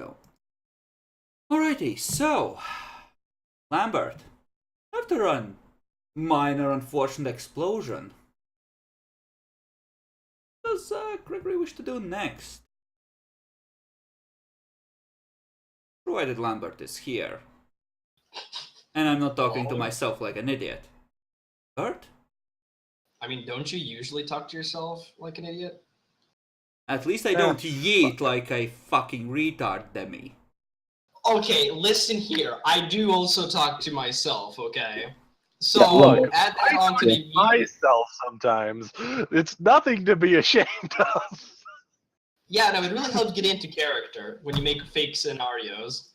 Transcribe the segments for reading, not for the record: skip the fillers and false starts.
go. Alrighty, so Lambert, after a minor unfortunate explosion, what does Gregory wish to do next? Provided Lambert is here. And I'm not talking to myself like an idiot. Bert? I mean, don't you usually talk to yourself like an idiot? At least I don't yeet like a fucking retard demi. Okay, listen here. I do also talk to myself, okay? So, add that on to the... myself sometimes. It's nothing to be ashamed of. Yeah, no, it really helps get into character when you make fake scenarios.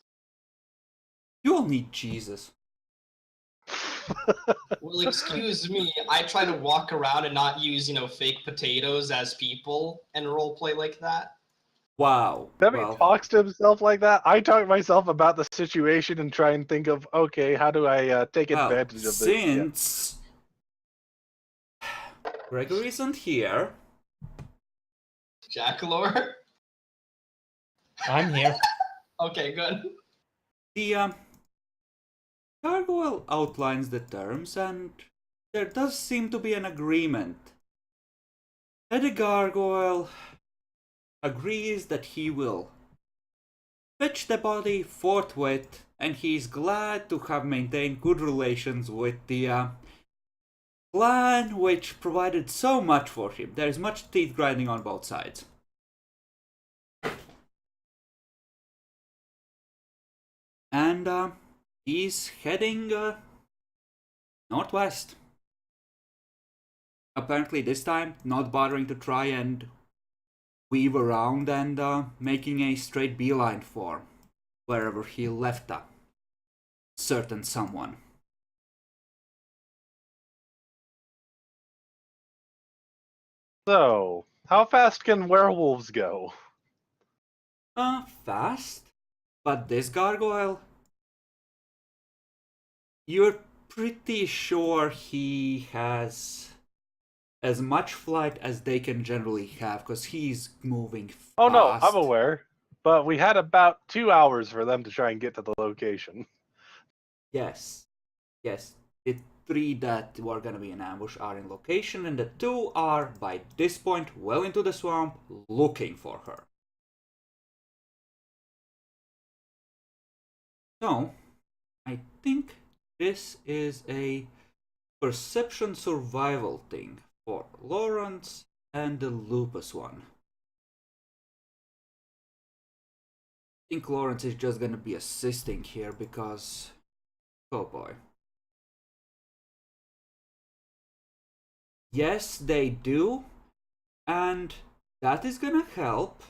You all need Jesus. Well, excuse me, I try to walk around and not use, fake potatoes as people and roleplay like that. Wow. Demi talks to himself like that. I talk to myself about the situation and try and think of, okay, how do I take advantage of this? Since Gregory isn't here. Jackalore? I'm here. Okay, good. The gargoyle outlines the terms, and there does seem to be an agreement. And the gargoyle agrees that he will fetch the body forthwith, and he's glad to have maintained good relations with the clan which provided so much for him. There is much teeth grinding on both sides. And he's heading northwest. Apparently this time not bothering to try and weave around and making a straight beeline for wherever he left a certain someone. So, how fast can werewolves go? Fast? But this gargoyle, you're pretty sure he has as much flight as they can generally have, because he's moving fast. Oh no, I'm aware. But we had about 2 hours for them to try and get to the location. Yes. Yes. The 3 that were gonna be in ambush are in location, and the 2 are, by this point, well into the swamp, looking for her. So, I think this is a perception survival thing for Lawrence and the lupus one. I think Lawrence is just gonna be assisting here because, oh boy. Yes, they do, and that is gonna help.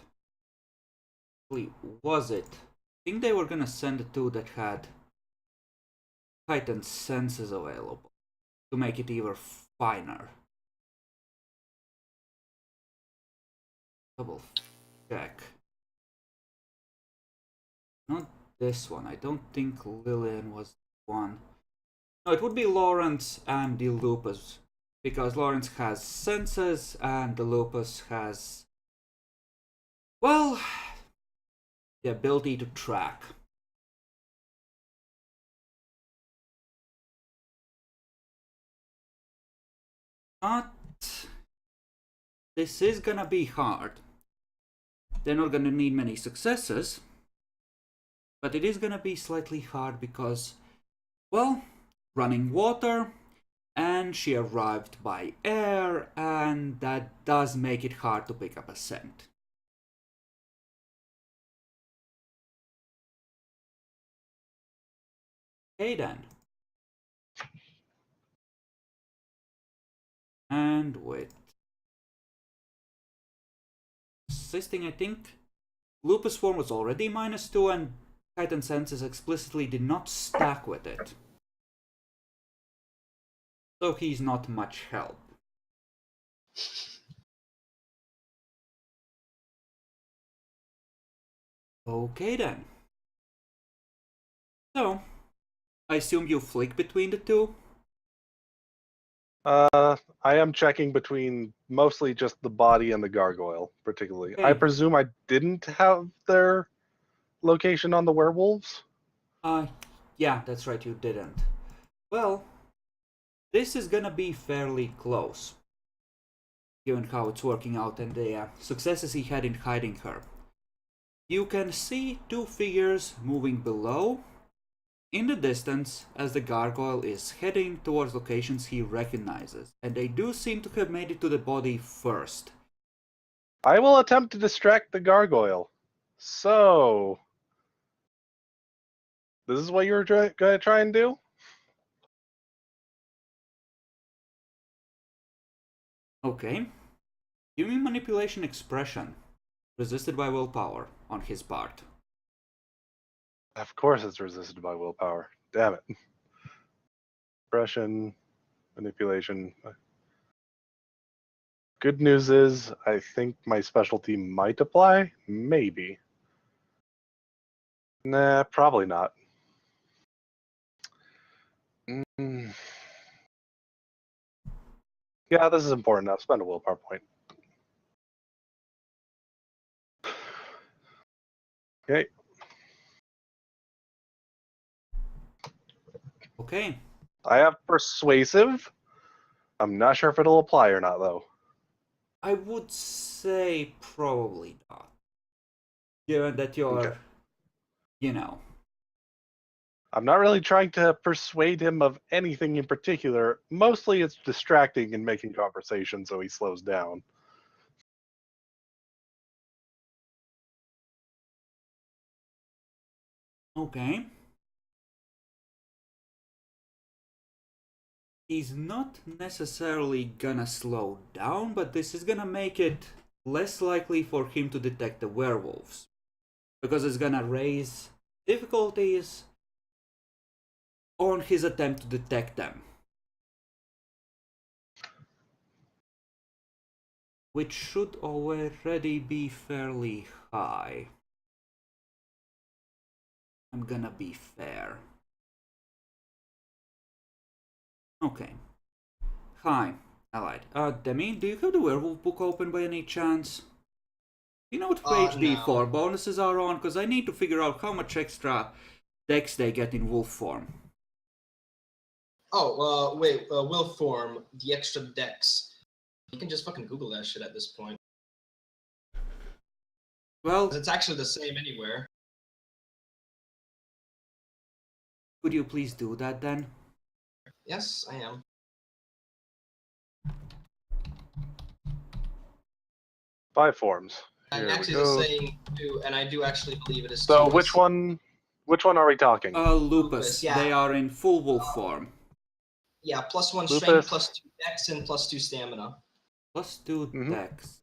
Wait, was it? I think they were gonna send the 2 that had heightened senses available to make it even finer. Double check. Not this one. I don't think Lillian was the one. No, it would be Lawrence and the lupus, because Lawrence has senses and the lupus has, well, the ability to track. But this is gonna be hard. They're not gonna need many successes, but it is gonna be slightly hard because, well, running water, and she arrived by air, and that does make it hard to pick up a scent. Okay then. And with assisting, I think lupus form was already -2, and heightened senses explicitly did not stack with it. So he's not much help. Okay then. So, I assume you flick between the 2? I am checking between mostly just the body and the gargoyle, particularly. Okay. I presume I didn't have their location on the werewolves? Yeah, that's right, you didn't. Well, this is gonna be fairly close, given how it's working out and the successes he had in hiding her. You can see two figures moving below, in the distance, as the gargoyle is heading towards locations he recognizes, and they do seem to have made it to the body first. I will attempt to distract the gargoyle. So, this is what you're gonna try and do? Okay. Give me manipulation expression, resisted by willpower, on his part. Of course it's resisted by willpower. Damn it. Expression, manipulation. Good news is, I think my specialty might apply. Maybe. Nah, probably not. Yeah, this is important enough. Spend a willpower point. Okay. Okay. I have persuasive. I'm not sure if it'll apply or not, though. I would say probably not. Given that you're, Okay. you know. I'm not really trying to persuade him of anything in particular. Mostly it's distracting and making conversation so he slows down. Okay. He's not necessarily gonna slow down, but this is gonna make it less likely for him to detect the werewolves. Because it's gonna raise difficulties on his attempt to detect them. Which should already be fairly high. I'm gonna be fair. Okay. Hi, allied. Demi, do you have the werewolf book open by any chance? Do you know what page the No. 4 bonuses are on? Because I need to figure out how much extra dex they get in wolf form. Oh, wait, will form, the extra dex. You can just fucking Google that shit at this point. Well, It's actually the same anywhere. could you please do that then? Yes, I am. 5 forms. And Here we actually go. the same too, and I do actually believe it is So two. which one are we talking? Lupus. yeah. They are in full wolf form. Yeah, +1 Lupus. strength, +2 dex, and +2 stamina. +2 Mhm. dex.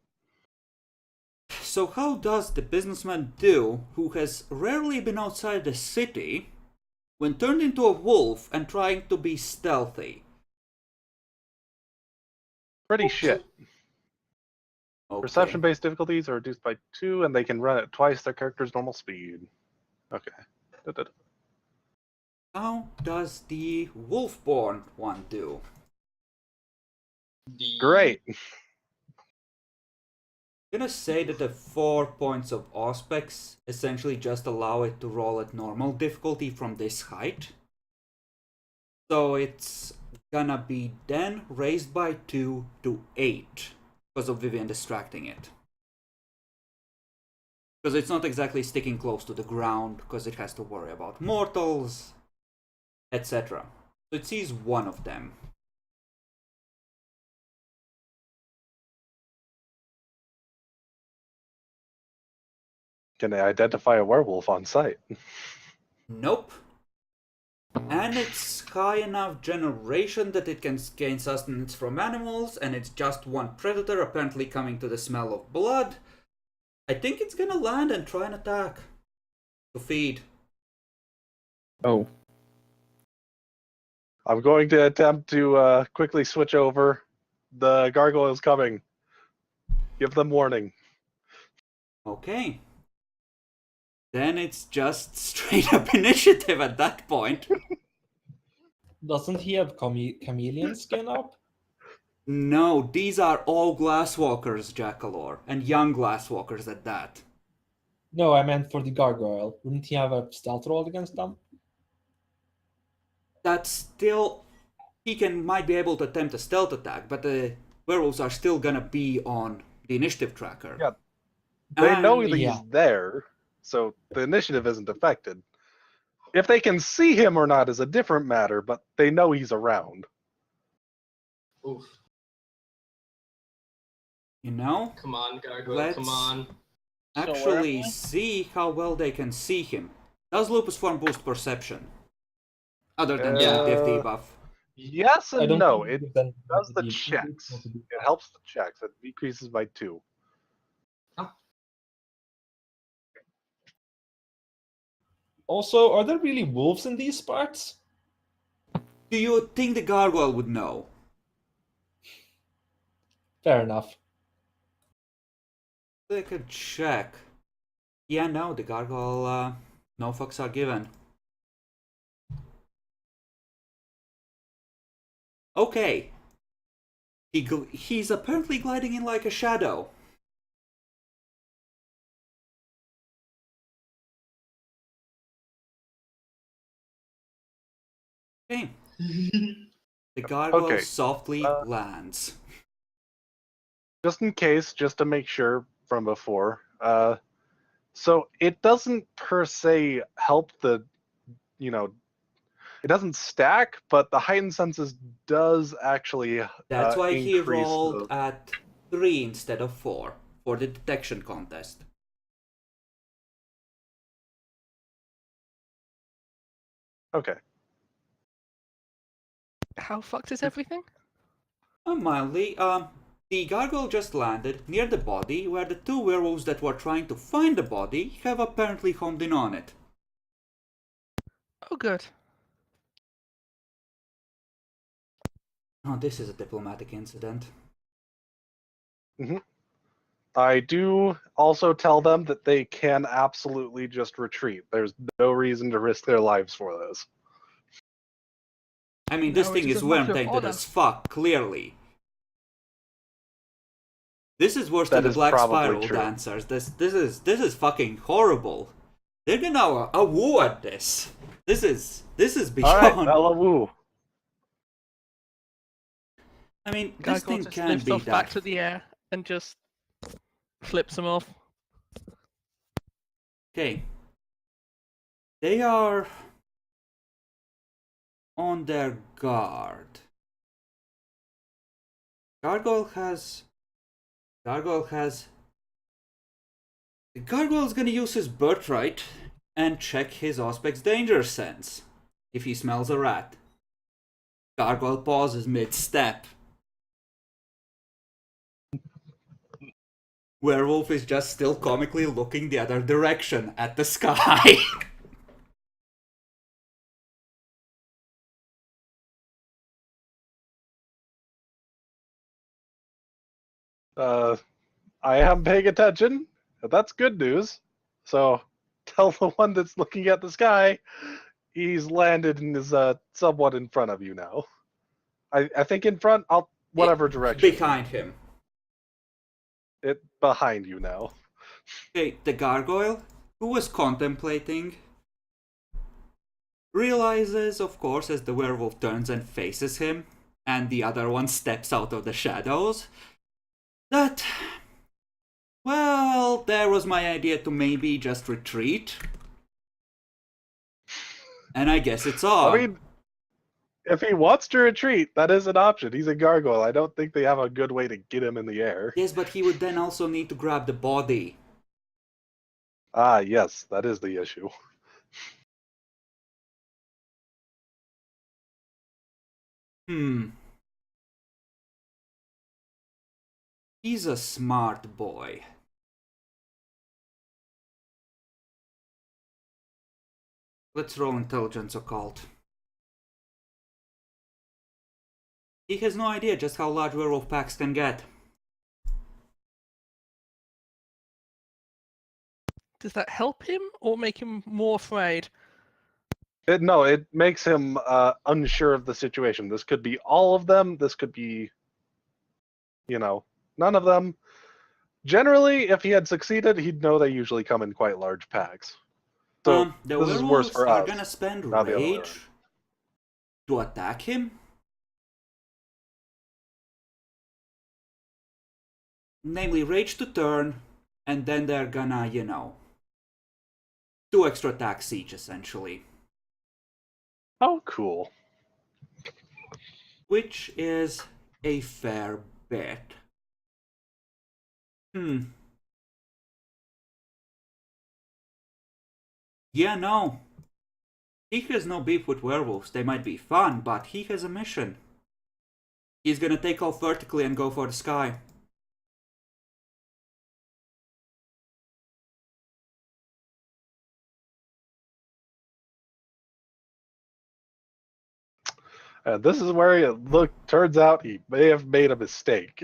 So how does the businessman do, who has rarely been outside the city, when turned into a wolf and trying to be stealthy? Pretty shit. Okay. Perception-based difficulties are reduced by 2, and they can run at twice their character's normal speed. Okay. How does the wolfborn one do? Great. I'm gonna say that the 4 points of Auspex essentially just allow it to roll at normal difficulty from this height. So it's gonna be then raised by 2 to 8 because of Vivian distracting it. Because it's not exactly sticking close to the ground because it has to worry about mortals, etc. So it sees one of them. Can they identify a werewolf on sight? Nope. And it's high enough generation that it can gain sustenance from animals, and it's just one predator apparently coming to the smell of blood. I think it's gonna land and try and attack. To feed. Oh. I'm going to attempt to quickly switch over. The gargoyle's coming. Give them warning. Okay. Then it's just straight up initiative at that point. Doesn't he have chameleon skin up? No, these are all glasswalkers, Jackalor, and young glasswalkers at that. No, I meant for the gargoyle. Wouldn't he have a stealth roll against them? That's still... He might be able to attempt a stealth attack, but the werewolves are still gonna be on the initiative tracker. Yeah. They know And- that yeah. he's there, so the initiative isn't affected. If they can see him or not is a different matter, but they know he's around. Oof. You know, Come on, gargoyle. Let's- Come on. So where am actually I? see how well they can see him. Does Lupus Form boost perception? Other than the Yeah. active debuff. Yes I and don't no. think It it then does the it checks. does the- It helps the checks. It decreases by 2. Also, are there really wolves in these parts? Do you think the gargoyle would know? Fair enough. They could check. Yeah, no, the gargoyle, no fucks are given. Okay. He's apparently gliding in like a shadow. Okay. The gargoyle Okay, softly lands. Just in case, just to make sure from before. So it doesn't per se help the, it doesn't stack, but the heightened senses does actually That's why he increase rolled at 3 instead of 4 for the detection contest. Okay. How fucked is everything? Mildly, the gargoyle just landed near the body where the 2 werewolves that were trying to find the body have apparently homed in on it. Oh, good. Oh, this is a diplomatic incident. I do also tell them that they can absolutely just retreat. There's no reason to risk their lives for this. I mean, this No, thing it is is a matter of worm-tainted honor. as fuck, clearly. This is worse That than the is Black probably Spiral true. Dancers. This is fucking horrible. They're gonna award this. This is All right, beyond. Bella Woo. I mean, this Gargoyle thing just can lifts be off back that. to the air and just flips him off. Okay. They are on their guard. The gargoyle's gonna use his birthright and check his Auspex danger sense if he smells a rat. Gargoyle pauses mid-step. Werewolf is just still comically looking the other direction at the sky. I am paying attention. That's good news. So tell the one that's looking at the sky, he's landed and is somewhat in front of you now. I think in front, whatever direction. Behind him. It behind you now. Okay, the gargoyle, who was contemplating, realizes, of course, as the werewolf turns and faces him, and the other one steps out of the shadows, that, well, there was my idea to maybe just retreat. And I guess it's on. I mean, if he wants to retreat, that is an option. He's a gargoyle. I don't think they have a good way to get him in the air. Yes, but he would then also need to grab the body. Ah, yes, that is the issue. He's a smart boy. Let's roll intelligence occult. He has no idea just how large werewolf packs can get. Does that help him or make him more afraid? No, it makes him unsure of the situation. This could be all of them. This could be, none of them. Generally, if he had succeeded, he'd know they usually come in quite large packs. So The this is worse werewolves for are us. gonna spend not the other way rage to attack him. Namely, rage to turn, and then they're gonna, you know, 2 extra attacks each, essentially. Oh, cool. Which is a fair bit. Yeah, no. He has no beef with werewolves. They might be fun, but he has a mission. He's gonna take off vertically and go for the sky. And this is where turns out he may have made a mistake.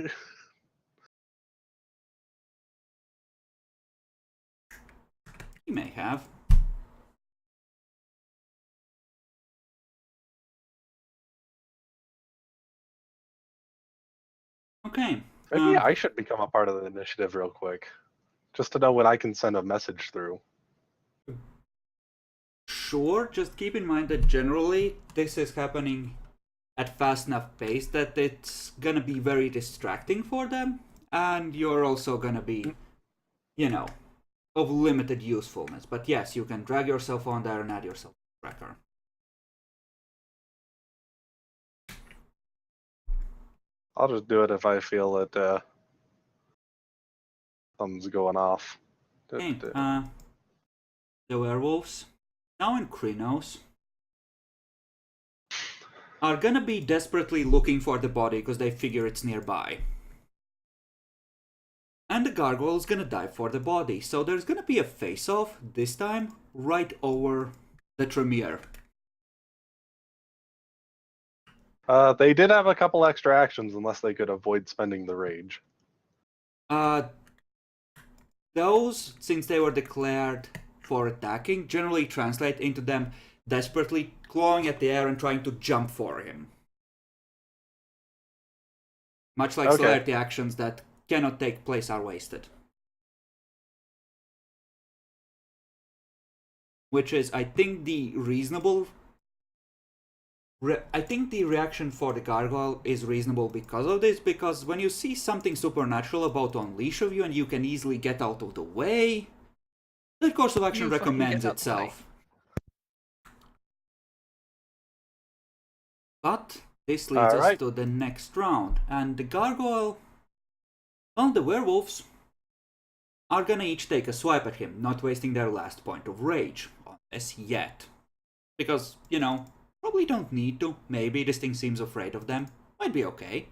He may have. Okay. Maybe I should become a part of the initiative real quick, just to know when I can send a message through. Sure, just keep in mind that generally this is happening at fast enough pace that it's gonna be very distracting for them, and you're also gonna be, you know, of limited usefulness. But yes, you can drag yourself on there and add yourself to the tracker. I'll just do it if I feel that something's going off. Okay, the werewolves, now in Krynos, are gonna be desperately looking for the body because they figure it's nearby. And the gargoyle's gonna dive for the body, so there's gonna be a face-off, this time, right over the Tremere. They did have a couple extra actions unless they could avoid spending the rage. Those, since they were declared for attacking, generally translate into them desperately clawing at the air and trying to jump for him. Much like celerity actions that cannot take place are wasted. Which is, I think, the reasonable... I think the reaction for the gargoyle is reasonable because of this, because when you see something supernatural about to unleash of you and you can easily get out of the way, the course of action recommends itself. But this leads us to the next round, and the gargoyle, well, the werewolves are gonna each take a swipe at him, not wasting their last point of rage on this yet. Because, you know, probably don't need to. Maybe this thing seems afraid of them. Might be okay.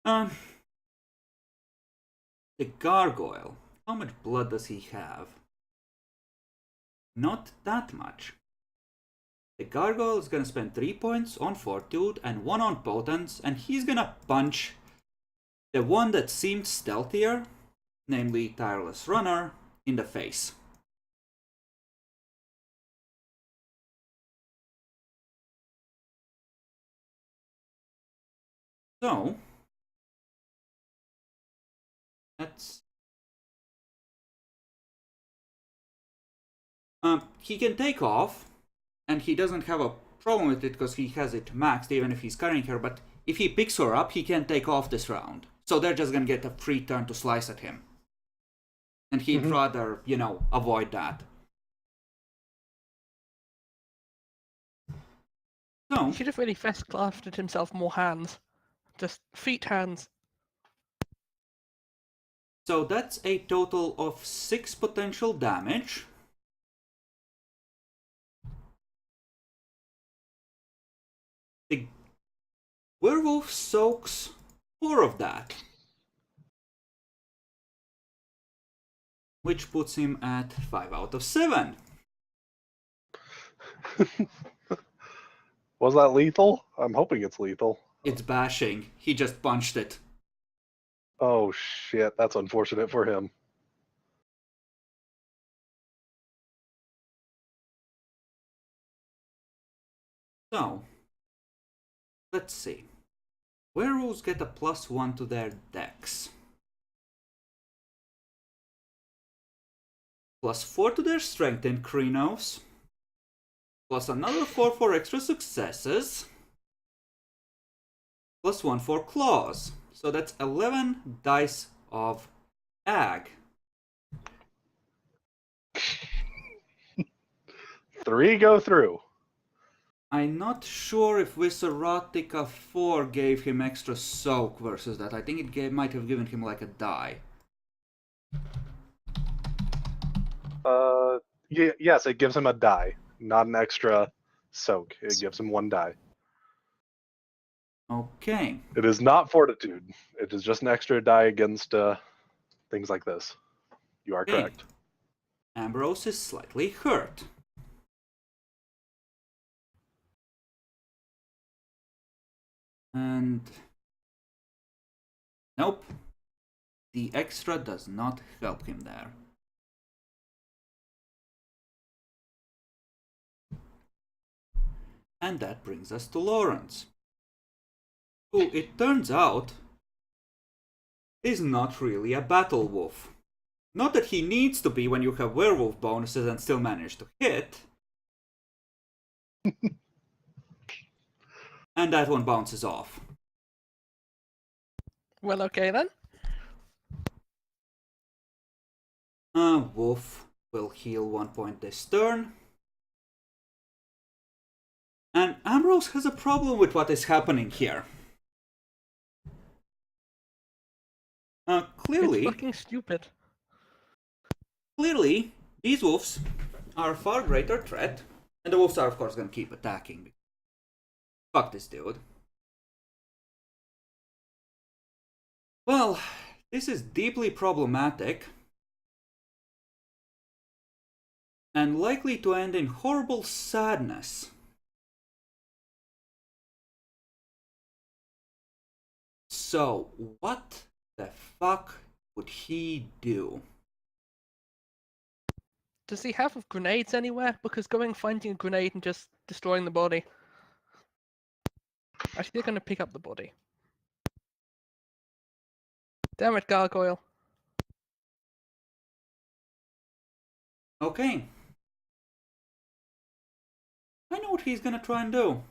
The gargoyle. How much blood does he have? Not that much. The gargoyle is gonna spend 3 points on fortitude and 1 on potence, and he's gonna punch the one that seemed stealthier, namely Tireless Runner, in the face. So, let's... he can take off, and he doesn't have a problem with it because he has it maxed even if he's carrying her, but if he picks her up, he can't take off this round. So they're just gonna get a free turn to slice at him. And he'd rather, you know, avoid that. So... He should have really fast crafted himself more hands. Just feet hands. So that's a total of 6 potential damage. The werewolf soaks 4 of that, which puts him at 5 out of 7. Was that lethal? I'm hoping it's lethal. It's bashing. He just punched it. Oh shit, that's unfortunate for him. So, let's see. werewolves get a +1 to their dex. +4 to their strength in Krynos. Plus another 4 for extra successes. +1 for claws. So that's 11 dice of ag. 3 go through. I'm not sure if Viscerotica 4 gave him extra soak versus that. I think it might have given him like a die. Yes, it gives him a die, not an extra soak. It gives him 1 die. Okay. It is not fortitude. It is just an extra die against things like this. You are Okay. correct. Ambrose is slightly hurt. And nope, the extra does not help him there. And that brings us to Lawrence, who, it turns out, is not really a battle wolf. Not that he needs to be when you have werewolf bonuses and still manage to hit. And that one bounces off. Well, okay then. Wolf will heal 1 point this turn. And Ambrose has a problem with what is happening here. Clearly, It's fucking stupid. Clearly, these wolves are a far greater threat, and the wolves are of course gonna keep attacking. Fuck this dude. Well, this is deeply problematic, and likely to end in horrible sadness. So, what the fuck would he do? Does he have grenades anywhere? Because going finding a grenade and just destroying the body. Actually, they're gonna pick up the body. Damn it, gargoyle. Okay. I know what he's gonna try and do.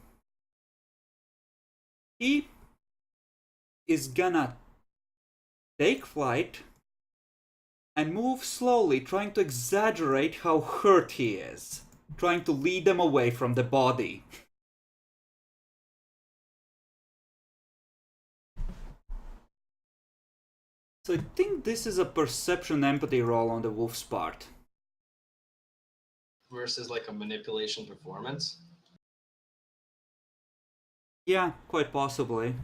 He is gonna take flight and move slowly, trying to exaggerate how hurt he is, trying to lead them away from the body. So I think this is a perception empathy roll on the wolf's part. Versus like a manipulation performance. Yeah, quite possibly.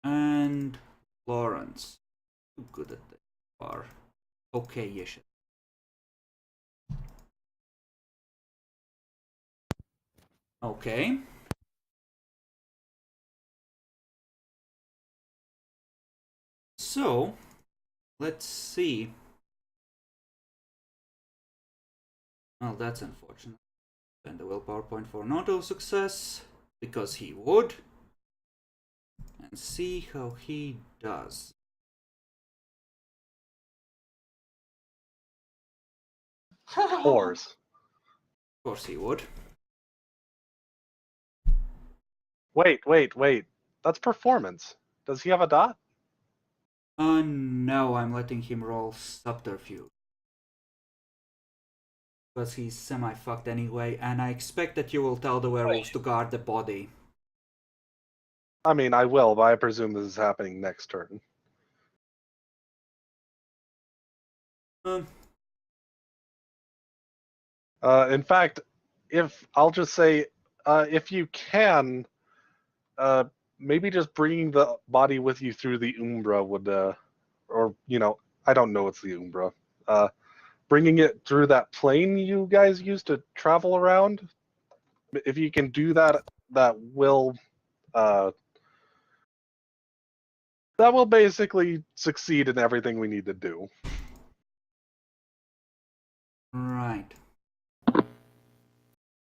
And Lawrence. Too good at this far. Okay-ish. Okay. So, let's see. Well, that's unfortunate. Spend the willpower point for an auto success, because he would. And see how he does. Fours. Of course he would. Wait. That's performance. Does he have a dot? No, I'm letting him roll subterfuge. Because he's semi-fucked anyway, and I expect that you will tell the werewolves to guard the body. I mean, I will, but I presume this is happening next turn. In fact, I'll just say, if you can, maybe just bringing the body with you through the Umbra would, or I don't know what's the Umbra. Bringing it through that plane you guys used to travel around. If you can do that, that will basically succeed in everything we need to do. Right.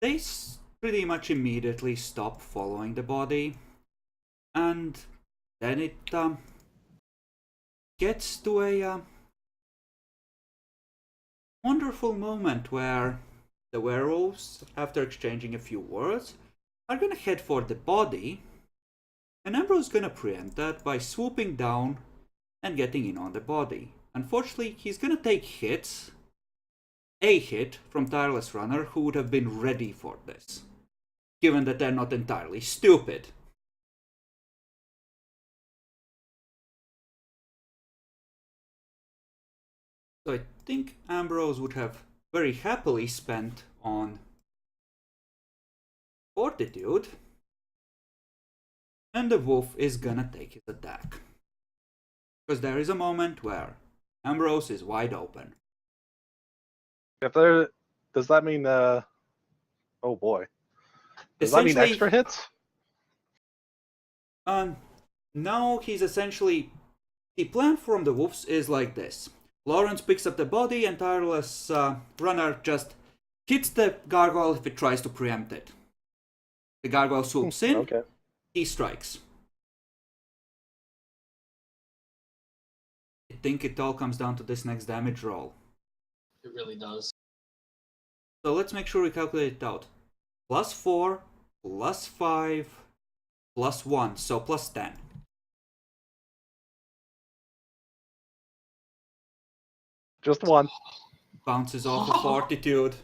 They pretty much immediately stop following the body. And then it gets to a wonderful moment where the werewolves, after exchanging a few words, are gonna head for the body, and Ambrose gonna preempt that by swooping down and getting in on the body. Unfortunately, he's gonna take hits. A hit from Tireless Runner, who would have been ready for this, given that they're not entirely stupid. So I think Ambrose would have very happily spent on Fortitude, and the wolf is gonna take his attack. Because there is a moment where Ambrose is wide open. If there, does that mean oh boy, does that mean extra hits? No, he's essentially, the plan from the wolves is like this. Lawrence picks up the body and Tireless Runner just hits the gargoyle if it tries to preempt it. The gargoyle swoops in, Okay. he strikes. I think it all comes down to this next damage roll. It really does. So let's make sure we calculate it out. +4, +5, +1, so +10. Just one. Bounces off of Fortitude.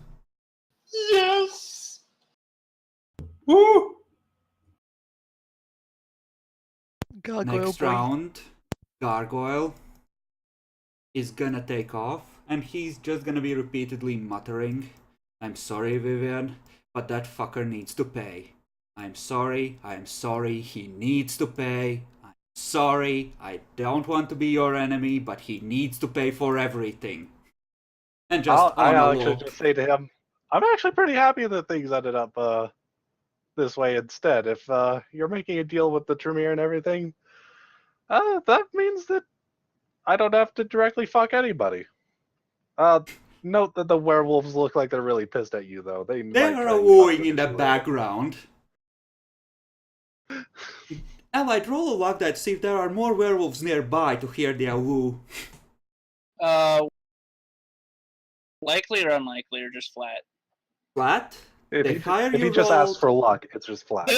Yes! Woo! Gargoyle Next boy. round, Gargoyle is gonna take off, and he's just gonna be repeatedly muttering, "I'm sorry, Vivian, but that fucker needs to pay. I'm sorry, he needs to pay. I'm sorry, I don't want to be your enemy, but he needs to pay for everything." And just I'll on a actually look. just say to him, I'm actually pretty happy that things ended up this way instead. If you're making a deal with the Tremere and everything, that means that I don't have to directly fuck anybody. Note that the werewolves look like they're really pissed at you, though. They might There try are and wooing fuck in the with you later. background. Allied, roll a luck that see if there are more werewolves nearby to hear their woo. Likely or unlikely or just flat? Flat? If The he, higher if you he just asks rolled- for luck, it's just flat.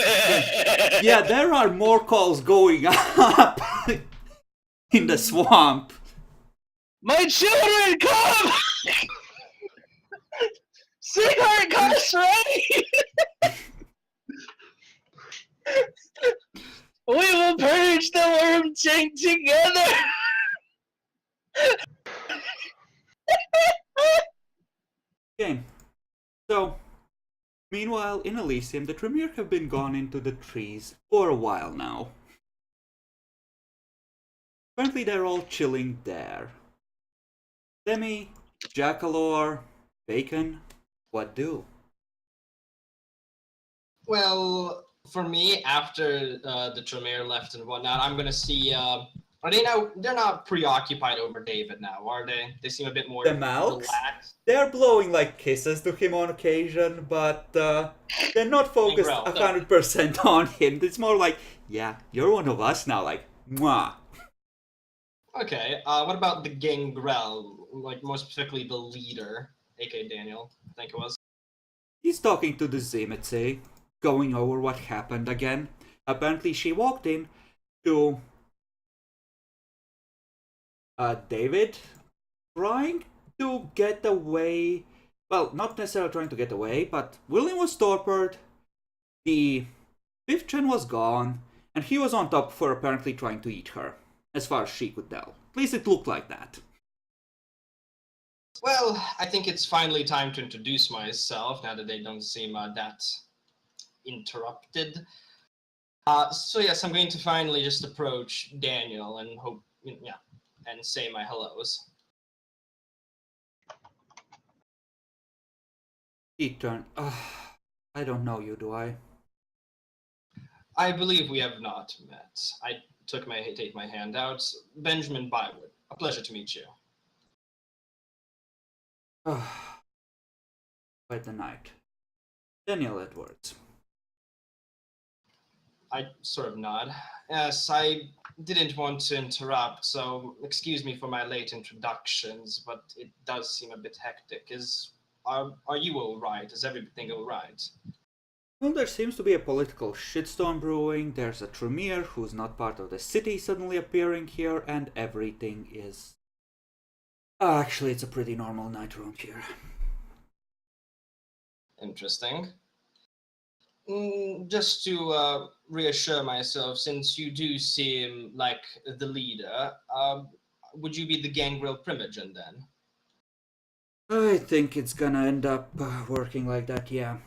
Yeah, there are more calls going up in the swamp. My children, come! Sweetheart, got us ready! We will purge the worm chain together! Okay, so meanwhile in Elysium, the Tremere have been gone into the trees for a while now. Apparently they're all chilling there. Demi, Jackalor, Bacon, what do? Well, for me, after the Tremere left and whatnot, I'm gonna see. Are they now? They're not preoccupied over David now, are they? They seem a bit more The Malks? relaxed. They're blowing like kisses to him on occasion, but they're not focused Bro, 100% on him. It's more like, yeah, you're one of us now, like, mwah. Okay. What about the Gangrel? Like more specifically, the leader, aka Daniel. I think it was. He's talking to the Zimitse, going over what happened again. Apparently she walked in to David trying to get away. Well, not necessarily trying to get away, but William was tortured, the 5th gen was gone, and he was on top for apparently trying to eat her, as far as she could tell. At least it looked like that. Well, I think it's finally time to introduce myself now that they don't seem that interrupted. So yes, I'm going to finally just approach Daniel and hope, yeah, and say my hellos. He turned. I don't know you, do I? I believe we have not met. I take my hand out. Benjamin Bywood. A pleasure to meet you. Quite the night. Daniel Edwards. I sort of nod. Yes, I didn't want to interrupt, so excuse me for my late introductions, but it does seem a bit hectic. Are you all right? Is everything all right? Well, there seems to be a political shitstorm brewing. There's a Tremere who's not part of the city suddenly appearing here, and everything is... Actually, it's a pretty normal night around here. Interesting. Just to reassure myself, since you do seem like the leader, would you be the gangrel primogen then? I think it's gonna end up working like that, yeah.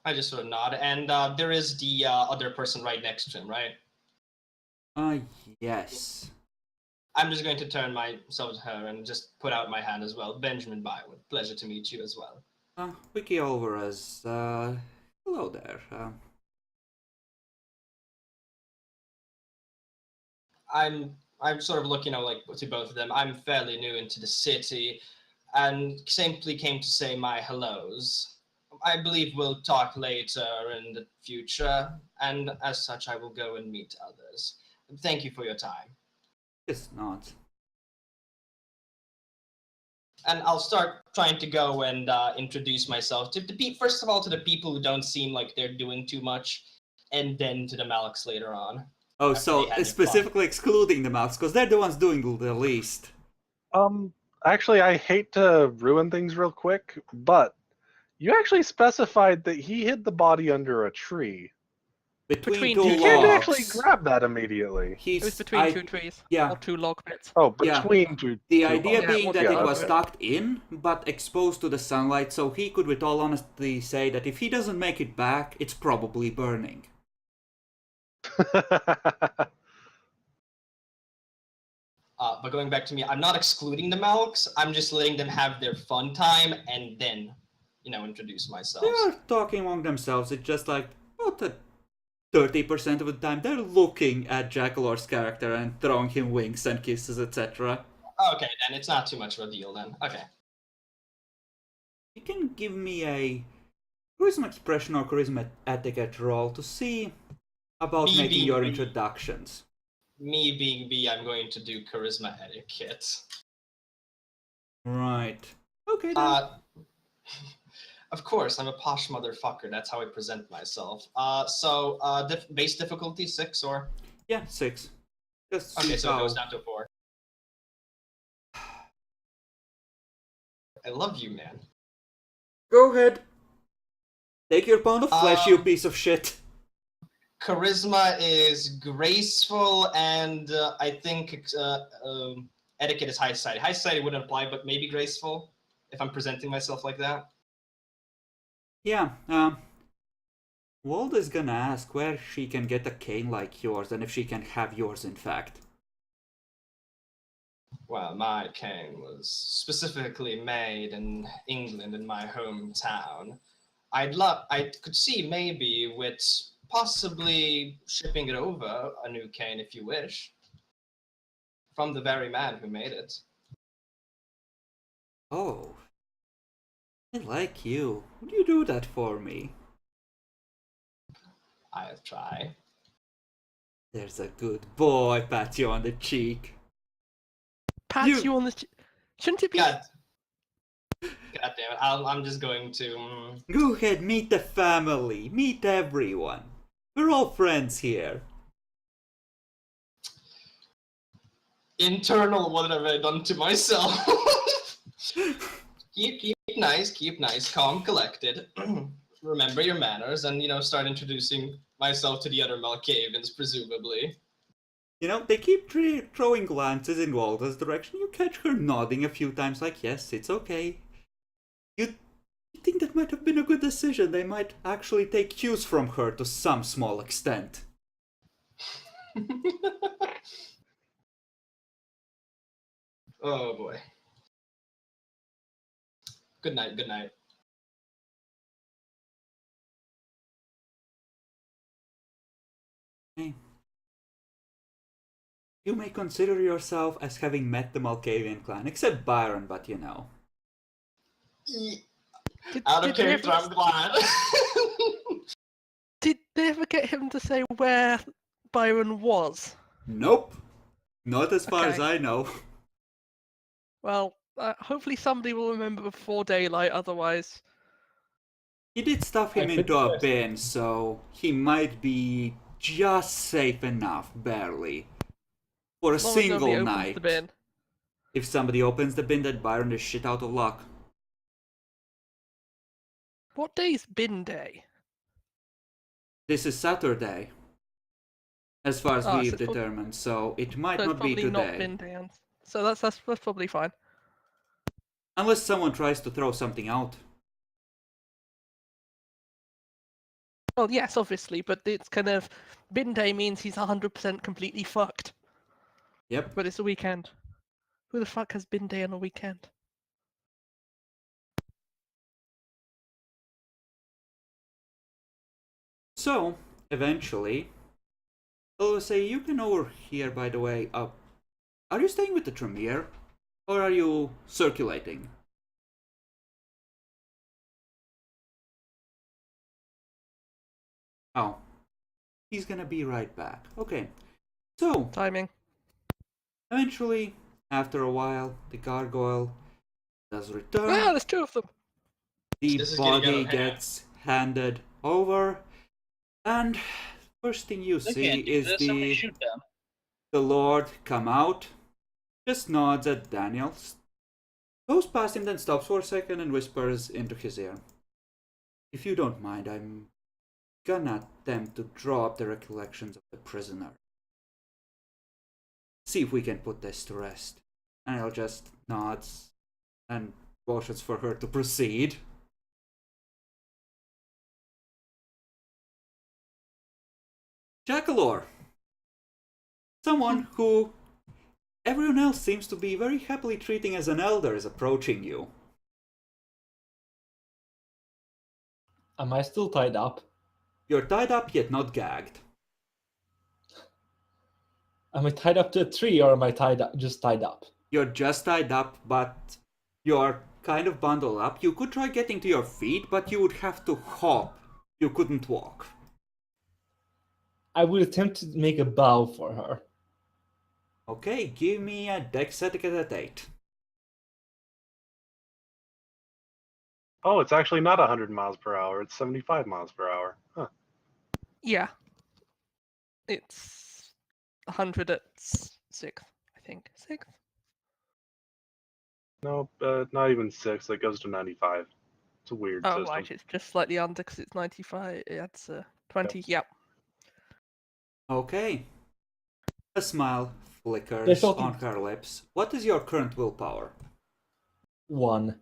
I just sort of nod, and there is the other person right next to him, right? Yes. I'm just going to turn myself to her and just put out my hand as well. Benjamin Bywood, pleasure to meet you as well. Wiki Alvarez, hello there. I'm sort of looking, like to both of them. I'm fairly new into the city, and simply came to say my hellos. I believe we'll talk later in the future, and as such, I will go and meet others. Thank you for your time. It's not. And I'll start trying to go and introduce myself to the first of all to the people who don't seem like they're doing too much, and then to the Malks later on. Oh, After so they had their specifically excluding the Malks, because they're the ones doing the least. Actually, I hate to ruin things real quick, but you actually specified that he hid the body under a tree. Between Between two You two can't logs. actually grab that immediately. He's, It was between two trees. yeah. Or two log pits. Oh, Yeah. between two. The two idea logs. being Yeah, that yeah, it was okay. tucked in, but exposed to the sunlight, so he could with all honesty say that if he doesn't make it back, it's probably burning. But going back to me, I'm not excluding the Malks. I'm just letting them have their fun time and then, introduce myself. They're talking among themselves, it's just like, about 30% of the time they're looking at Jackalor's character and throwing him winks and kisses, etc. Okay, then it's not too much of a deal then. Okay. You can give me a charisma expression or charisma etiquette roll to see about Me making being your me. introductions. Me being B, I'm going to do charisma etiquette. Right. Okay then. Of course, I'm a posh motherfucker. That's how I present myself. Base difficulty 6 or? Yeah, 6. Just Okay, see so it how... goes down to 4. I love you, man. Go ahead. Take your pound of flesh, you Um, piece of shit. Charisma is graceful, and I think etiquette is high society. High society wouldn't apply, but maybe graceful if I'm presenting myself like that. Yeah, Wald is gonna ask where she can get a cane like yours and if she can have yours in fact. Well, my cane was specifically made in England, in my hometown. I could see maybe with possibly shipping it over a new cane if you wish, from the very man who made it. Oh. I like you. Would you do that for me? I'll try. There's a good boy, pat you on the cheek. Pats you on the... Shouldn't it be... God damn it! I'm just going to. Go ahead, meet the family. Meet everyone. We're all friends here. Internal, what have I done to myself? keep nice, calm, collected. Remember your manners, and start introducing myself to the other Malkavians, presumably. They keep throwing glances in Walter's direction. You catch her nodding a few times like, yes, it's okay. You think that might have been a good decision. They might actually take cues from her to some small extent. Oh boy. Good night. Hey. You may consider yourself as having met the Malkavian clan, except Byron, but Out of did they character, ever- I'm glad. Did they ever get him to say where Byron was? Nope. Not as far as Okay. I know. Well, hopefully somebody will remember before daylight, otherwise. He did stuff him I into a could- bin, so he might be just safe enough, barely. For a As long as nobody single opens night. the bin. If somebody opens the bin, then Byron is shit out of luck. What day is bin day? This is Saturday, as far as Ah, we've so it's determined, so it might So it's not be probably not today. bin day. So that's probably fine. Unless someone tries to throw something out. Well, yes, obviously, but it's kind of bin day means he's 100% completely fucked. Yep. But it's a weekend. Who the fuck has bin day on a weekend? So, eventually, I'll say you can overhear, by the way, are you staying with the Tremere? Or are you circulating? Oh. He's gonna be right back. Okay. So, Timing. eventually, after a while, the gargoyle does return. Ah, there's two of them. The This is getting out body of hand. gets handed over, and first thing you They see can't do is this. Somebody shoot them. the Lord come out, just nods at Daniel, goes past him, then stops for a second and whispers into his ear. If you don't mind, I'm gonna attempt to draw up the recollections of the prisoner. See if we can put this to rest. And I'll just nods and motions for her to proceed. Jackalor! Someone who everyone else seems to be very happily treating as an elder is approaching you. Am I still tied up? You're tied up yet not gagged. Am I tied up to a tree or am I just tied up? You're just tied up, but you're kind of bundled up. You could try getting to your feet, but you would have to hop. You couldn't walk. I would attempt to make a bow for her. Okay, give me a dex etiquette at 8. Oh, it's actually not 100 miles per hour. It's 75 miles per hour. Huh. Yeah. It's 100 at 6th, I think. 6th? No, not even 6. It goes to 95. It's a weird Oh, system. right, it's just slightly under because it's 95. It's 20, yep. Okay. A smile They flickers thought on her lips. What is your current willpower? 1.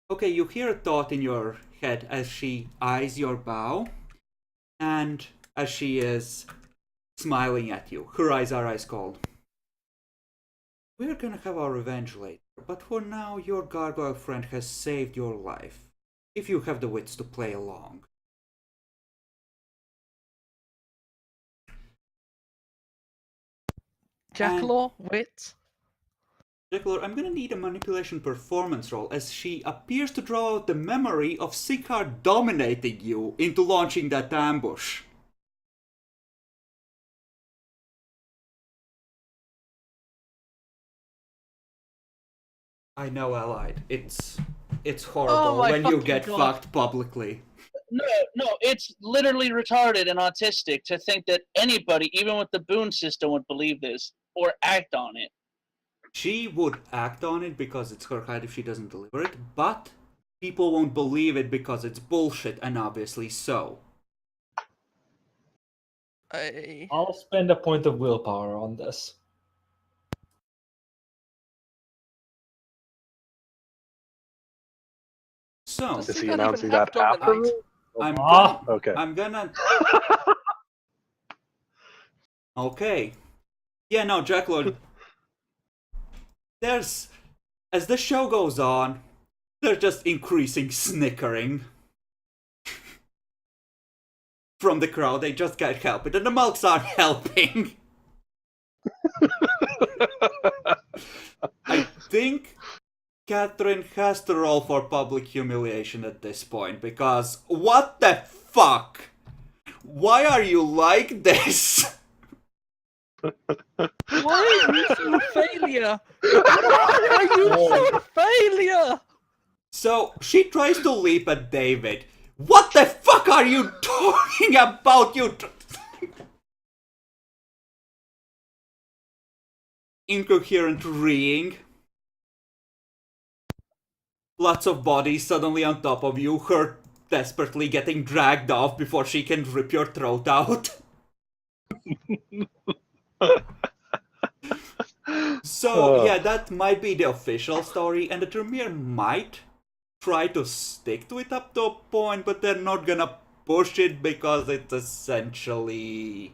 Okay, you hear a thought in your head as she eyes your bow, and as she is smiling at you. Her eyes are ice cold. We're gonna have our revenge later, but for now, your gargoyle friend has saved your life. If you have the wits to play along. Jackalor, wit. Jackalor, I'm gonna need a manipulation performance roll as she appears to draw out the memory of Sikar dominating you into launching that ambush. I know, Allied. It's horrible my when you fucking get God. fucked publicly. No, it's literally retarded and autistic to think that anybody, even with the boon system, would believe this or act on it. She would act on it because it's her height if she doesn't deliver it, but people won't believe it because it's bullshit, and obviously so. I'll spend a point of willpower on this. So, Does Is he Sikar even announcing have that after? dominate? I'm Ah! gonna, Okay. I'm gonna. Okay. Yeah, no, Jacqueline. As the show goes on, there's just increasing snickering from the crowd. They just can't help it, and the Mulks aren't helping. I think Catherine has to roll for public humiliation at this point, because what the fuck? Why are you like this? Why are you so failure? Why are you so failure? So, she tries to leap at David. What the fuck are you talking about, you... Incoherent reeing. Lots of bodies suddenly on top of you, her desperately getting dragged off before she can rip your throat out. So, yeah, that might be the official story, and the Tremere might try to stick to it up to a point, but they're not gonna push it because it's essentially...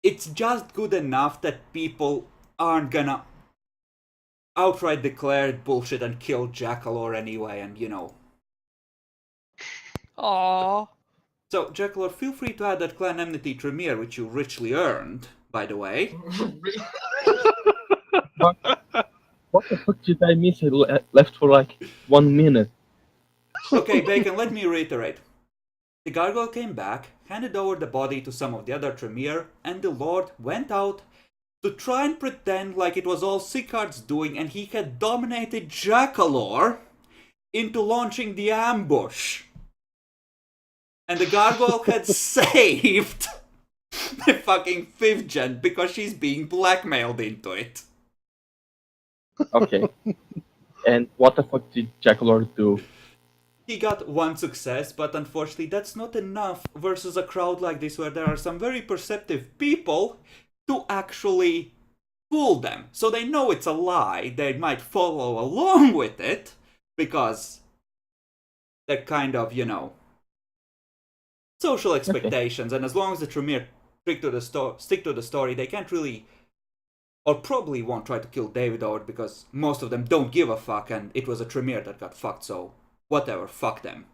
It's just good enough that people aren't gonna outright declare it bullshit and kill Jackalor anyway, and you know. Aww. So, Jackalor, feel free to add that clan enmity Tremere, which you richly earned, by the way. What the fuck did I miss? I left for like 1 minute. Okay, Bacon, let me reiterate. The gargoyle came back, handed over the body to some of the other Tremere, and the Lord went out to try and pretend like it was all Sicard's doing and he had dominated Jackalor into launching the ambush. And the gargoyle had saved the fucking 5th gen because she's being blackmailed into it. Okay. And what the fuck did Jackalor do? He got 1 success, but unfortunately that's not enough versus a crowd like this where there are some very perceptive people to actually fool them. So they know it's a lie, they might follow along with it, because they're kind of, you know, social expectations, and as long as the Tremere stick to the story, they can't really, or probably won't try to kill David over it, because most of them don't give a fuck, and it was a Tremere that got fucked, so whatever, fuck them.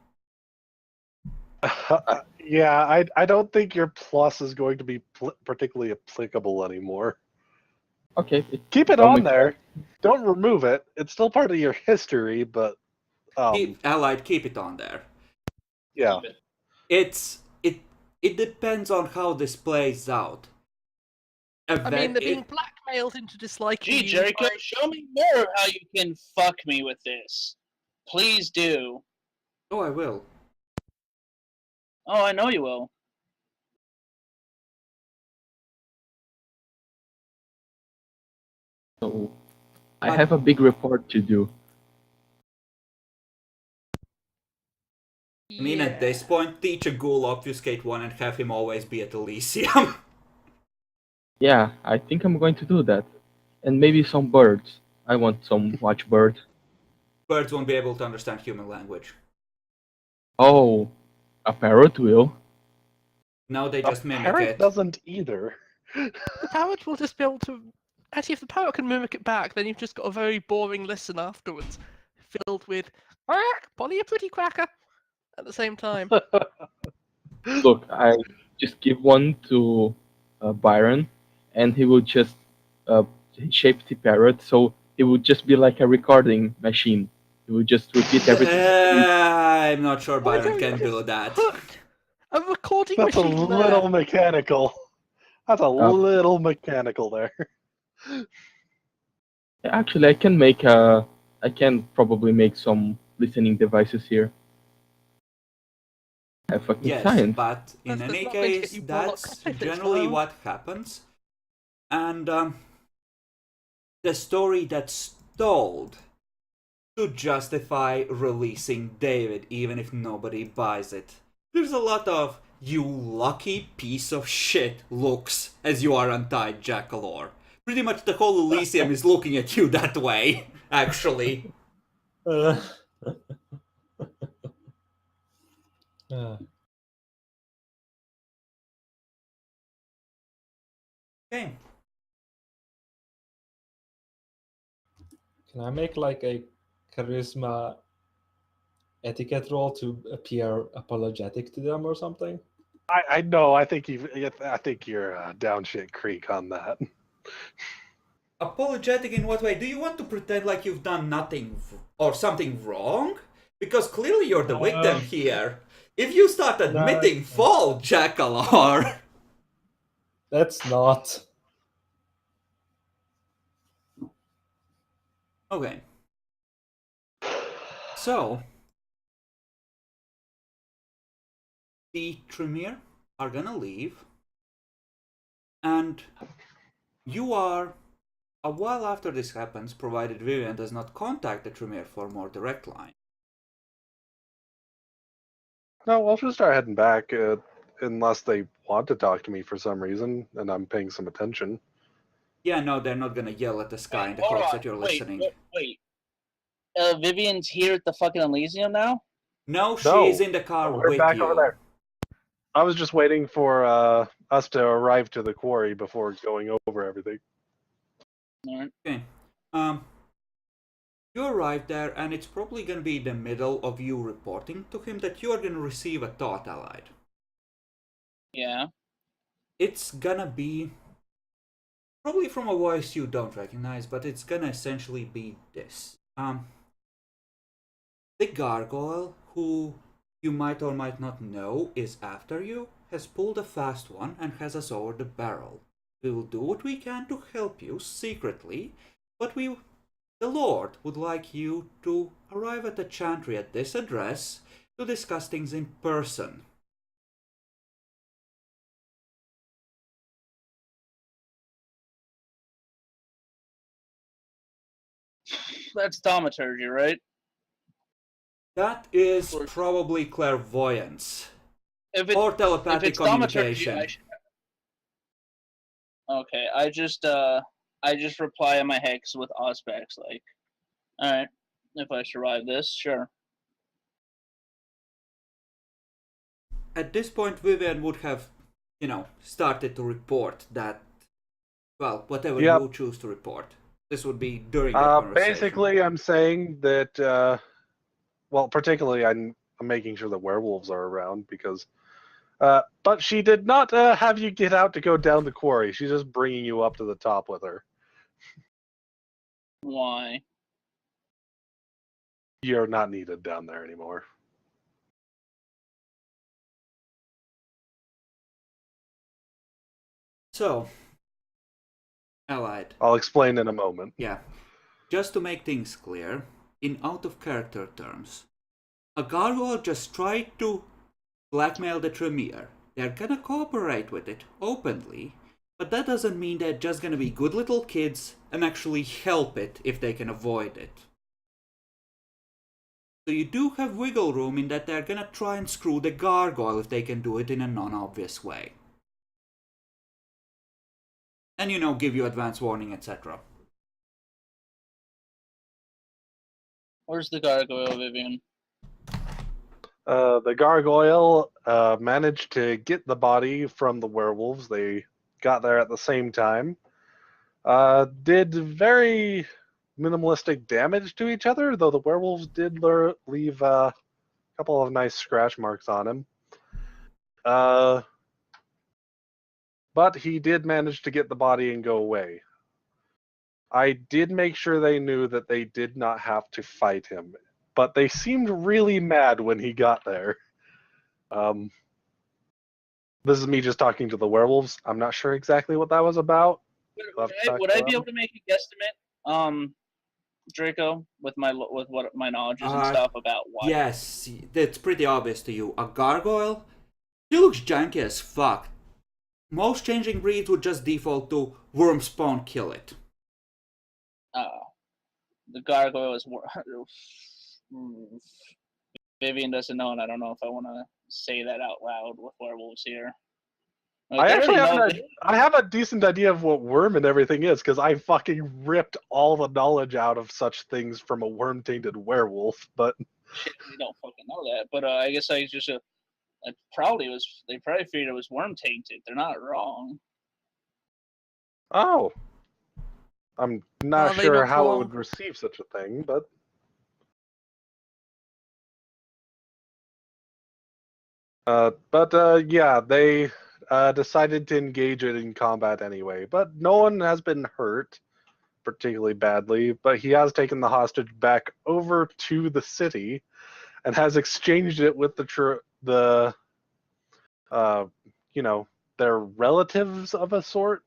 Yeah, I don't think your plus is going to be particularly applicable anymore. Okay. Keep it Don't on make there. Don't remove it. It's still part of your history, but Allied, keep it on there. yeah. It depends on how this plays out. I mean, they're being blackmailed into disliking Gee, you. Jericho, show me more of how you can fuck me with this. Please do. Oh, I will. Oh, I know you will. So, I have a big report to do. I mean, at this point, teach a ghoul obfuscate 1 and have him always be at Elysium. Yeah, I think I'm going to do that. And maybe some birds. I want some watchbird. Birds won't be able to understand human language. Oh, a parrot will. No, they just mimic Parrot it. doesn't either. The parrot will just be able to. Actually, if the parrot can mimic it back, then you've just got a very boring listen afterwards, filled with "Quack, Polly, a pretty cracker," at the same time. Look, I just give one to Byron, and he will just shape the parrot, so it would just be like a recording machine. It would just repeat everything. I'm not sure Why Byron don't can you do just that. put a recording That's a machine little there? mechanical. That's a little mechanical there. Actually, I can make a. I can probably make some listening devices here. I have fucking Yes, science. but in That's any not going to get case, you Warlock that's credits, generally though. what happens. And the story that's told to justify releasing David, even if nobody buys it. There's a lot of "you lucky piece of shit" looks as you are untied, Jackalor. Pretty much the whole Elysium is looking at you that way, actually. Uh, Okay. can I make like a charisma etiquette roll to appear apologetic to them or something? I know. I think you're down shit creek on that. Apologetic in what way? Do you want to pretend like you've done nothing or something wrong? Because clearly you're the victim here. If you start admitting fault, Jackalar. That's not. Okay. So, the Tremere are gonna leave, and you are, a while after this happens, provided Vivian does not contact the Tremere for more direct line. No, I'll just start heading back, unless they want to talk to me for some reason, and I'm paying some attention. Yeah, no, they're not gonna yell at the sky in the Hold hopes on. that you're Wait, listening. wait. Vivian's here at the fucking Elysium now? No, she's No, in the car we're with back you. over there. I was just waiting for us to arrive to the quarry before going over everything. Alright. Okay. You arrive there, and it's probably gonna be the middle of you reporting to him that you are gonna receive a thought allied. Yeah. It's gonna be probably from a voice you don't recognize, but it's gonna essentially be this. The gargoyle, who you might or might not know is after you, has pulled a fast one and has us over the barrel. We will do what we can to help you secretly, but the Lord would like you to arrive at the chantry at this address to discuss things in person. That's thaumaturgy, right? That is Or- probably clairvoyance. If Or if telepathic it's thaumaturgy, communication. Okay, I just reply in my hex with Auspex, like, alright, if I survive this, sure. At this point, Vivian would have, started to report that, well, whatever Yep. you choose to report. This would be during that conversation. Basically, I'm saying that, well, particularly I'm making sure the werewolves are around because, but she did not have you get out to go down the quarry. She's just bringing you up to the top with her. Why? You're not needed down there anymore. So, Allied. I'll explain in a moment. Yeah. Just to make things clear, in out of character terms, a gargoyle just tried to blackmail the Tremere. They're gonna cooperate with it openly, but that doesn't mean they're just gonna be good little kids and actually help it if they can avoid it. So you do have wiggle room in that they're gonna try and screw the gargoyle if they can do it in a non-obvious way. And give you advance warning, etc. Where's the gargoyle, Vivian? The gargoyle managed to get the body from the werewolves. They got there at the same time. Did very minimalistic damage to each other, though the werewolves did leave a couple of nice scratch marks on him. But he did manage to get the body and go away. I did make sure they knew that they did not have to fight him, but they seemed really mad when he got there. This is me just talking to the werewolves. I'm not sure exactly what that was about. Would I be able to make a guesstimate, Draco, with what my knowledge is and stuff about why? Yes, that's pretty obvious to you. A gargoyle? He looks janky as fuck. Most changing breeds would just default to worm spawn, kill it. The gargoyle is Vivian doesn't know, and I don't know if I want to say that out loud with werewolves here. Like, I have a decent idea of what worm and everything is, because I fucking ripped all the knowledge out of such things from a worm-tainted werewolf, but... Shit, we don't fucking know that, but I guess they probably figured it was worm-tainted. They're not wrong. Oh. I'm not Are they sure not how wrong? it would receive such a thing, but... yeah, they decided to engage it in combat anyway. But no one has been hurt. particularly badly, but he has taken the hostage back over to the city and has exchanged it with their relatives of a sort,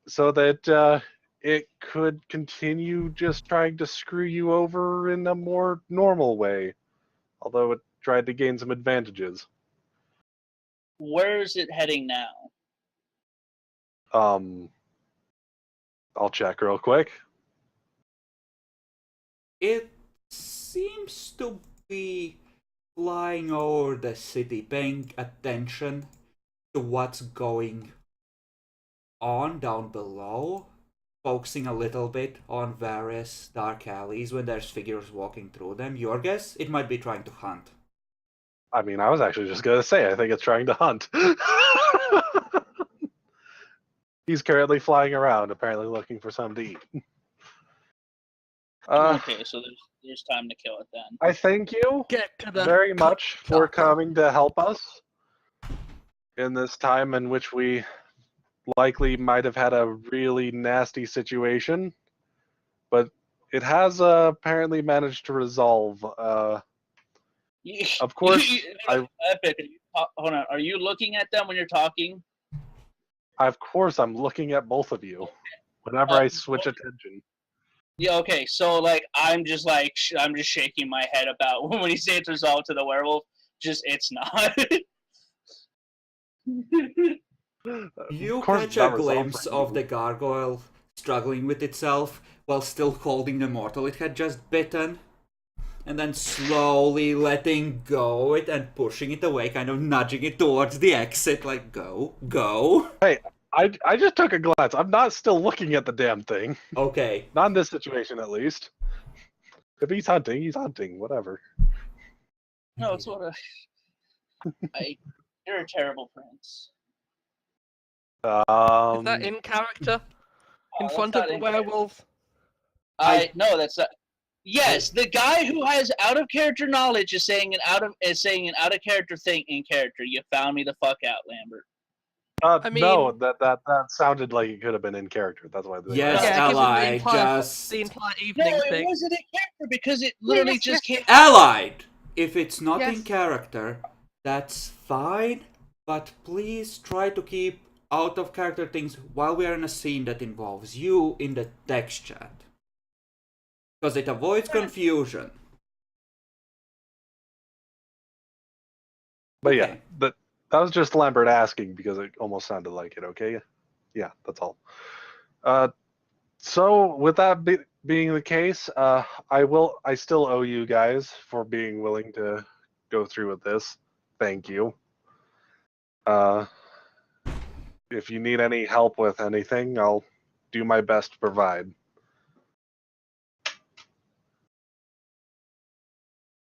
so that it could continue just trying to screw you over in a more normal way, although it tried to gain some advantages. Where is it heading now? I'll check real quick. It seems to be flying over the city, paying attention to what's going on down below, focusing a little bit on various dark alleys when there's figures walking through them. Your guess? It might be trying to hunt. I mean, I was actually just going to say, I think it's trying to hunt. He's currently flying around, apparently looking for something to eat. Okay, so there's time to kill it then. I thank you Get to the very much for cut. coming to help us in this time in which we likely might have had a really nasty situation, but it has apparently managed to resolve. Of course, Epic, hold on. Are you looking at them when you're talking? of course, I'm looking at both of you whenever I switch attention. Yeah. Okay. So like, I'm just shaking my head about when you say it's resolved to the werewolf. Just it's not. You Of course catch it's a not resolved glimpse for of you. the gargoyle struggling with itself while still holding the mortal it had just bitten, and then slowly letting go it and pushing it away, kind of nudging it towards the exit, like, go, go. I just took a glance. I'm not still looking at the damn thing. Okay. Not in this situation, at least. If he's hunting, he's hunting. Whatever. No, it's what you're a terrible prince. Is that in character? In that's front of not the in character. werewolf? No, that's not. Yes, the guy who has out of character knowledge is saying an out of character thing in character. You found me the fuck out, Lambert. I No, mean- that sounded like it could have been in character. That's why. Yes, Yeah, given the Allied, entire just... the entire No, evening it thing. wasn't in character because it literally Yes, just yes. came. Allied! If it's not in Yes. character, that's fine, but please try to keep out of character things while we are in a scene that involves you in the text chat. Because it avoids confusion. But yeah, Okay. that was just Lambert asking because it almost sounded like it. Okay, yeah, that's all. So with that being the case, I still owe you guys for being willing to go through with this. Thank you. If you need any help with anything, I'll do my best to provide.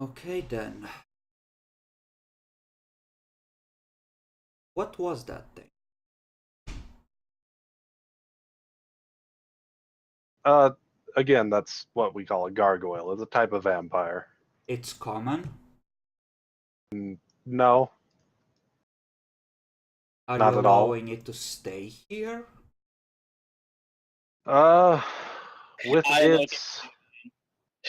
Okay then. What was that thing? Again, that's what we call a gargoyle. It's a type of vampire. It's common? No, Are Not you at all. allowing it to stay here? with I look its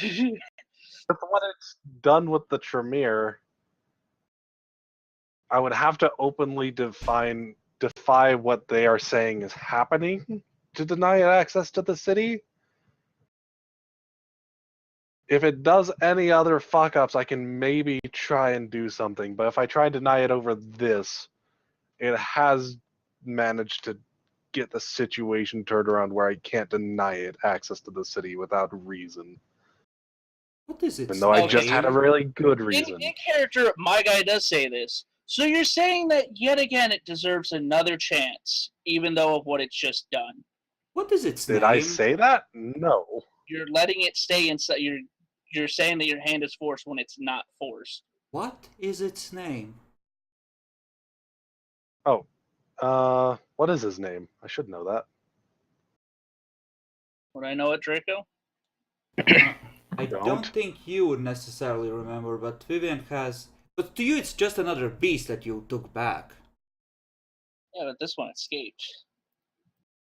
with what it's done with the Tremere, I would have to openly defy what they are saying is happening to deny it access to the city. If it does any other fuck ups, I can maybe try and do something. But if I try and deny it over this, it has managed to get the situation turned around where I can't deny it access to the city without reason. What is its Even though I just had a name? really good reason. In character, my guy does say this. So you're saying that yet again it deserves another chance, even though of what it's just done. What is its Did name? I say that? No. You're letting it stay inside. You're saying that your hand is forced when it's not forced. What is its name? What is his name? I should know that. Would I know it, Draco? I Don't. don't think you would necessarily remember, but Vivian has... But to you it's just another beast that you took back. Yeah, but this one escaped.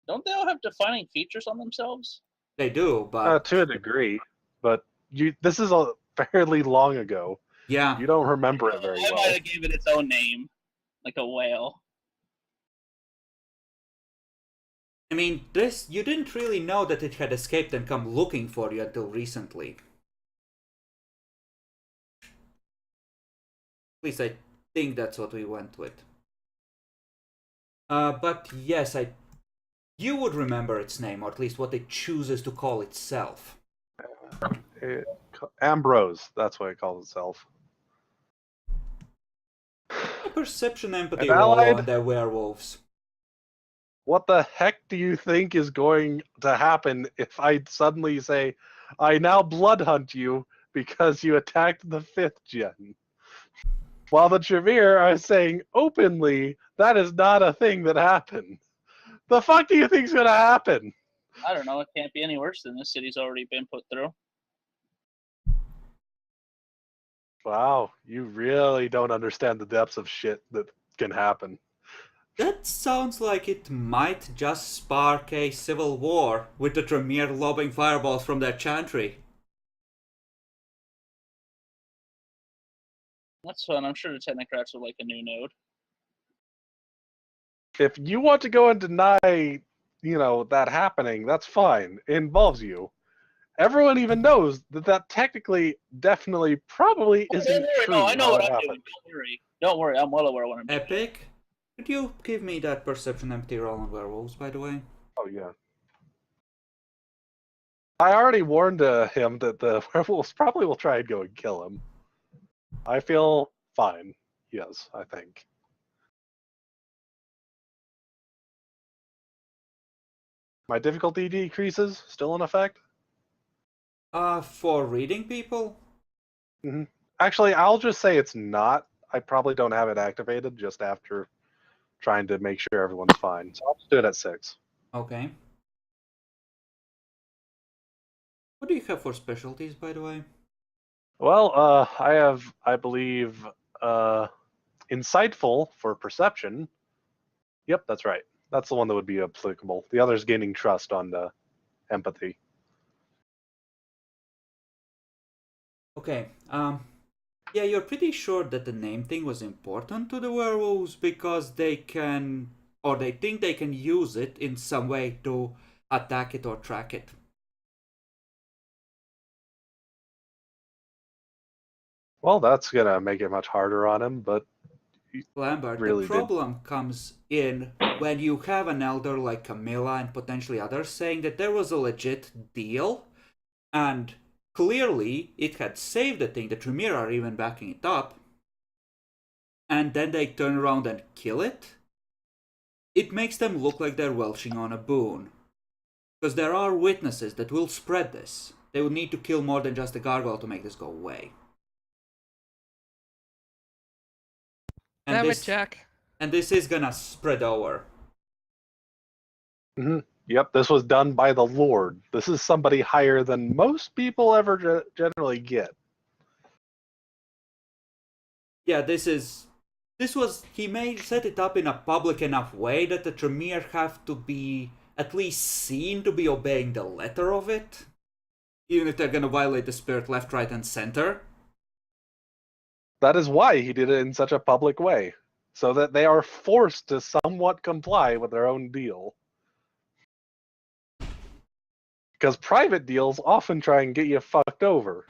Don't they all have defining features on themselves? They do, but To a degree, but this is a fairly long ago. yeah. You don't remember it very I well. might have given it its own name, like a whale. I mean, this you didn't really know that it had escaped and come looking for you until recently. At least I think that's what we went with. But yes, you would remember its name, or at least what it chooses to call itself. Ambrose, that's what it calls itself. A perception empathy And roll allied? on their werewolves. What the heck do you think is going to happen if I suddenly say, I now blood hunt you because you attacked the 5th gen? While the Tremere are saying openly that is not a thing that happened. The fuck do you think's gonna happen? I don't know. It can't be any worse than this city's already been put through. Wow, you really don't understand the depths of shit that can happen. That sounds like it might just spark a civil war, with the Tremere lobbing fireballs from their chantry. That's fun. I'm sure the Technocrats would like a new node. If you want to go and deny, that happening, that's fine. It involves you. Everyone even knows that technically, definitely, probably Oh, isn't don't worry. true. No, I know how what it I'm happened. doing. Don't worry. Don't worry. I'm well aware what I'm doing. Epic? Could you give me that perception empty roll on werewolves, by the way? Oh yeah. I already warned him that the werewolves probably will try and go and kill him. I feel fine. Yes, I think. My difficulty decreases, still in effect? For reading people? Actually, I'll just say it's not. I probably don't have it activated just after trying to make sure everyone's fine. So I'll just do it at 6. Okay. What do you have for specialties, by the way? Well, I have, I believe, insightful for perception. Yep, that's right. That's the one that would be applicable. The other's gaining trust on the empathy. Okay, yeah, you're pretty sure that the name thing was important to the werewolves because they can, or they think they can use it in some way to attack it or track it. Well, that's gonna make it much harder on him, but Lambert, really the problem comes in when you have an elder like Camilla and potentially others saying that there was a legit deal, and clearly it had saved the thing, the Tremere are even backing it up, and then they turn around and kill it. It makes them look like they're welching on a boon. Because there are witnesses that will spread this. They would need to kill more than just a gargoyle to make this go away. And Damn this, it, Jack. And this is gonna spread over. Yep, this was done by the Lord. This is somebody higher than most people ever generally get. Yeah, he may set it up in a public enough way that the Tremere have to be at least seen to be obeying the letter of it. Even if they're gonna violate the spirit left, right, and center. That is why he did it in such a public way, so that they are forced to somewhat comply with their own deal. Because private deals often try and get you fucked over.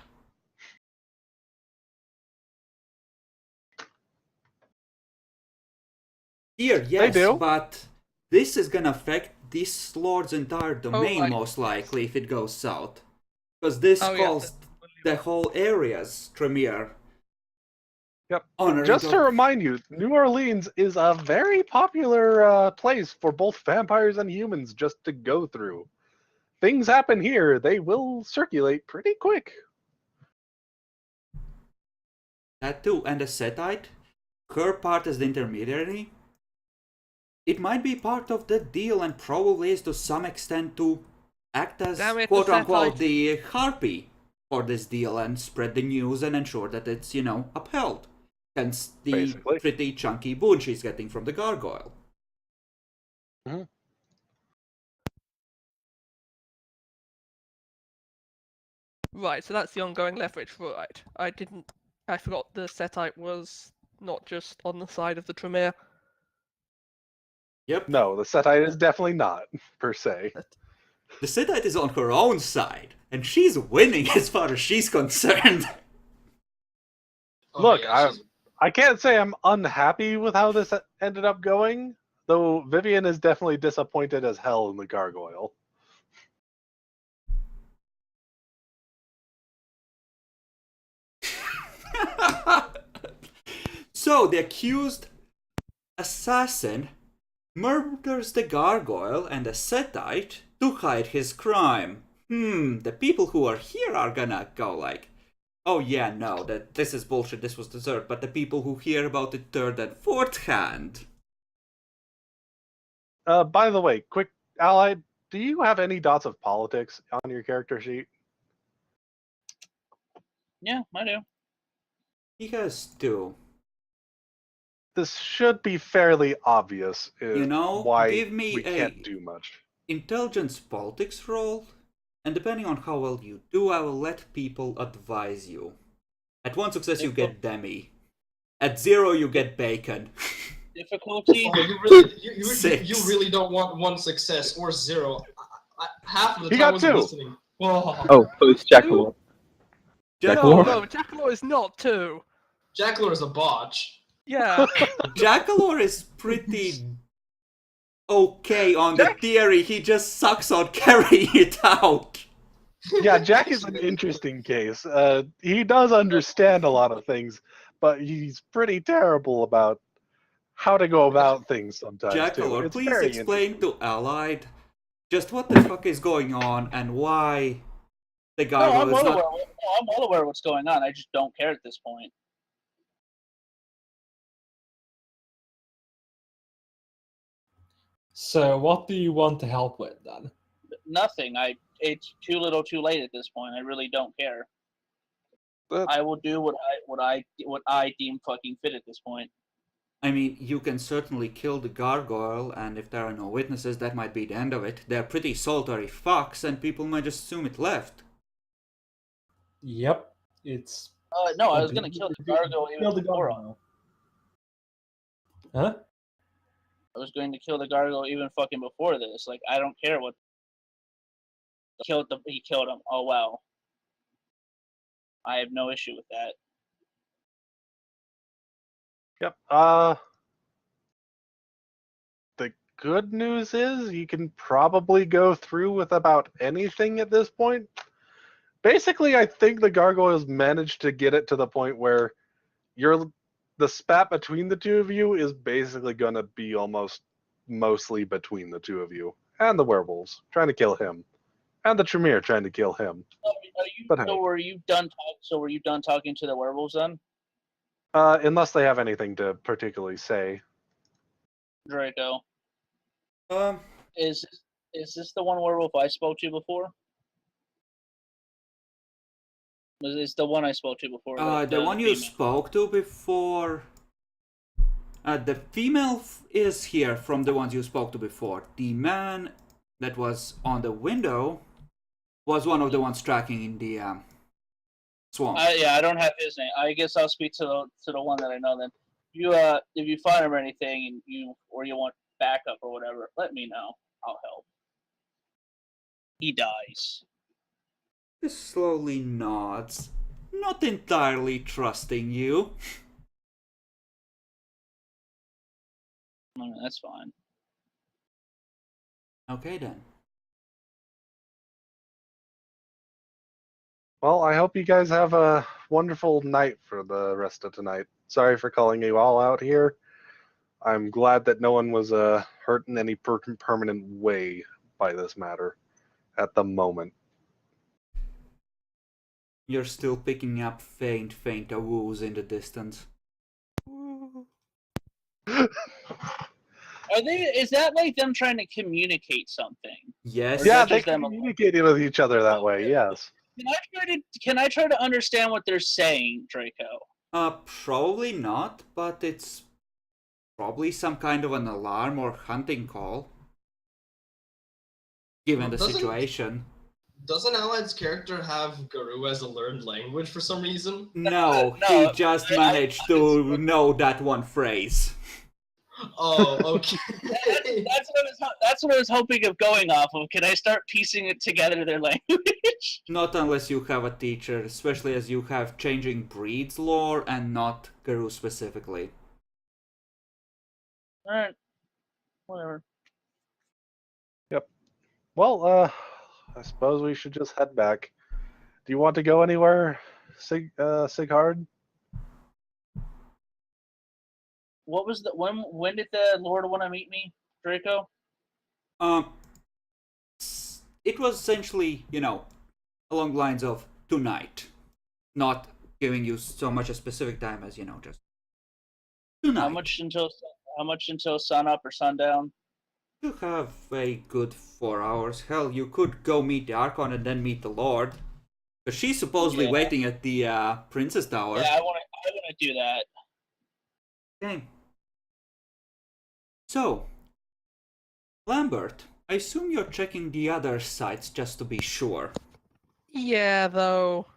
Here, yes, do. but this is gonna affect this lord's entire domain like most likely if it goes south. Because this calls the whole area's Tremere. Yep. Honoring Just to of- remind you, New Orleans is a very popular place for both vampires and humans just to go through. Things happen here, they will circulate pretty quick. That too, and the Setite, her part as the intermediary, it might be part of the deal and probably is to some extent to act as quote-unquote the harpy for this deal and spread the news and ensure that it's, upheld. Hence the Basically. pretty chunky boon she's getting from the gargoyle. Right, so that's the ongoing leverage. Right. I forgot the Setite was not just on the side of the Tremere. Yep. No, the Setite is definitely not, per se. The Siddite is on her own side, and she's winning as far as she's concerned. Oh, Look, yeah, I can't say I'm unhappy with how this ended up going, though Vivian is definitely disappointed as hell in the gargoyle. So, the accused assassin murders the gargoyle and the Setite to hide his crime. The people who are here are gonna go like, oh yeah, no, that this is bullshit, this was deserved, but the people who hear about it third and fourth hand. By the way, quick, Allied, do you have any dots of politics on your character sheet? Yeah, I do. He has two. This should be fairly obvious You know, why give me we a can't do much. intelligence politics roll, and depending on how well you do, I will let people advise you. At 1 success, you get Demi. At 0, you get Bacon. Difficulty. Oh, you really, you Six. really don't want 1 success or 0. Half of the He time got I wasn't 2. listening. Whoa. Oh, so it's Jackal. No, Jackalore? no, Jackalore is not 2. Jackalore is a botch. Yeah. Jackalore is pretty okay on the theory, he just sucks on carrying it out. Yeah, Jack is an interesting case. He does understand a lot of things, but he's pretty terrible about how to go about things sometimes too. Jackalore, It's please very explain interesting. to Allied just what the fuck is going on and why the No, gargoyle I'm is well not. aware. No, I'm well aware of what's going on. I just don't care at this point. So what do you want to help with then? Nothing. It's too little, too late at this point. I really don't care. But I will do what I deem fucking fit at this point. I mean, you can certainly kill the gargoyle, and if there are no witnesses, that might be the end of it. They're pretty solitary fucks, and people might just assume it left. Yep, it's. No, I was gonna kill the gargoyle even Kill the before. gargoyle. Huh? I was going to kill the gargoyle even fucking before this. Like, I don't care what. He killed him. Oh well. I have no issue with that. yep. The good news is you can probably go through with about anything at this point. Basically, I think the gargoyles managed to get it to the point where the spat between the two of you is basically going to be almost mostly between the two of you and the werewolves trying to kill him, and the Tremere trying to kill him. But hey. So were you done? So were you done talking to the werewolves then, Unless they have anything to particularly say. Draco? Um, Is this the one werewolf I spoke to before? Is the one I spoke to before? the one you spoke to before. The female is here from the ones you spoke to before. The man that was on the window was one of the ones tracking in the swamp. Yeah, I don't have his name. I guess I'll speak to the one that I know then. If you find him or anything, and you want backup or whatever, let me know. I'll help. He dies. He slowly nods, not entirely trusting you. That's fine. Okay then. Well, I hope you guys have a wonderful night for the rest of tonight. Sorry for calling you all out here. I'm glad that no one was hurt in any permanent way by this matter at the moment. You're still picking up faint woos in the distance. Are they? Is that like them trying to communicate something? Yes. Or Yeah, is that they just them alone? communicated with each other that way, yes. Can I try to understand what they're saying, Draco? Probably not, but it's probably some kind of an alarm or hunting call. Given the situation. Doesn't Allied's character have Guru as a learned language for some reason? No, No, he just I- managed to know that one phrase. Oh, okay. That's what I was hoping of going off of. Can I start piecing it together, their language? Not unless you have a teacher, especially as you have changing breeds lore and not Guru specifically. Alright. Whatever. Well, I suppose we should just head back. Do you want to go anywhere, Sighard? What was the when did the Lord want to meet me, Draco? It was essentially, along the lines of tonight, not giving you so much a specific time as just tonight. How much until sun up or sundown? You have a good 4 hours. Hell, you could go meet the Archon and then meet the Lord. Because she's supposedly Yeah. waiting at the Princess Tower. Yeah, I want to do that. Okay. So, Lambert, I assume you're checking the other sites just to be sure. Yeah, though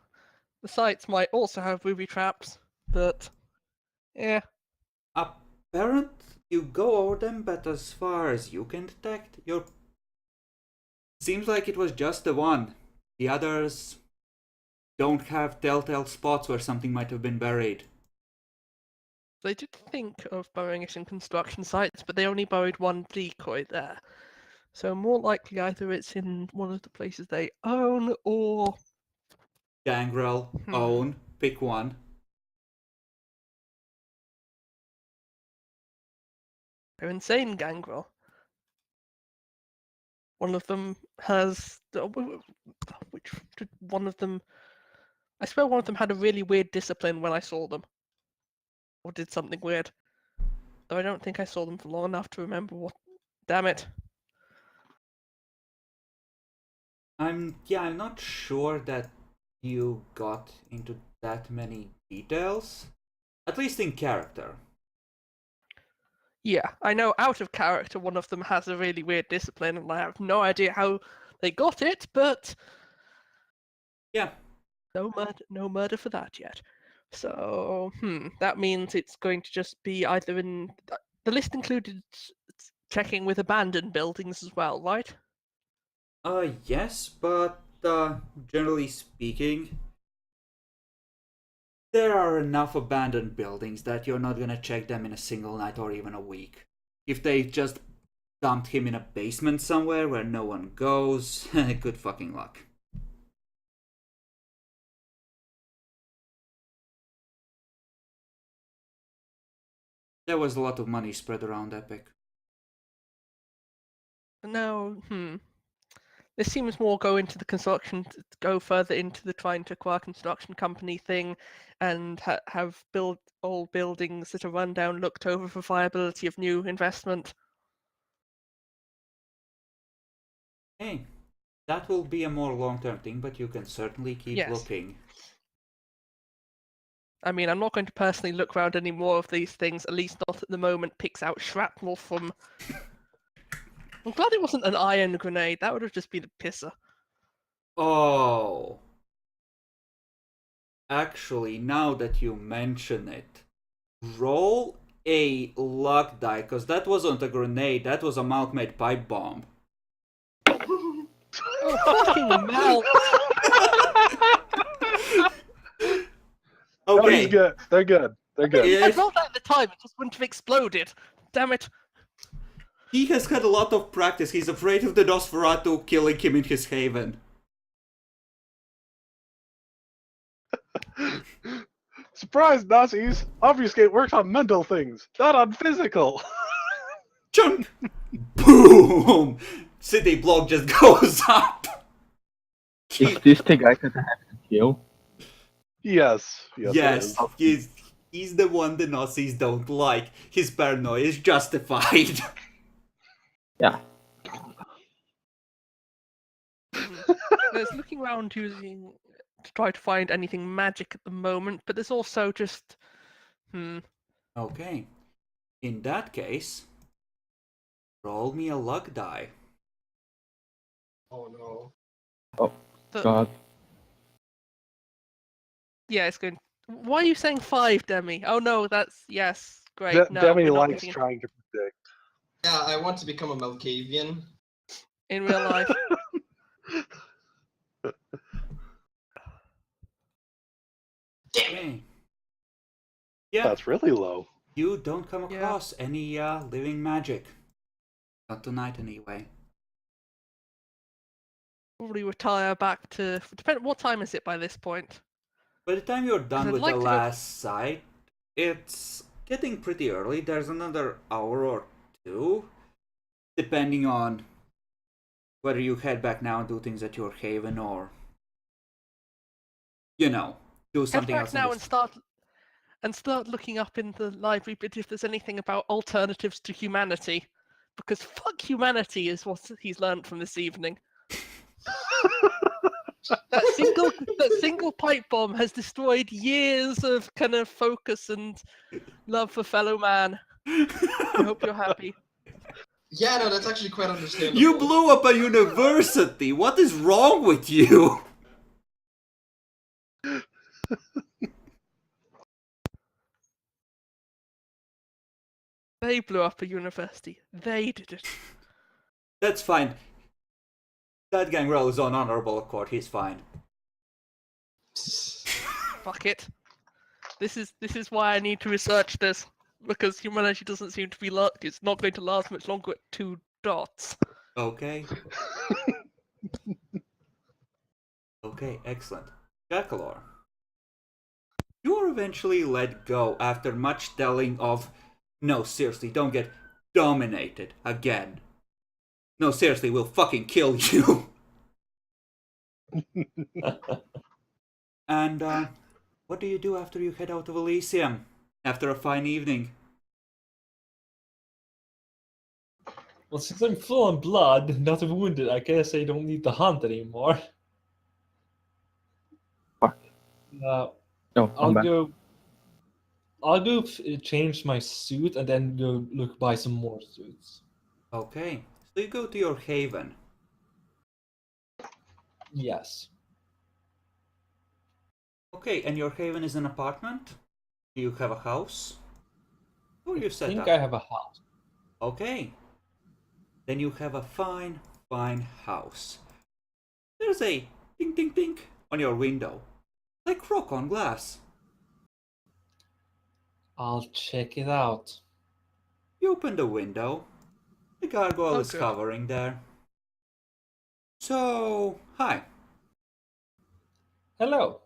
the sites might also have booby traps, but yeah. Apparent, you go over them, but as far as you can detect, seems like it was just the one. The others don't have telltale spots where something might have been buried. They did think of burying it in construction sites, but they only buried one decoy there. So more likely either it's in one of the places they own or Gangrel, own, pick one. they're insane, Gangrel. One of them has which one of them? I swear one of them had a really weird discipline when I saw them, or did something weird. Though I don't think I saw them for long enough to remember what. Damn it! I'm not sure that you got into that many details. At least in character. Yeah, I know out of character one of them has a really weird discipline, and I have no idea how they got it, but Yeah. no murder for that yet. So, that means it's going to just be either in the list included checking with abandoned buildings as well, right? Yes, but generally speaking, there are enough abandoned buildings that you're not gonna check them in a single night or even a week. If they just dumped him in a basement somewhere where no one goes, good fucking luck. There was a lot of money spread around Epic. No, this seems more go into the construction, go further into the trying to acquire construction company thing, and have built old buildings that are run down, looked over for viability of new investment. Hey, that will be a more long-term thing, but you can certainly keep Yes. looking. I mean, I'm not going to personally look around any more of these things, at least not at the moment. Picks out shrapnel from. I'm glad it wasn't an iron grenade. That would have just been a pisser. Oh. Actually, now that you mention it, roll a luck die, because that wasn't a grenade, that was a mouth-made pipe bomb. Oh, fucking mouth! Oh, he's Okay. good. They're good. They're good. I If rolled that at the time, it just wouldn't have exploded. Damn it. he has had a lot of practice, he's afraid of the Nosferatu killing him in his haven. Surprise, Nazis! Obfuscate works on mental things, not on physical. Chunk! Boom! City block just goes up. Is this the guy that I have to kill? Yes. Yes. it Yes, is. he's the one the Nazis don't like. His paranoia is justified. Yeah. There's looking around to try to find anything magic at the moment, but there's also just. Okay. In that case, roll me a luck die. Oh no. Oh, God. Yeah, it's going. Why are you saying 5, Demi? Oh no, that's yes, great. No, Demi we're not likes getting trying to predict. Yeah, I want to become a Malkavian. in real life. Damn it! Okay. Yeah, That's really low. you don't come Yeah. across any living magic. Not tonight, anyway. Probably retire back to. Depend. What time is it by this point? By the time you're done I'd with like the to go- last site, it's getting pretty early. There's another hour or two, depending on whether you head back now and do things at your haven or, you know, do Head something back else. in now this- and start looking up in the library bit if there's anything about alternatives to humanity, because fuck humanity is what he's learned from this evening. That single pipe bomb has destroyed years of kind of focus and love for fellow man. I hope you're happy. Yeah, no, that's actually quite understandable. You blew up a university! What is wrong with you? They blew up a university. They did it. That's fine. That Gangrel is on honorable accord, he's fine. Fuck it. This is why I need to research this, because humanity doesn't seem to be it's not going to last much longer at 2 dots. Okay. Okay, excellent. Jackalor. You are eventually let go after much telling of, no, seriously, don't get dominated again. No, seriously, we'll fucking kill you. And, what do you do after you head out of Elysium? After a fine evening? Well, since I'm full on blood, not wounded, I guess I don't need to hunt anymore. Fuck. Uh, No, I'll I'm back. go. I'll go change my suit and then go buy some more suits. Okay, so you go to your haven. Yes. Okay, and your haven is an apartment? Do you have a house? Or you I set think up? I have a house. Okay. Then you have a fine, fine house. There's a ding ding ding on your window. Like rock on glass. I'll check it out. You open the window. The gargoyle Oh, is good. hovering there. So, hi. Hello.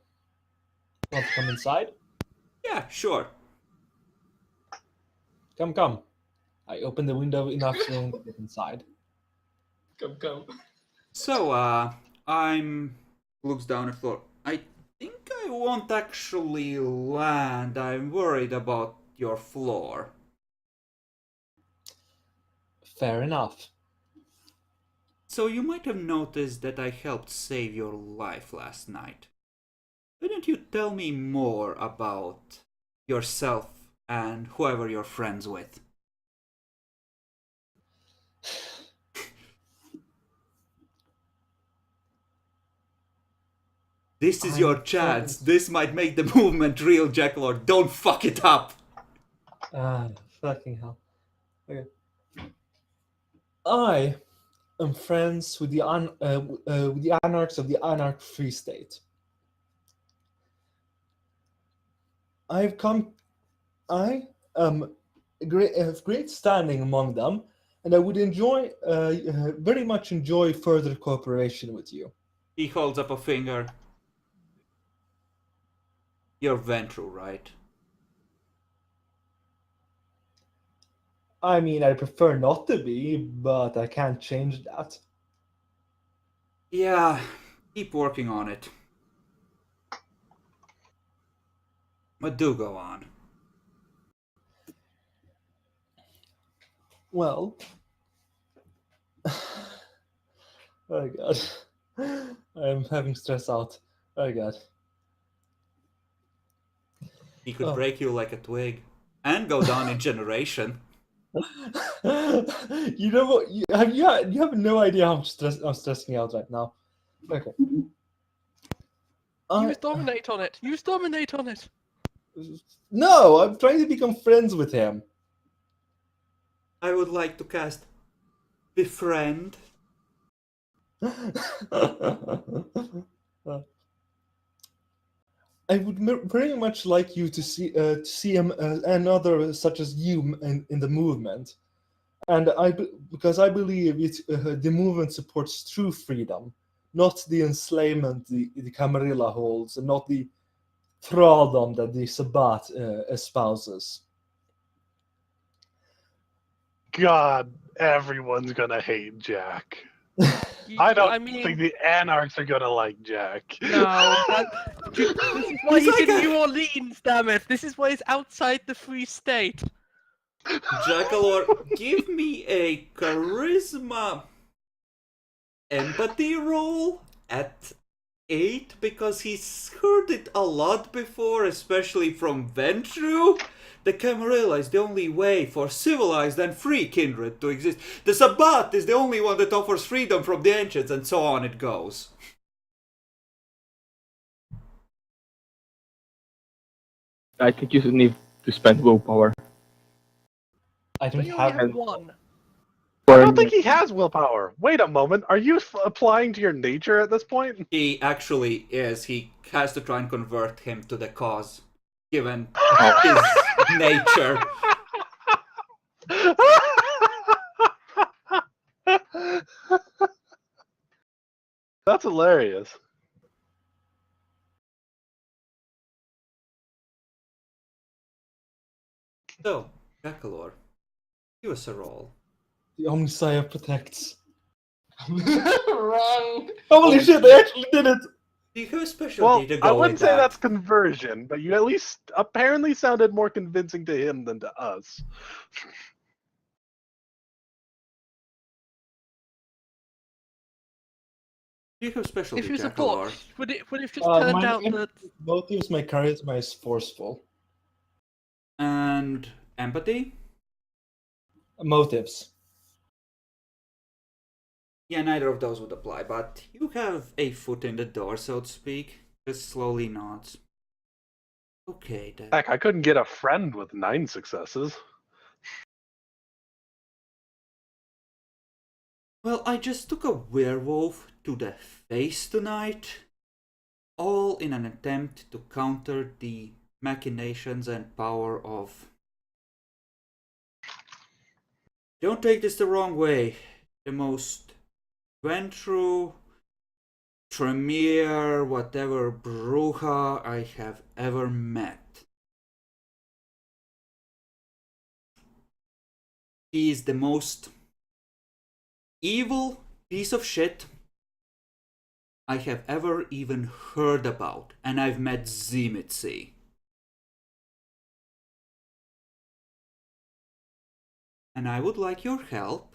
Want to come inside? Yeah, sure. Come, come. I open the window enough so you can get inside. Come. So, I'm... looks down at the floor. I think I won't actually land. I'm worried about your floor. Fair enough. So you might have noticed that I helped save your life last night. Why don't you tell me more about yourself and whoever you're friends with? This is I'm your chance. friends. This might make the movement real, Jackalord. Don't fuck it up. Ah, fucking hell. Okay. I am friends with the anarchs of the Anarch Free State. I am have great standing among them, and I would very much enjoy further cooperation with you. He holds up a finger. You're Ventru, right? I mean, I prefer not to be, but I can't change that. Yeah, keep working on it. But do go on. Well, oh god, I'm having stress out. Oh god. He could Oh. break you like a twig. And go down in generation. You know what? You have no idea how much I'm stressing out right now. Okay. Use dominate on it. Use dominate on it. No, I'm trying to become friends with him. I would like to cast Befriend. I would very much like you to see him another such as you in the movement, and because I believe the movement supports true freedom, not the enslavement the Camarilla holds, and not the thraldom that the Sabbat espouses. God, everyone's gonna hate Jack. I don't think the Anarchs are gonna like Jack. No, this is why He's he's like in a- New Orleans, damn it! This is why he's outside the Free State. Jackalor, give me a charisma empathy roll at 8 because he's heard it a lot before, especially from Ventru. The Camarilla is the only way for civilized and free kindred to exist. The Sabbat is the only one that offers freedom from the ancients, and so on it goes. I think you need to spend willpower. I But don't you only have have one. I don't think he has willpower. Wait a moment. Are you applying to your nature at this point? He actually is. He has to try and convert him to the cause, given his nature. That's hilarious. So, Jackalor, give us a roll. The Omnisire protects. Wrong. Holy shit! They actually did it. Do you have a special Well, to go I wouldn't with say that? that's conversion, but you at least apparently sounded more convincing to him than to us. Do you have specialty, If you Jackalor? support, would it have just turned out that motives, my charisma is forceful. And empathy? Motives. Yeah, neither of those would apply, but you have a foot in the door, so to speak. Just slowly nods. Okay, then. Heck, I couldn't get a friend with 9 successes. Well, I just took a werewolf to the face tonight, all in an attempt to counter the machinations and power of... Don't take this the wrong way. The most Ventru, Tremere, whatever Bruja I have ever met. He is the most evil piece of shit I have ever even heard about, and I've met Zimitzi. And I would like your help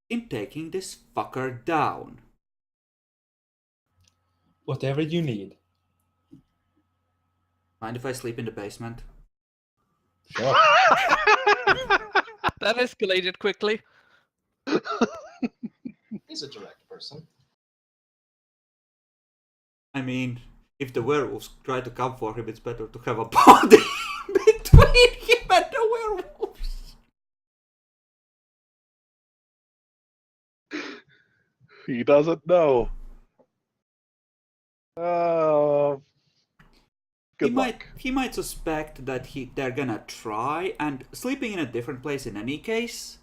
in taking this fucker down. Whatever you need. Mind if I sleep in the basement? Sure. that escalated quickly. He's a direct person. I mean, if the werewolves try to come for him, it's better to have a body between him and the werewolves. He doesn't know. Oh. Good luck. He might suspect that they're gonna try, and sleeping in a different place in any case,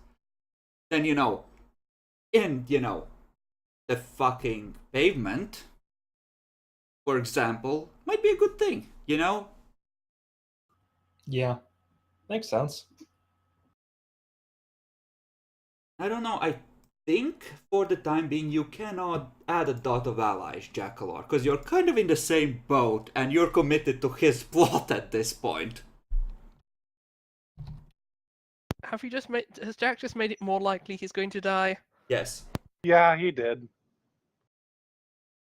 then the fucking pavement, for example, might be a good thing, Yeah. Makes sense. I don't know, I think for the time being you cannot add a dot of allies, Jackalor, because you're kind of in the same boat and you're committed to his plot at this point. Has Jack just made it more likely he's going to die? Yes. Yeah, he did.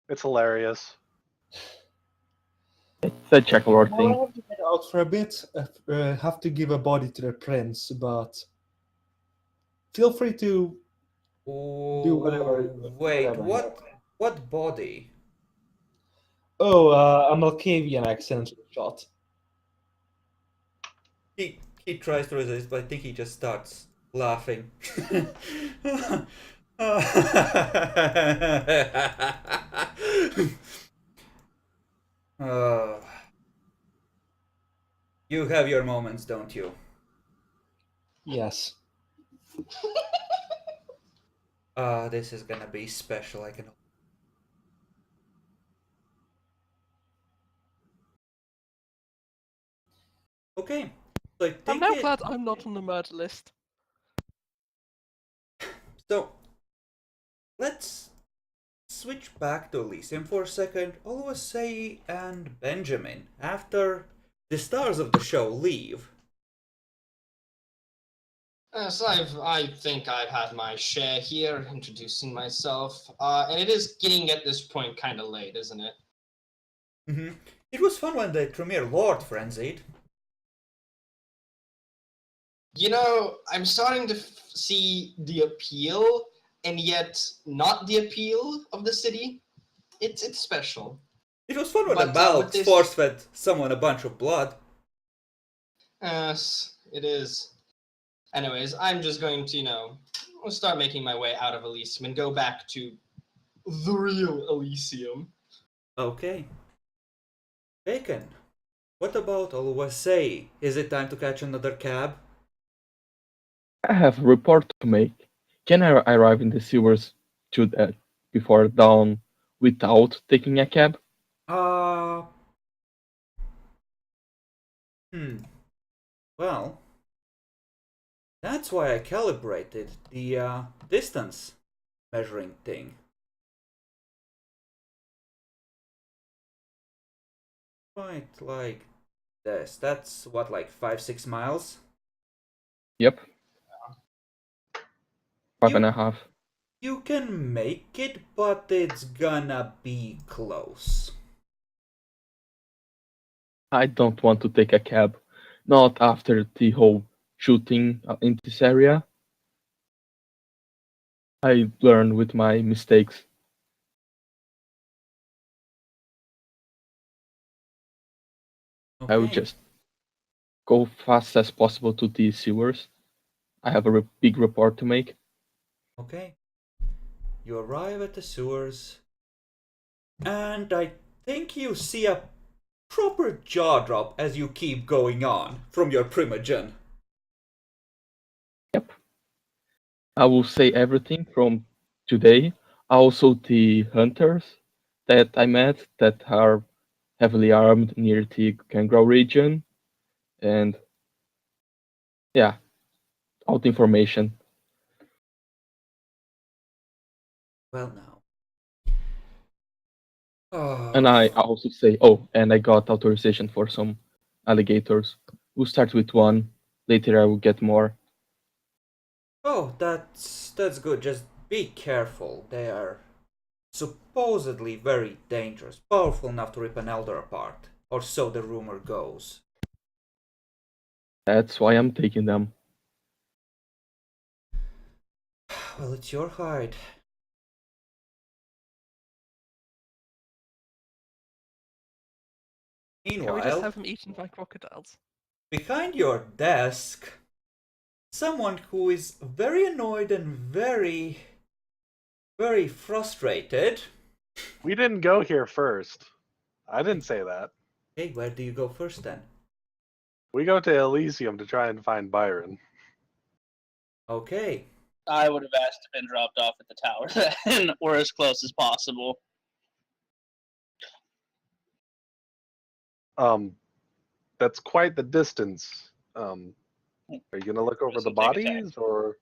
It's hilarious. It's a Jackalor Well, I thing. have to get out for a bit. Have to give a body to the prince, but feel free to do whatever. Wait, whatever. what body? Oh, a Malkavian accidentally shot. He tries to resist, but I think he just starts laughing. Uh, you have your moments, don't you? Yes. This is gonna be special. I can. Okay, so I I'm think now it. glad I'm not on the murder list. So let's switch back to Elysium for a second. Oluwase and Benjamin, after the stars of the show leave. So I think I've had my share here, introducing myself, and it is getting at this point kind of late, isn't it? It was fun when the Tremere Lord frenzied. You know, I'm starting to see the appeal, and yet not the appeal of the city. It's special. It was fun when the But Malks this, force-fed someone a bunch of blood. yes, it is. Anyways, I'm just going to, I'll start making my way out of Elysium and go back to the real Elysium. Okay. Bacon. What about Oluwase? Is it time to catch another cab? I have a report to make. Can I arrive in the sewers before dawn without taking a cab? Uh... Well... That's why I calibrated the distance measuring thing. Right, like this. That's what, like 5-6 miles? Yep. Five You- and a half. You can make it, but it's gonna be close. I don't want to take a cab. Not after the whole shooting in this area. I learned with my mistakes. I will Okay. just go fast as possible to the sewers. I have a big report to make. Okay. You arrive at the sewers, and I think you see a proper jaw drop as you keep going on from your primogen. Yep. I will say everything from today. Also the hunters that I met that are heavily armed near the Kangaroo region. And yeah, all the information. Well, now. And I also say, oh, and I got authorization for some alligators. We'll start with one. Later I will get more. Oh, that's good. Just be careful. They are supposedly very dangerous, powerful enough to rip an elder apart, or so the rumor goes. That's why I'm taking them. Well, it's your hide. Can we just Meanwhile, have him eaten by crocodiles? behind your desk, someone who is very annoyed and very, very frustrated. We didn't go here first. I didn't say that. Hey, where do you go first then? We go to Elysium to try and find Byron. Okay. I would have asked to been dropped off at the tower then, or as close as possible. That's quite the distance. Are you gonna look over This'll the take a time. bodies, or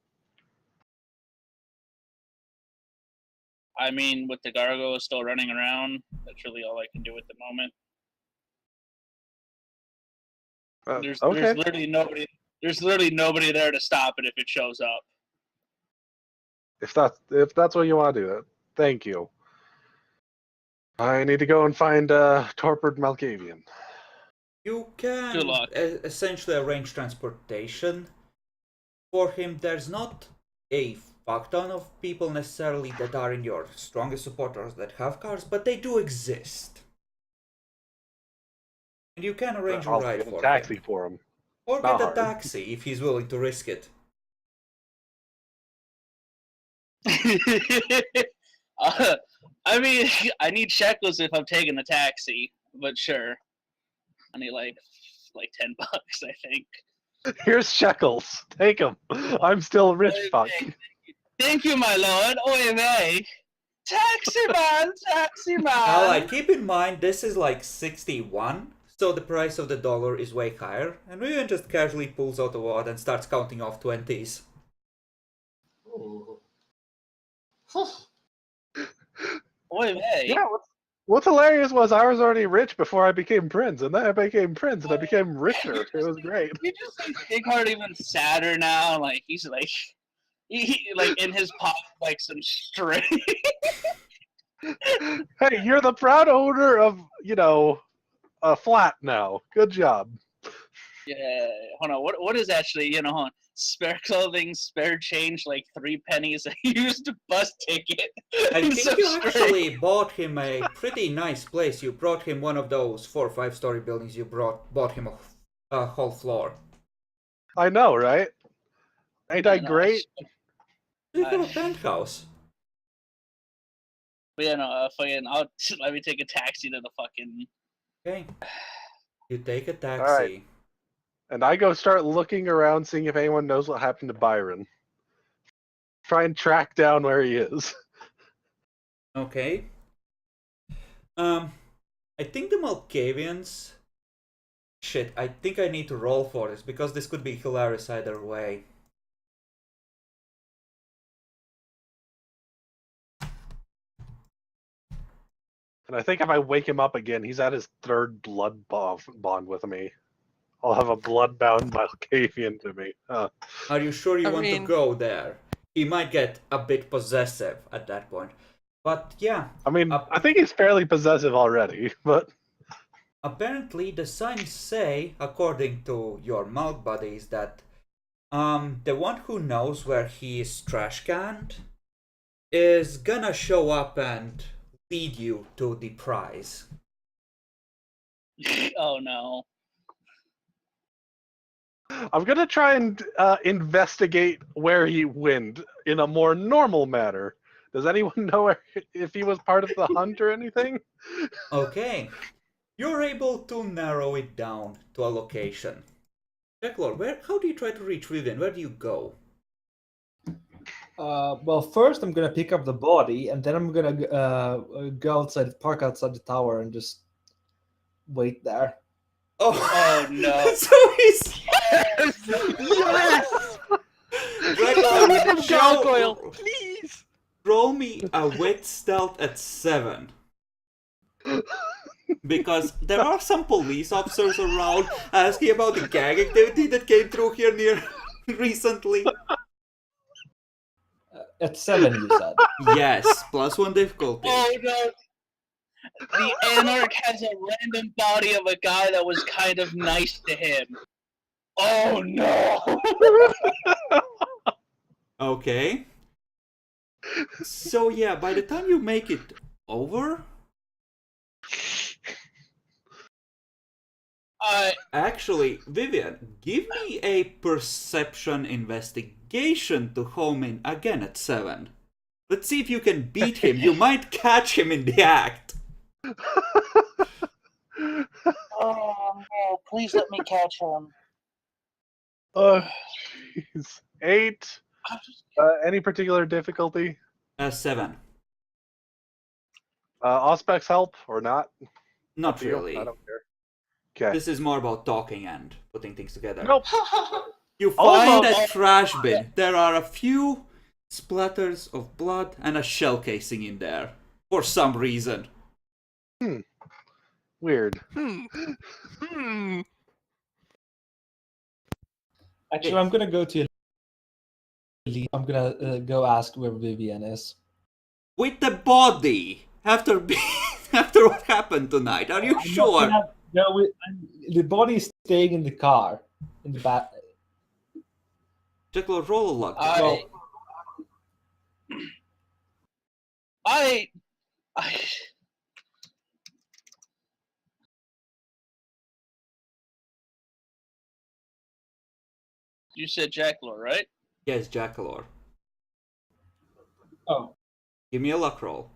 I mean, with the gargoyle still running around, that's really all I can do at the moment. There's okay? literally nobody. There's literally nobody there to stop it if it shows up. If that's what you want to do, thank you. I need to go and find torpid Malkavian. You Good can luck. essentially arrange transportation for him. There's not a fuck ton of people necessarily that are in your strongest supporters that have cars, but they do exist. And you can arrange a I'll ride get a for taxi him. for him. Or Not get a hard. taxi if he's willing to risk it. I mean, I need shekels if I'm taking a taxi, but sure. I need like $10, I think. Here's shekels. Take them. I'm still rich, fuck. Thank you, my lord. Oy vey. Taxi man, taxi man. Alright, keep in mind this is like 61, so the price of the dollar is way higher, and Vivian just casually pulls out a wad and starts counting off 20s. Ooh. Oy vey. Yeah, what's hilarious was I was already rich before I became prince, and then I became prince, and I became richer. It was great. You just see Bigheart even sadder now. Like he's like, he like in his pocket like some string. Hey, you're the proud owner of, a flat now. Good job. Yeah, hold on. What is actually hold on. Spare clothing, spare change, like 3 pennies. I used a bus ticket. I and think some you string. actually bought him a pretty nice place. You brought him one of those 4 or 5-story buildings. You bought him a whole floor. I know, right? Ain't I Yeah, no, great? You have a penthouse. But fucking, let me take a taxi to the fucking. Okay. You take a taxi. Alright. And I go start looking around, seeing if anyone knows what happened to Byron. Try and track down where he is. Okay. I think the Malkavians... Shit, I think I need to roll for this, because this could be hilarious either way. And I think if I wake him up again, he's at his 3rd blood bond with me. I'll have a blood-bound Malkavian to me. Are you sure you I want mean- to go there? He might get a bit possessive at that point. But yeah, I mean, I think he's fairly possessive already, but... apparently the signs say, according to your mouth buddies, that the one who knows where he is trash canned is gonna show up and lead you to the prize. Oh no. I'm gonna try and investigate where he went in a more normal manner. Does anyone know if he was part of the hunt or anything? Okay, you're able to narrow it down to a location. Jacklord, how do you try to reach Vivian? Where do you go? Well, first I'm gonna pick up the body, and then I'm gonna go outside, park outside the tower, and just wait there. Oh no. So he's Yes! Jacklord, Gargoyle, please! roll me a wit stealth at 7. Because there are some police officers around asking about the gang activity that came through here near recently. At 7, you said. Yes, +1 difficulty. Oh no. The Anarch has a random body of a guy that was kind of nice to him. Oh no. Okay. So yeah, by the time you make it over, actually, Vivian, give me a perception investigation to home in again at 7. Let's see if you can beat him. You might catch him in the act. Oh no, please let me catch him. Oh, jeez. 8. Any particular difficulty? 7. Auspex help or not? Not To you? really. I don't care. Okay. This is more about talking and putting things together. Nope. You All find about- a trash bin. There are a few splatters of blood and a shell casing in there. For some reason. Weird. Actually, I'm gonna go to. I'm gonna go ask where Vivian is. With the body! After after what happened tonight, are you sure? No, the body is staying in the car, in the back. Jekyll, roll a luck. I You said Jackalor, right? Yes, Jackalor. Oh. Give me a luck roll.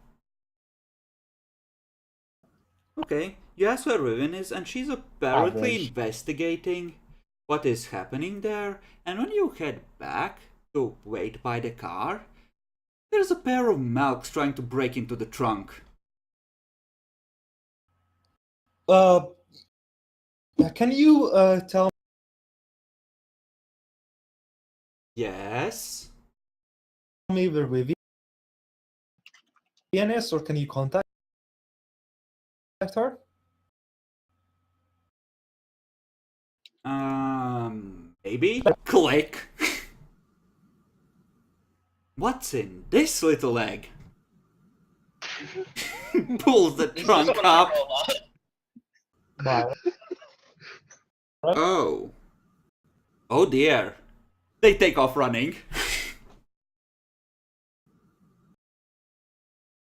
Okay, you ask where Riven is, and she's apparently Average. investigating what is happening there. And when you head back to wait by the car, there's a pair of Malks trying to break into the trunk. Can you tell Yes? me where Vivian is, or can you contact her? Maybe? Click! What's in this little egg? Pulls the This is trunk what I up. roll on. Byron. Oh. Oh dear. They take off running.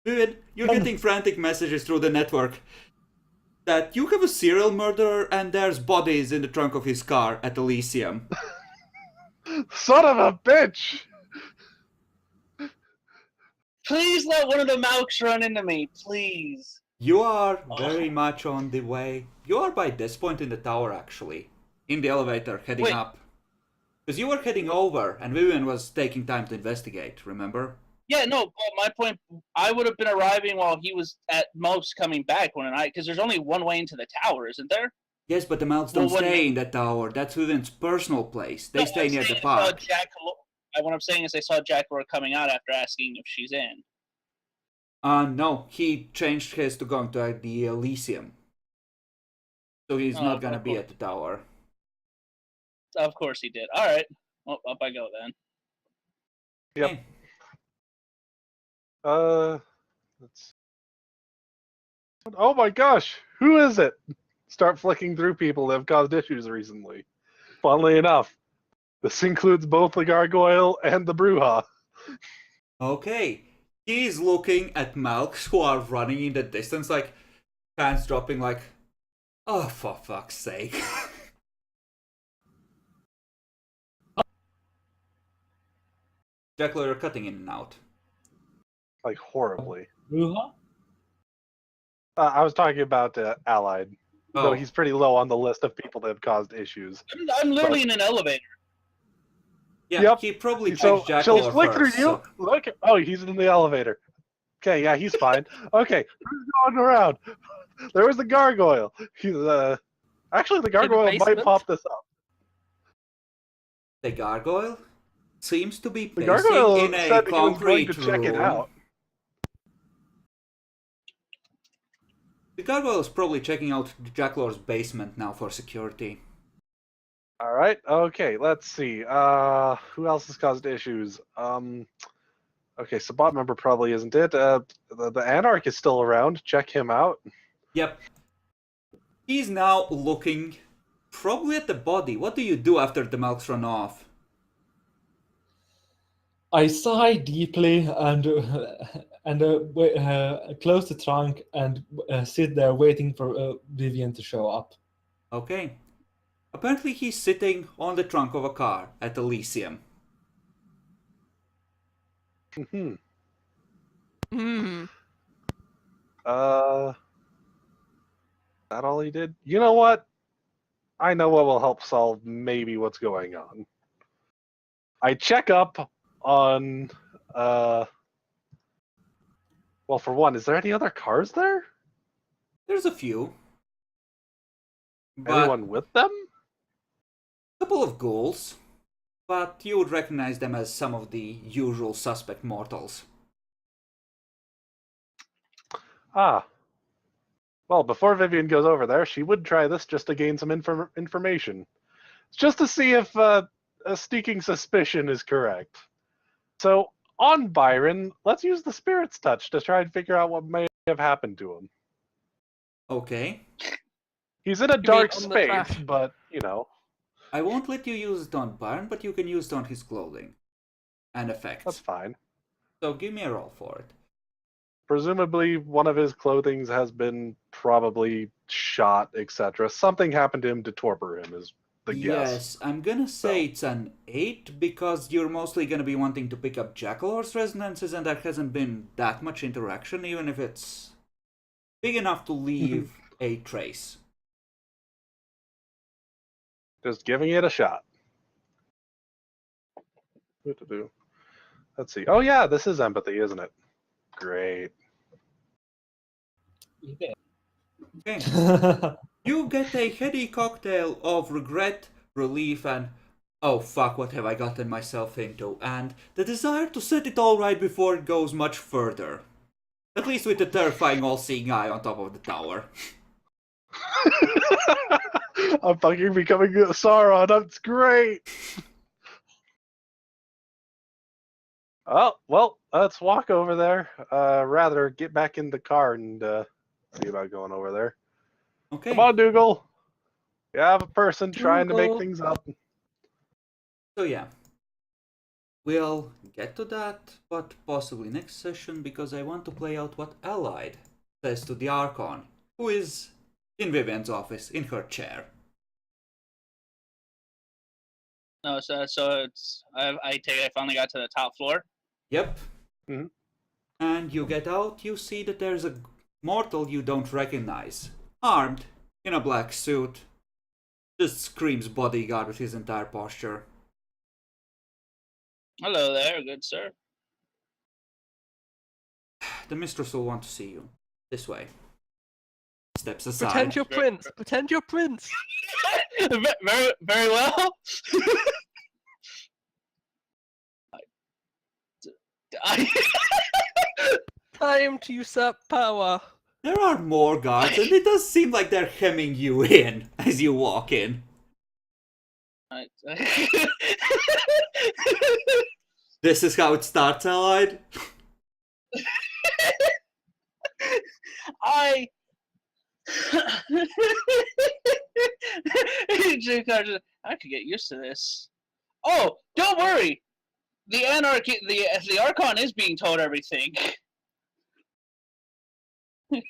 Dude, you're getting frantic messages through the network that you have a serial murderer and there's bodies in the trunk of his car at Elysium. Son of a bitch! Please let one of the Malks run into me, please. You are very much on the way. You are by this point in the tower, actually. In the elevator, heading Wait. up. Because you were heading over, and Vivian was taking time to investigate, remember? Yeah, no, but my point, I would have been arriving while he was at most coming back because there's only one way into the tower, isn't there? Yes, but the Malks Well, don't stay in the tower. That's Vivian's personal place. They No, stay I'm near the saying I saw park. what I'm saying is I saw Jackalor coming out after asking if she's in. No, he changed his to going to the Elysium. So he's Oh, not gonna of be course. at the tower. Of course he did. All right. Well, up I go then. Yep. Okay. Let's... Oh my gosh, who is it? Start flicking through people that have caused issues recently. Funnily enough, this includes both the gargoyle and the Bruja. Okay. He's looking at Malks who are running in the distance, like, hands dropping, like, oh, for fuck's sake. Jackler, you're cutting in and out. Like, horribly. Ruha? I was talking about Allied. Oh, Though he's pretty low on the list of people that have caused issues. I'm literally in an elevator. yeah, Yep. he probably So checks she'll Jackler flick first. through you. Look, oh, he's in the elevator. Okay, yeah, he's fine. Okay, who's going around? There was the gargoyle. He's actually the gargoyle might basement? pop this up. The gargoyle seems to be The pacing gargoyle in a said he was going concrete to check it room. out. The gargoyle is probably checking out Jacklor's basement now for security. All right. Okay. Let's see. Who else has caused issues? Okay. Sabat member probably isn't it. The Anarch is still around. Check him out. Yep. He's now looking probably at the body. What do you do after the Malks run off? I sigh deeply and close the trunk and sit there waiting for Vivian to show up. Okay. Apparently he's sitting on the trunk of a car at Elysium. Hmm. Hmm. That all he did? You know what? I know what will help solve maybe what's going on. I check up on well, for one, is there any other cars there? There's a few. But Anyone with them? a couple of ghouls. But you would recognize them as some of the usual suspect mortals. Ah. Well, before Vivian goes over there, she would try this just to gain some information. Just to see if a sneaking suspicion is correct. So, on Byron, let's use the Spirit's Touch to try and figure out what may have happened to him. Okay. He's in a mean dark on the space, trash? but, you know, I won't let you use it on Byron, but you can use it on his clothing and effects. that's fine. So give me a roll for it. Presumably, one of his clothings has been probably shot, etc. Something happened to him to torpor him, is a guess. Yes, I'm gonna say it's an 8 because you're mostly gonna be wanting to pick up Jackalor's resonances and there hasn't been that much interaction, even if it's big enough to leave a trace. Just giving it a shot. Let's see. Oh yeah, this is empathy, isn't it? Great. Yeah. Okay. You get a heady cocktail of regret, relief, and oh fuck, what have I gotten myself into? And the desire to set it all right before it goes much further. At least with the terrifying all-seeing eye on top of the tower. I'm fucking becoming a Sauron. That's great. Oh, well, let's walk over there. Rather, get back in the car and see about going over there. Okay. Come on, Dougal. You have a person trying to make Dougal. things up. So yeah. We'll get to that, but possibly next session, because I want to play out what Allied says to the Archon, who is in Vivian's office, in her chair. No, so it's I take it I finally got to the top floor. Yep. Mhm. And you get out, you see that there's a mortal you don't recognize. Armed, in a black suit. Just screams bodyguard with his entire posture. Hello there, good sir. The mistress will want to see you. This way. Steps aside. Pretend you're Prince. Pretend you're Prince. very, very well. I, Time to usurp power. There are more guards, and it does seem like they're hemming you in as you walk in. This is how it starts, Allied? I could get used to this. Oh, don't worry. The anarchy, the Archon is being told everything.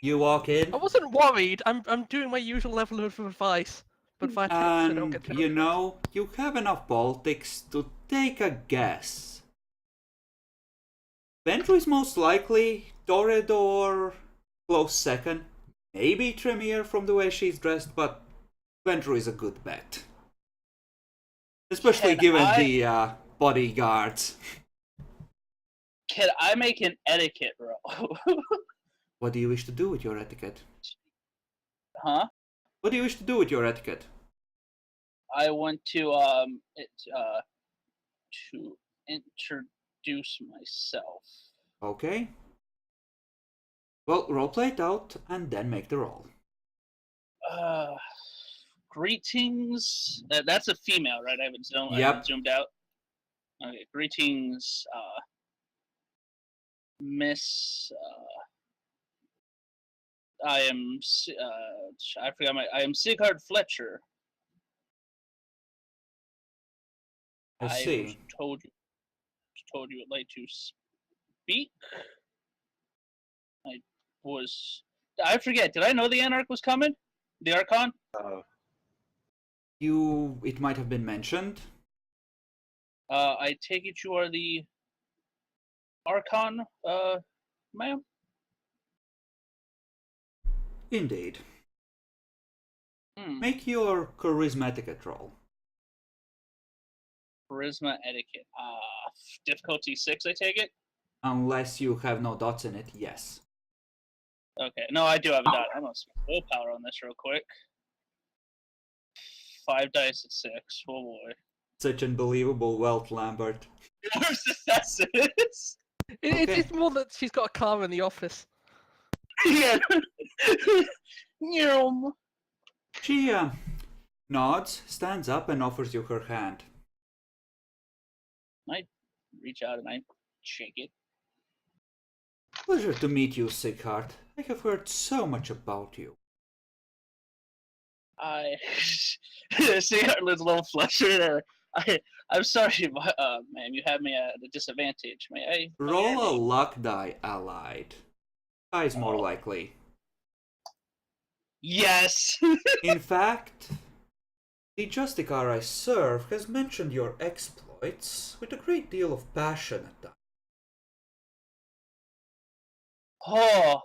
You walk in, I wasn't worried. I'm doing my usual level of advice, but via text I don't and get. you know, you have enough politics to take a guess. Ventru is most likely, Toreador close second, maybe Tremere from the way she's dressed, but Ventru is a good bet. Especially Can given I- the bodyguards. Can I make an etiquette roll? What do you wish to do with your etiquette? Huh? What do you wish to do with your etiquette? I want to introduce myself. Okay. Well, roleplay it out and then make the roll. Greetings. That's a female, right? I haven't Yep. zoomed out. Okay. Greetings, Miss. I am. I forgot my. I am Sigurd Fletcher. I was see. told you would like to speak. I forget. Did I know the Anarch was coming? The Archon? It might have been mentioned. I take it you are the Archon, ma'am? Indeed. Hmm. Make your charisma etiquette roll. Charisma etiquette. Difficulty 6, I take it? Unless you have no dots in it, yes. Okay. No, I do have a dot. I'm gonna spend willpower on this real quick. 5 dice at 6. Oh boy. Such unbelievable wealth, Lambert. More successes! Okay. It's more that she's got a car in the office. Yeah. Nyum. She nods, stands up, and offers you her hand. I reach out and I shake it. Pleasure to meet you, Sighart. I have heard so much about you. I see our little flusher. I'm sorry, ma'am. You have me at a disadvantage. May I? Roll a luck die, Allied. Is more likely. Yes. In fact, The Justicar I serve has mentioned your exploits with a great deal of passion at times. Oh,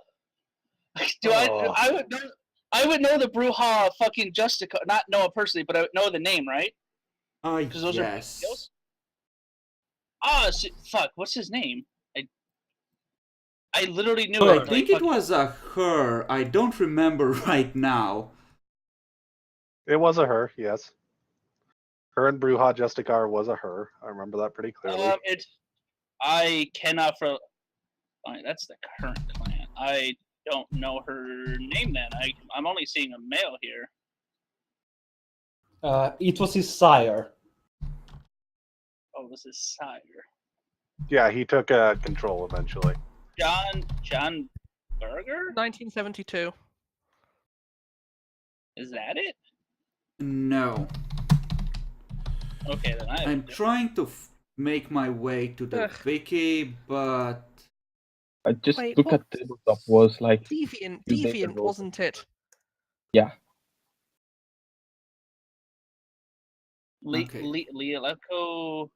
do Oh. I would know the Bruja fucking Justica, not know it personally, but I would know the name, right? Because those are big Yes. deals. Ah, fuck. What's his name? I literally knew I it. think it was a her. I don't remember right now. It was a her, yes. Her and Bruja Justicar was a her. I remember that pretty clearly. I cannot for. That's the current clan. I don't know her name. Then I'm only seeing a male here. It was his sire. Oh, it was his sire. Yeah, he took control eventually. John Berger? 1972. Is that it? No. Okay, then I'm trying to make my way to the Ugh. wiki, but I just Wait, look what? at tabletop was like Deviant, few days Deviant, ago. wasn't it? Yeah. Okay. Leoleco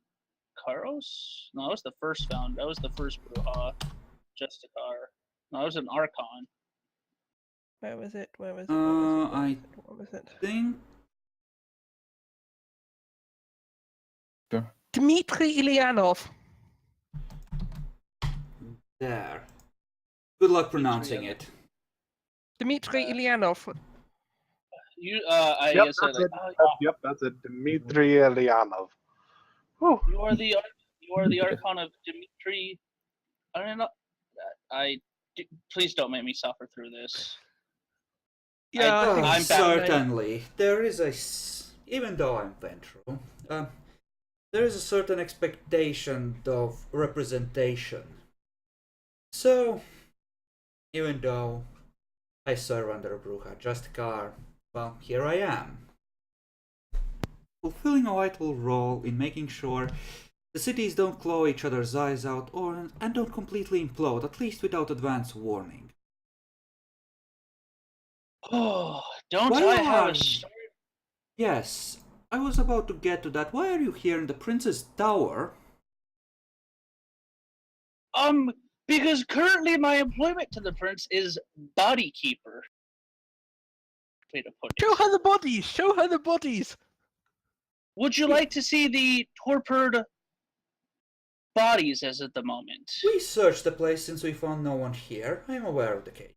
Karos? No, that was the first found. That was the first Bruja Justicar. No, that was an Archon. Where was it? Where was it? I What was it? think Dmitry Ilyanov. there. Good luck pronouncing it. Dmitry Ilyanov. I Yep, guess that's like, it. Yep, that's it. Dmitry Elianov. Whew. you are the Archon of Dmitry. I don't know. Please don't make me suffer through this. Yeah, I think I'm it's that name. certainly. There is even though I'm ventral, there is a certain expectation of representation. So, even though I serve under a Bruja Justicar, well, here I am. Fulfilling a vital role in making sure the cities don't claw each other's eyes out and don't completely implode, at least without advance warning. Oh, don't Why I have are- a story? Yes, I was about to get to that. Why are you here in the Prince's Tower? Because currently my employment to the prince is body keeper. Way to put it. Show her the bodies! Show her the bodies! Would you like to see the torpid bodies as at the moment? We searched the place since we found no one here. I am aware of the case.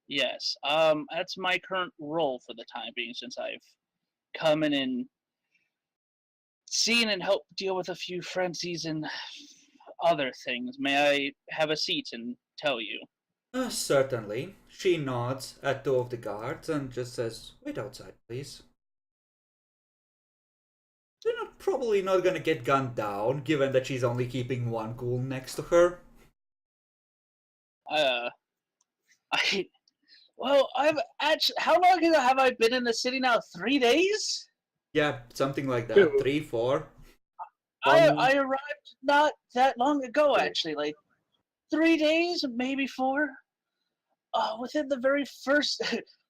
Yes. That's my current role for the time being, since I've come in and seen and helped deal with a few frenzies and other things. May I have a seat and tell you? Certainly. She nods at two of the guards and just says, "Wait outside, please." They're probably not gonna get gunned down, given that she's only keeping one ghoul next to her. I've actually. How long have I been in the city now? 3 days. Yeah, something like that. Two. 3, 4. I arrived not that long ago, actually. Like 3 days, maybe 4. Within the very first.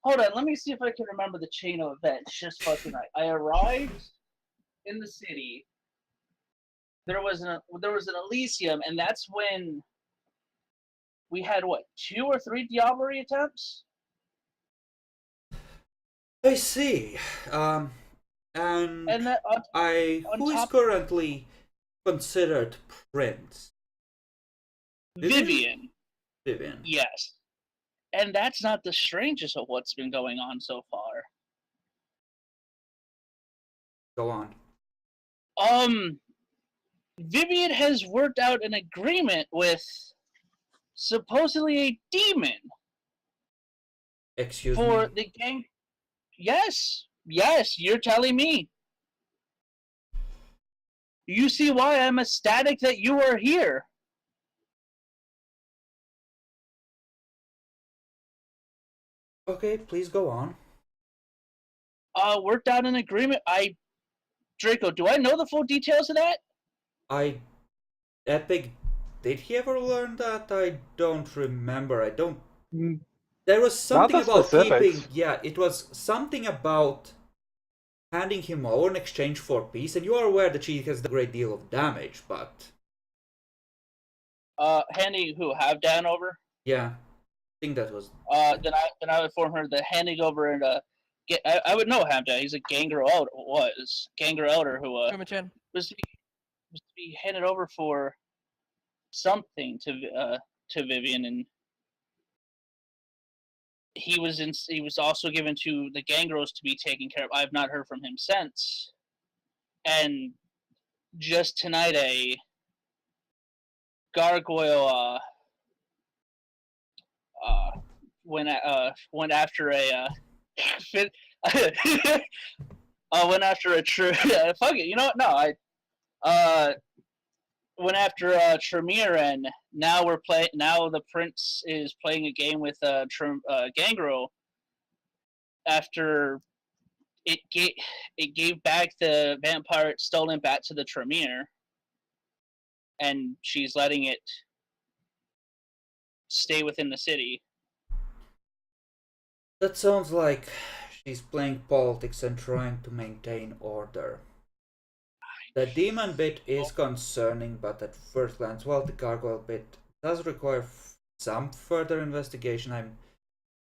Hold on, let me see if I can remember the chain of events. Just fucking right. I arrived in the city. There was an Elysium, and that's when we had what, 2 or 3 diablerie attempts. I see. And And that who is currently considered Prince? Vivian. Vivian. Yes. And that's not the strangest of what's been going on so far. Go on. Vivian has worked out an agreement with supposedly a demon Excuse for me. the gang. Yes, you're telling me. You see why I'm ecstatic that you are here. Okay, please go on. Worked out an agreement. Draco, do I know the full details of that? Epic, did he ever learn that? I don't remember. Mm, There was something the about specifics. keeping. Yeah, it was something about handing him over in exchange for peace, and you are aware that she has done a great deal of damage, but Handing who have Dan over? yeah, I think that was Then I would inform her that handing over and I would know Hamdan. He's a Gangrel elder. Was Gangrel elder who Primogen. was to be handed over for something to Vivian, and he was also given to the Gangrels to be taken care of. I have not heard from him since. And just tonight, a gargoyle went after a went after a fuck it. You know what? No, I went after Tremere, and now we're playing. Now the prince is playing a game with Gangrel. After it gave back the vampire it stolen back to the Tremere, and she's letting it stay within the city. that sounds like she's playing politics and trying to maintain order. The demon bit is concerning, but at first glance, well, the gargoyle bit does require some further investigation. I'm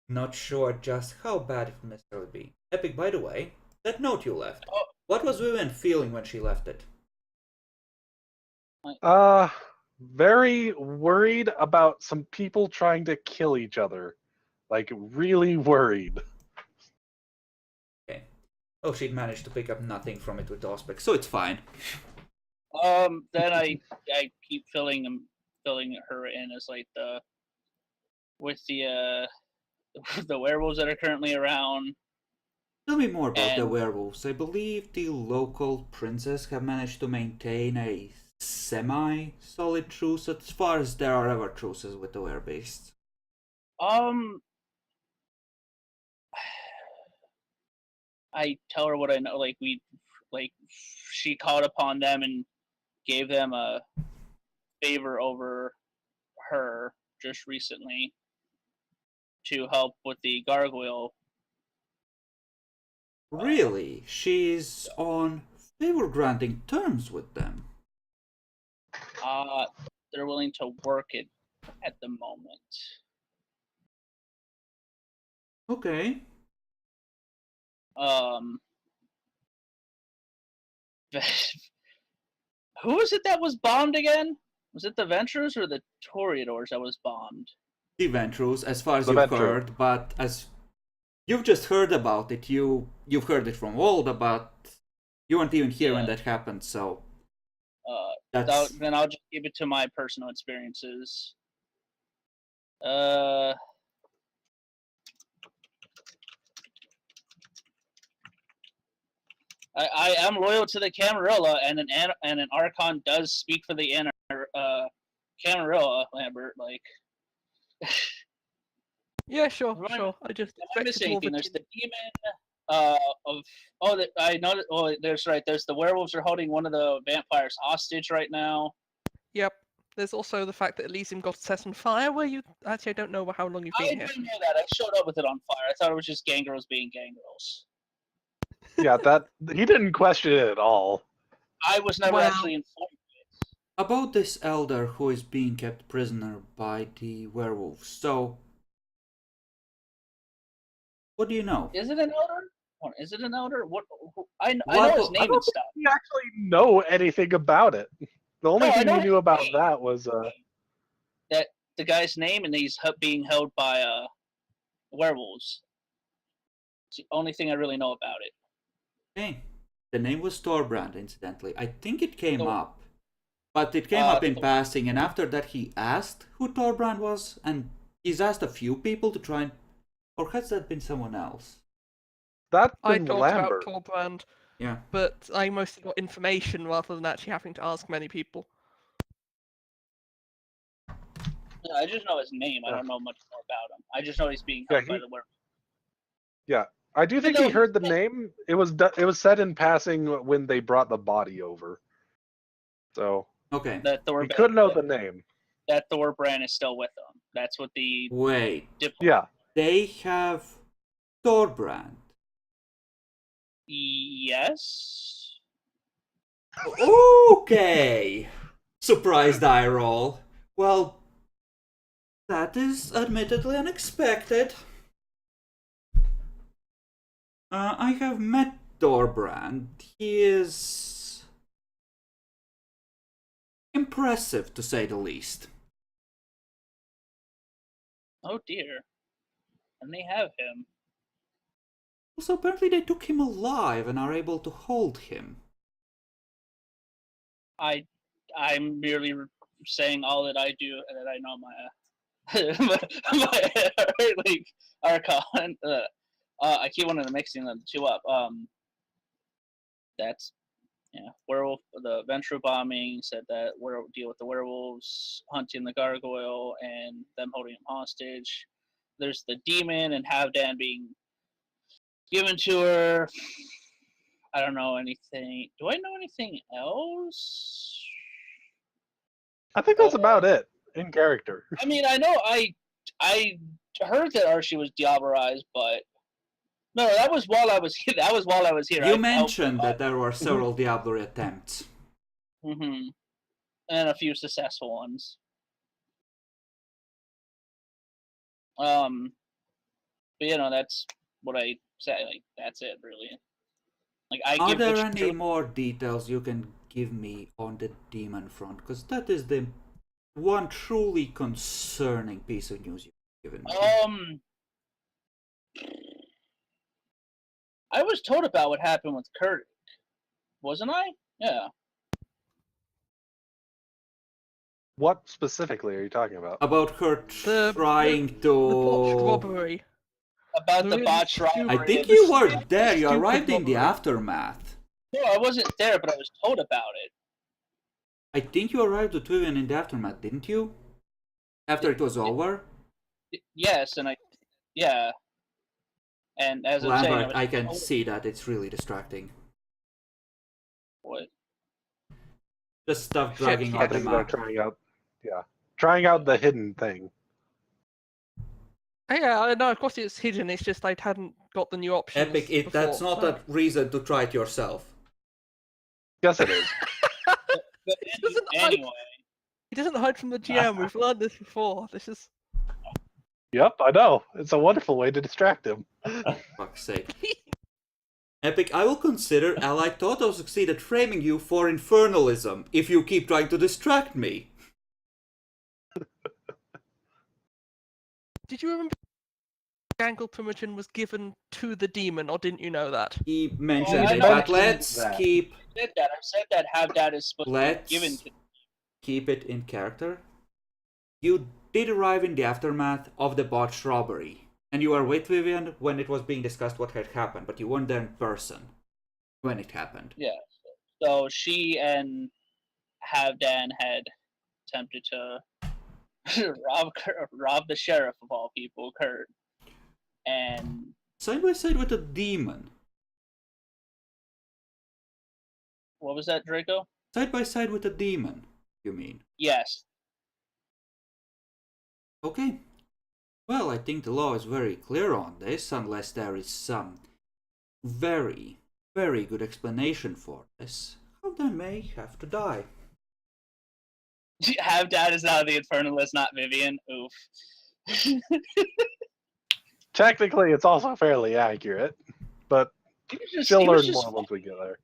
not sure just how bad it will necessarily be. Epic, by the way, that note you left. What was Vivian feeling when she left it? Very worried about some people trying to kill each other. Like, really worried. Okay. Oh, she'd managed to pick up nothing from it with Auspex, so it's fine. Then I keep filling her in as like with the werewolves that are currently around. Tell me more about the werewolves. I believe the local princes have managed to maintain a semi-solid truce as far as there are ever truces with the werebeasts. I tell her what I know. She called upon them and gave them a favor over her just recently to help with the gargoyle. Really? She's on favor-granting terms with them? They're willing to work it at the moment. Okay. Who was it that was bombed again? Was it the Ventrus or the Toreadors that was bombed? The Ventrus, as far as The you've Ventrue. heard, but as you've just heard about it, you've heard it from Walda, but you weren't even here when that happened, so Then I'll just give it to my personal experiences. I am loyal to the Camarilla, and an Archon does speak for the Camarilla, Lambert. Like, Yeah, sure, Right. sure. I just I miss anything. There's the demon I know. Oh, there's right. There's the werewolves are holding one of the vampires hostage right now. Yep. There's also the fact that Elysium got set on fire. Where you actually, I don't know how long you've I been here. didn't know that. I showed up with it on fire. I thought it was just gangrels being gangrels. Yeah, he didn't question it at all. I was never Well- actually informed. about this elder who is being kept prisoner by the werewolves. So, what do you know? Is it an elder? Is it an elder? I know his What- name and stuff. We actually know anything about it. The only No, I thing know we his knew about name. that was That the guy's name, and he's being held by werewolves. It's the only thing I really know about it. Okay. The name was Torbrand, incidentally. I think it came Oh. up. But it came up in Thor- passing, and after that he asked who Torbrand was, and he's asked a few people to try and... Or has that been someone else? that's I been talked Lambert. about Torbrand, Yeah. but I mostly got information rather than actually having to ask many people. Yeah, I just know his name. I don't know much more about him. I just know he's being Yeah, held by the werewolves. I do think know he heard the he's- name. It was said in passing when they brought the body over. So Okay. That he could know the name. that Thorbrand is still with them. That's what the Wait. diplomat. Yeah. They have Torbrand. Yes. Okay. Surprised eye roll. Well, that is admittedly unexpected. I have met Dorbrand. He is impressive, to say the least. Oh dear. And they have him. Also, apparently they took him alive and are able to hold him. I'm merely saying all that I do and that I know my like Archon. I keep wanting to mixing the two up. That's werewolf. The Venture bombing said that deal with the werewolves, hunting the gargoyle, and them holding him hostage. There's the demon and Havdan being given to her. I don't know anything. Do I know anything else? I think that's about it in character. I mean, I know I heard that Archie was diablerized, but no, that was while I was here. You mentioned that there were several Diablerie attempts. Mm-hmm. And a few successful ones. But that's what I say. Like, that's it, really. Like, Are there any more details you can give me on the demon front? Because that is the one truly concerning piece of news you've given me. I was told about what happened with Kurt, wasn't I? Yeah. What specifically are you talking about? About her trying to... The botched robbery. About the really botched robbery. I think you were there. You arrived in the aftermath. No, I wasn't there, but I was told about it. I think you arrived at Vivian in the aftermath, didn't you? After it was over? Yes, and yeah. And as I'm saying, Lambert, I can see that it's really distracting. What? Just stuff dragging I on the think they're map. trying out the hidden thing. Yeah, no, of course it's hidden. It's just I hadn't got the new options. Epic, that's not a reason to try it yourself. Yes, it is. But anyway. He doesn't hide from the GM. We've learned this before. This is. Yep, I know. It's a wonderful way to distract him. Fuck's sake. Epic, I will consider Allied Toto succeed at framing you for infernalism if you keep trying to distract me. Did you remember Gangle Primogen was given to the demon, or didn't you know that? He mentioned it, know but let's keep... I said that Havdad is supposed to be given to... keep it in character. You did arrive in the aftermath of the botched robbery, and you were with Vivian when it was being discussed what had happened, but you weren't there in person when it happened. Yeah, so she and Havdan had attempted to rob the sheriff of all people, Kurt, and side by side with a demon. What was that, Draco? Side by side with a demon, you mean? Yes. Okay. Well, I think the law is very clear on this, unless there is some very, very good explanation for this. Havdan may have to die. Havdad is now the Infernalist, not Vivian. Oof. Technically, it's also fairly accurate, but she'll learn more once we get there.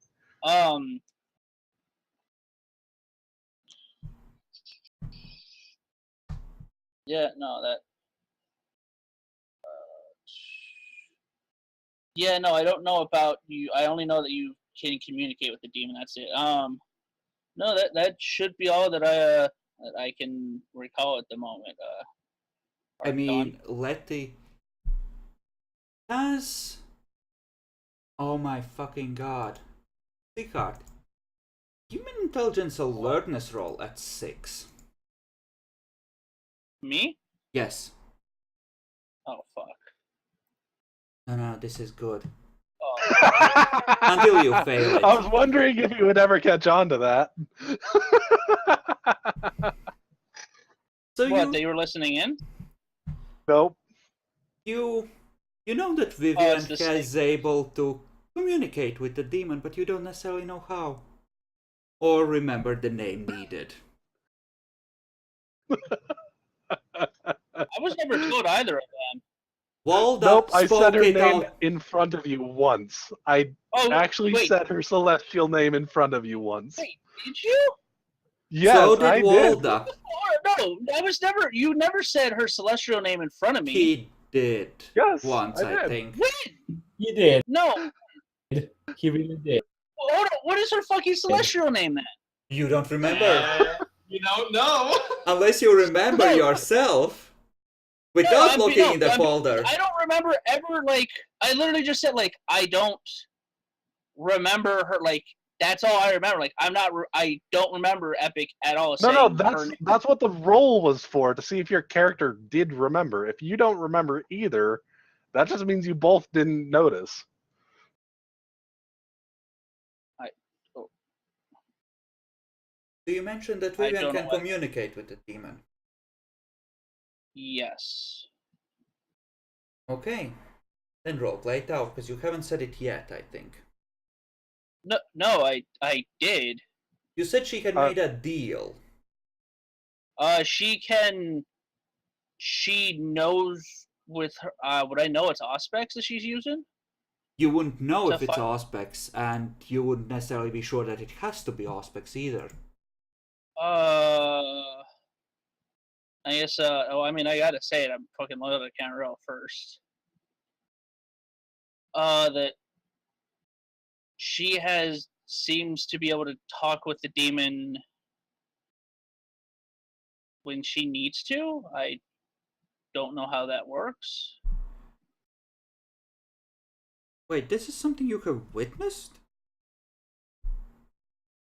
Yeah, no, that. Yeah, no, I don't know about you. I only know that you can communicate with the demon. That's it. No, that should be all that I can recall at the moment. I mean, Letty has... Oh my fucking god. Jyhad, human intelligence alertness roll at 6. Me? Yes. Oh, fuck. No, this is good. Oh. Until you fail it. I was wondering if you would ever catch on to that. So What, they were listening in? Nope. You know that Vivian is able to communicate with the demon, but you don't necessarily know how. Or remember the name needed. I was never told either of them. Walda Nope, I said spoke her it name out. in front of you once. I Oh, actually wait, said her celestial name in front of you once. wait, did you? Yes, So did I did. Walda. Oh, no, I was never. You never said her celestial name in front of me. He did. Yes, Once, I I did. think. When? He did. No. He really did. Hold on. What is her fucking celestial name then? You don't remember. You don't know. Unless you remember yourself. Without I'm- looking no, in the I'm- folder. I don't remember ever like. I literally just said like I don't remember her like. That's all I remember. Like I'm not. I don't remember Epic at all. No, saying her that's name. that's what the roll was for, to see if your character did remember. If you don't remember either, that just means you both didn't notice. So you mentioned that I Vivian don't know can what- communicate with the demon. Yes. Okay. Then roleplay it out, because you haven't said it yet, I think. No, I did. You said she had made a deal. She can. She knows with her. Would I know it's Auspex that she's using? You wouldn't know So if it's fi- Auspex, and you wouldn't necessarily be sure that it has to be Auspex either. I guess. I mean, I gotta say it. I'm fucking loyal to Canarell first. That she seems to be able to talk with the demon when she needs to. I don't know how that works. Wait, this is something you have witnessed?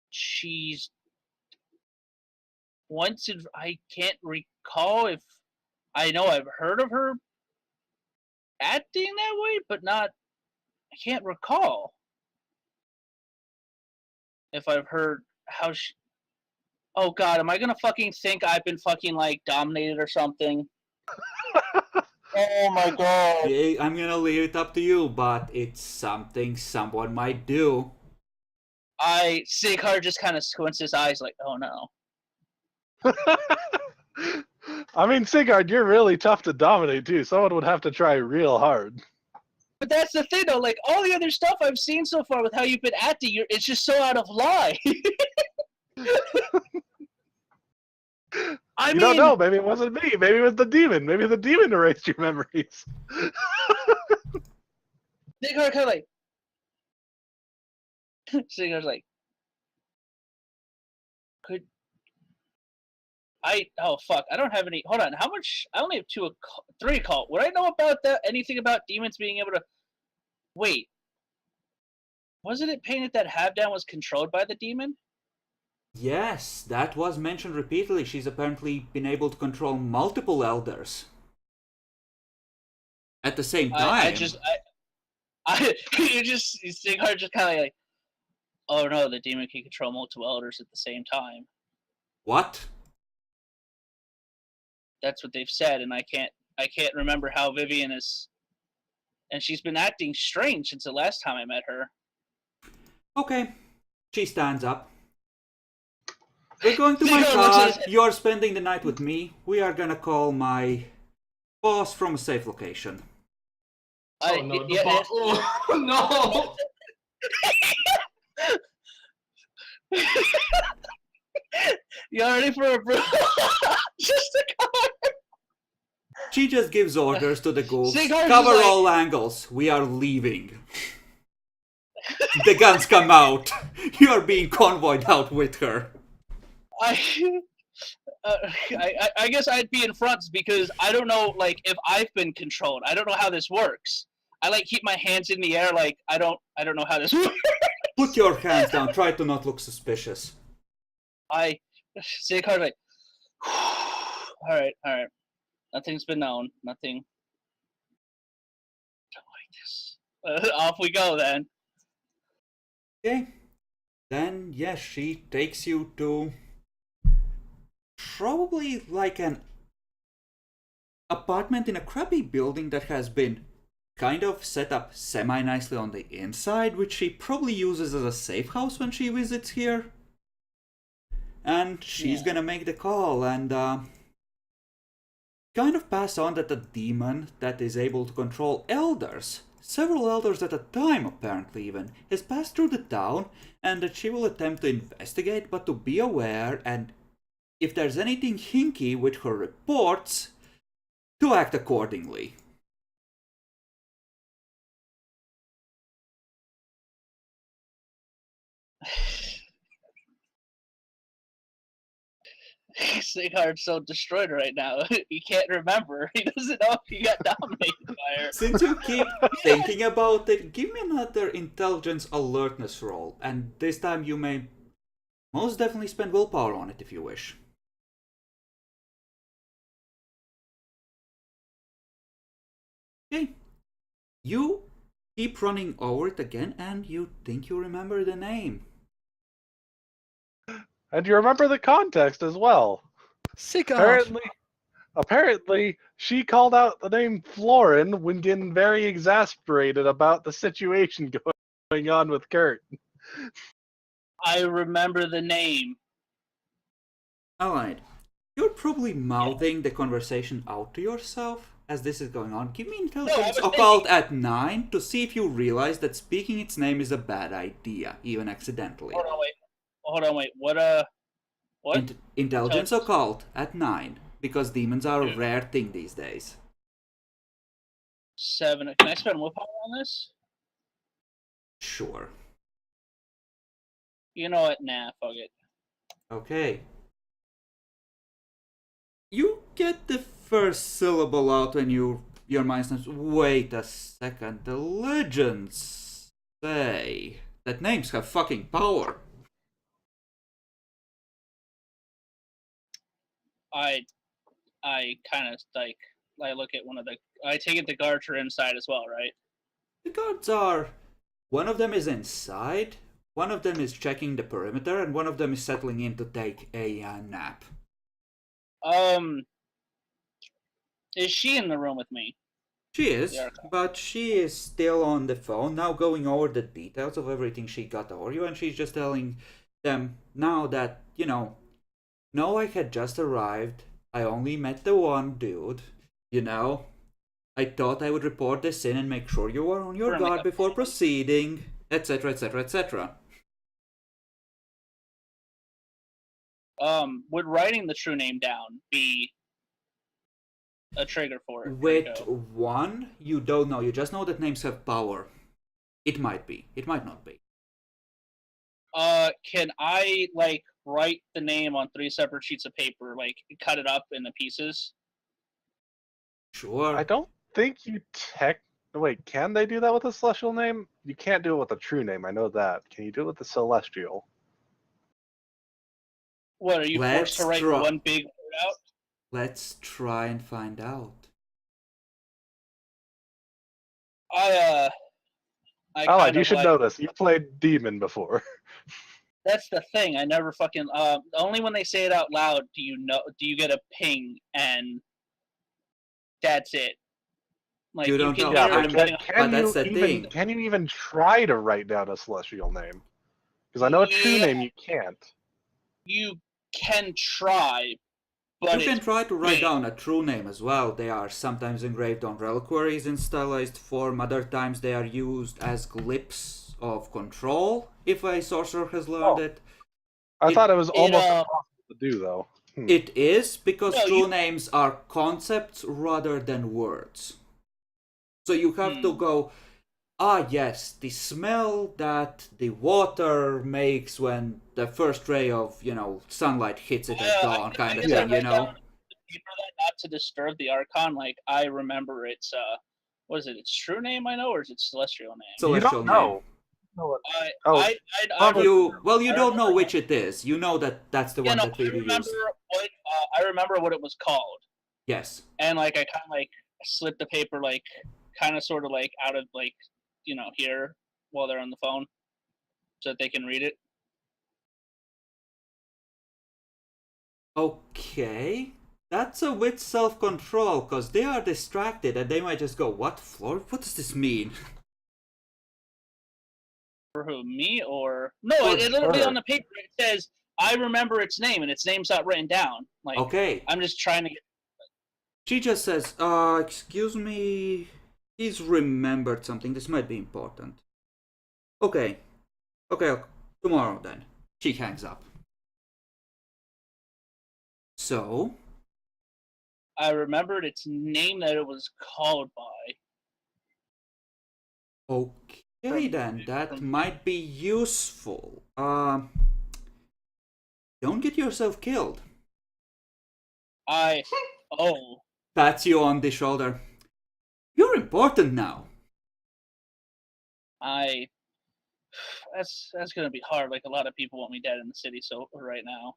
She's once I can't recall if I know I've heard of her acting that way, but not I can't recall if I've heard how she. Oh God, am I gonna fucking think I've been fucking like dominated or something? Oh my God. Yeah, I'm gonna leave it up to you, but it's something someone might do. Sighar just kind of squints his eyes like, oh no. I mean, Sigurd, you're really tough to dominate too. Someone would have to try real hard. But that's the thing though, like all the other stuff I've seen so far with how you've been acting, it's just so out of line. I You mean, don't know. Maybe it wasn't me. Maybe it was the demon. Maybe the demon erased your memories. Sighar kind of like, Sighar's like, could I? Oh fuck! I don't have any. Hold on. How much? I only have three occult. Would I know about that? Anything about demons being able to? Wait. Wasn't it painted that Habdan was controlled by the demon? Yes, that was mentioned repeatedly. She's apparently been able to control multiple elders. At the same time. You just Sighar just kind of like, oh no, the demon can control multiple elders at the same time. What? That's what they've said, and I can't remember how Vivian is, and she's been acting strange since the last time I met her. Okay. She stands up. We're going to my Sighar car. looks at his- You're spending the night with me. We are gonna call my boss from a safe location. Oh no, oh, no. You ready for a bro? Just a car. She just gives orders to the ghouls. Sighar's Cover just like- all angles. We are leaving. The guns come out. You are being convoyed out with her. I guess I'd be in front because I don't know like if I've been controlled. I don't know how this works. I like keep my hands in the air like I don't know how this works. Put your hands down. Try to not look suspicious. Sighar's like, all right. Nothing's been known. Nothing. Don't like this. Off we go then. Okay. Then, yes, she takes you to probably like an apartment in a crappy building that has been kind of set up semi-nicely on the inside, which she probably uses as a safe house when she visits here. And she's Yeah. gonna make the call and kind of pass on that a demon that is able to control elders, several elders at a time apparently even, has passed through the town, and that she will attempt to investigate, but to be aware, and if there's anything hinky with her reports, to act accordingly. Sighard's so destroyed right now. He can't remember. He doesn't know if he got dominated by her. Since you keep thinking about it, give me another intelligence alertness roll, and this time you may most definitely spend willpower on it if you wish. Okay. You keep running over it again, and you think you remember the name. And you remember the context as well. Sighard! Apparently, she called out the name Florin when getting very exasperated about the situation going on with Kurt. I remember the name. Alright. You're probably mouthing the conversation out to yourself as this is going on. Give me intelligence was occult at 9 to see if you realize that speaking its name is a bad idea, even accidentally. Hold on, wait. What? Intelligence occult at 9, because demons are a Yeah. rare thing these days. 7. Can I spend willpower on this? Sure. You know what? Nah, fuck it. Okay. You get the first syllable out when your mind snaps. Wait a second, the legends say that names have fucking power. I kind of like I look at one of the. I take it the guards are inside as well, right? The guards are. One of them is inside, one of them is checking the perimeter, and one of them is settling in to take a nap. Is she in the room with me? She is, Yeah. but she is still on the phone, now going over the details of everything she got over you, and she's just telling them now that, no, I had just arrived, I only met the one dude, I thought I would report this in and make sure you were on your guard before proceeding, etc., etc., etc. Would writing the true name down be a trigger for it? With one, you don't know. You just know that names have power. It might be. It might not be. Can I write the name on 3 separate sheets of paper, cut it up into pieces? Sure. I don't think you Wait, can they do that with a celestial name? You can't do it with a true name, I know that. Can you do it with the celestial? What, are you forced to write one big word out? Let's try and find out. Allied, you should know this. You've played Demon before. That's the thing. I never fucking. Only when they say it out loud do you get a ping, and that's it. Like You don't can know. hear it But that's the thing. Can you even try to write down a celestial name? Because I know a true name you can't. You can try, but You can try to write big. down a true name as well. They are sometimes engraved on reliquaries in stylized form. Other times they are used as glyphs of control, if a sorcerer has learned it. I thought it was almost impossible to do, though. It is, because true names are concepts rather than words. So you have to go, yes, the smell that the water makes when the first ray of, sunlight hits it at dawn, kind of thing, Paper that not to disturb the Archon. I remember it's what is it? Its true name I know, or is it celestial name? Celestial you don't know. You don't know which it is. You know that's the one that we use. I remember what it was called. Yes. And I kind of slip the paper kind of sort of out of here while they're on the phone, so that they can read it. Okay. That's a with self-control, because they are distracted and they might just go, what floor? What does this mean? For who, me or no? For It literally her. on the paper it says I remember its name, and its name's not written down. Like Okay. I'm just trying to get. She just says, excuse me, he's remembered something. This might be important. Okay. Okay, tomorrow then. She hangs up. So, I remembered its name that it was called by. okay then, that might be useful. Don't get yourself killed. Oh. Pats you on the shoulder. You're important now. That's gonna be hard. Like a lot of people want me dead in the city. So right now.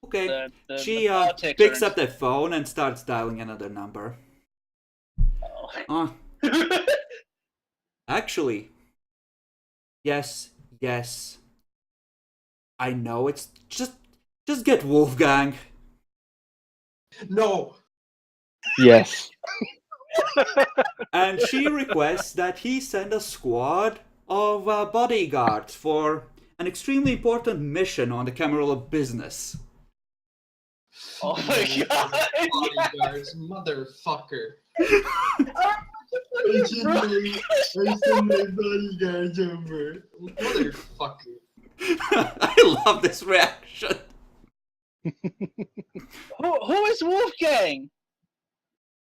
Okay. The She politics picks are up the phone and starts dialing another number. Oh. Actually, yes. I know it's just get Wolfgang. No. Yes. And she requests that he send a squad of bodyguards for an extremely important mission on the Camarilla business. Oh my god! Bodyguards, motherfucker. I send my bodyguards over. Motherfucker. I love this reaction. Who is Wolfgang?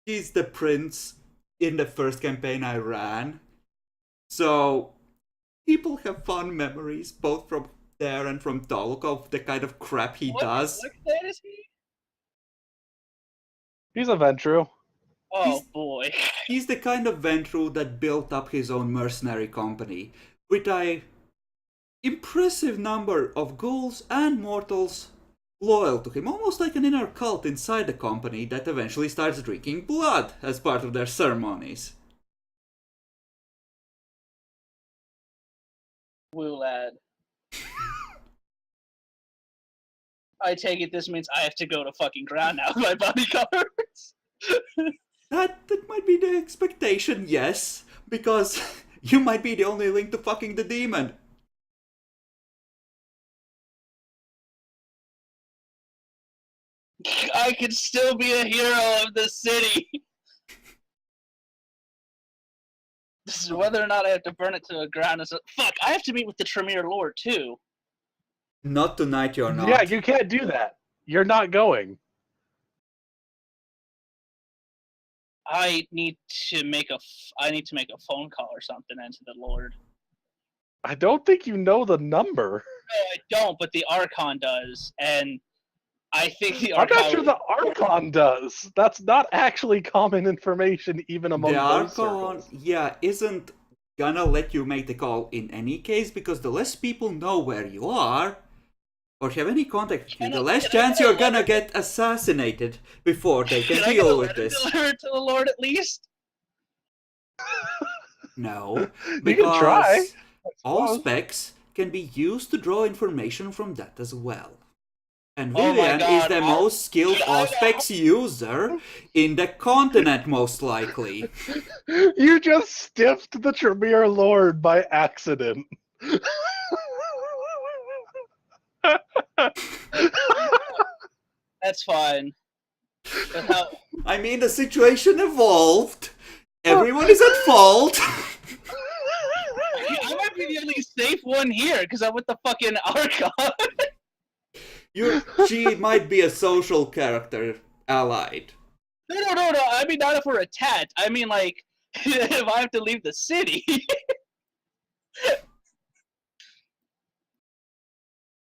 He's the prince in the first campaign I ran. So, people have fond memories, both from there and from Tolk, of the kind of crap he does. What state is he? He's a Ventru. Oh He's- boy. He's the kind of Ventru that built up his own mercenary company, with an impressive number of ghouls and mortals loyal to him, almost like an inner cult inside the company that eventually starts drinking blood as part of their ceremonies. Woo lad. I take it this means I have to go to fucking ground now with my bodyguards. That might be the expectation, yes, because you might be the only link to fucking the demon. I can still be a hero of the city. This is whether or not I have to burn it to the ground. Fuck, I have to meet with the Tremere Lord too. Not tonight, you're not. Yeah, you can't do that. You're not going. I need to make a phone call or something into the Lord. I don't think you know the number. No, I don't, but the Archon does, and I think the I'm Archon. not sure the Archon does. That's not actually common information even among The those Archon, circles. yeah, isn't gonna let you make the call in any case, because the less people know where you are, or have any contact with you, the less chance you're gonna get assassinated before they can deal with this. Deliver it to the Lord at least. No, You can try. because all suppose. specs can be used to draw information from that as well. And Oh my Vivian is God, the most skilled Auspex user in the continent, most likely. You just stiffed the Tremere Lord by accident. That's fine. But how? I mean, the situation evolved. Everyone is at fault. I might be the only safe one here because I'm with the fucking Archon. She might be a social character allied. No. I mean, not if we're attacked. I mean, like, if I have to leave the city.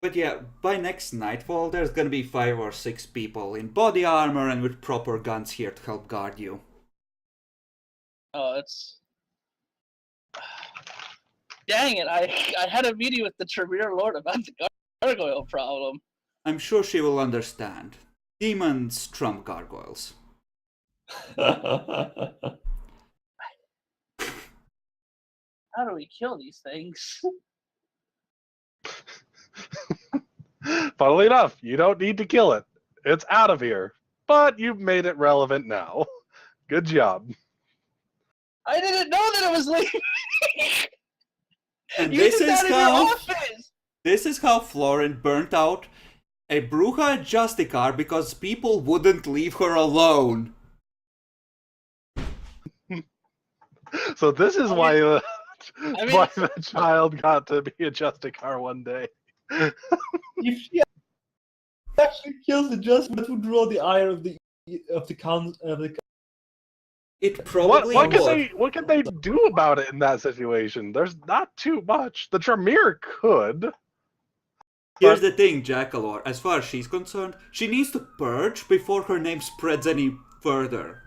But yeah, by next nightfall, there's gonna be 5 or 6 people in body armor and with proper guns here to help guard you. Oh, it's. Dang it! I had a meeting with the Tremere Lord about the gargoyle problem. I'm sure she will understand. Demons trump gargoyles. How do we kill these things? Funnily enough, you don't need to kill it. It's out of here. But you've made it relevant now. Good job. I didn't know that it was leaving. And You this did is that in your how office. this is how Florin burnt out a Bruja Justicar because people wouldn't leave her alone. So this is I mean- why I mean- why the child got to be a Justicar one day. If she actually kills the just, that would draw the ire of the It What probably would. what can they do about it in that situation? There's not too much. The Tremere could. Here's but- the thing, Jackalor. As far as she's concerned, she needs to purge before her name spreads any further.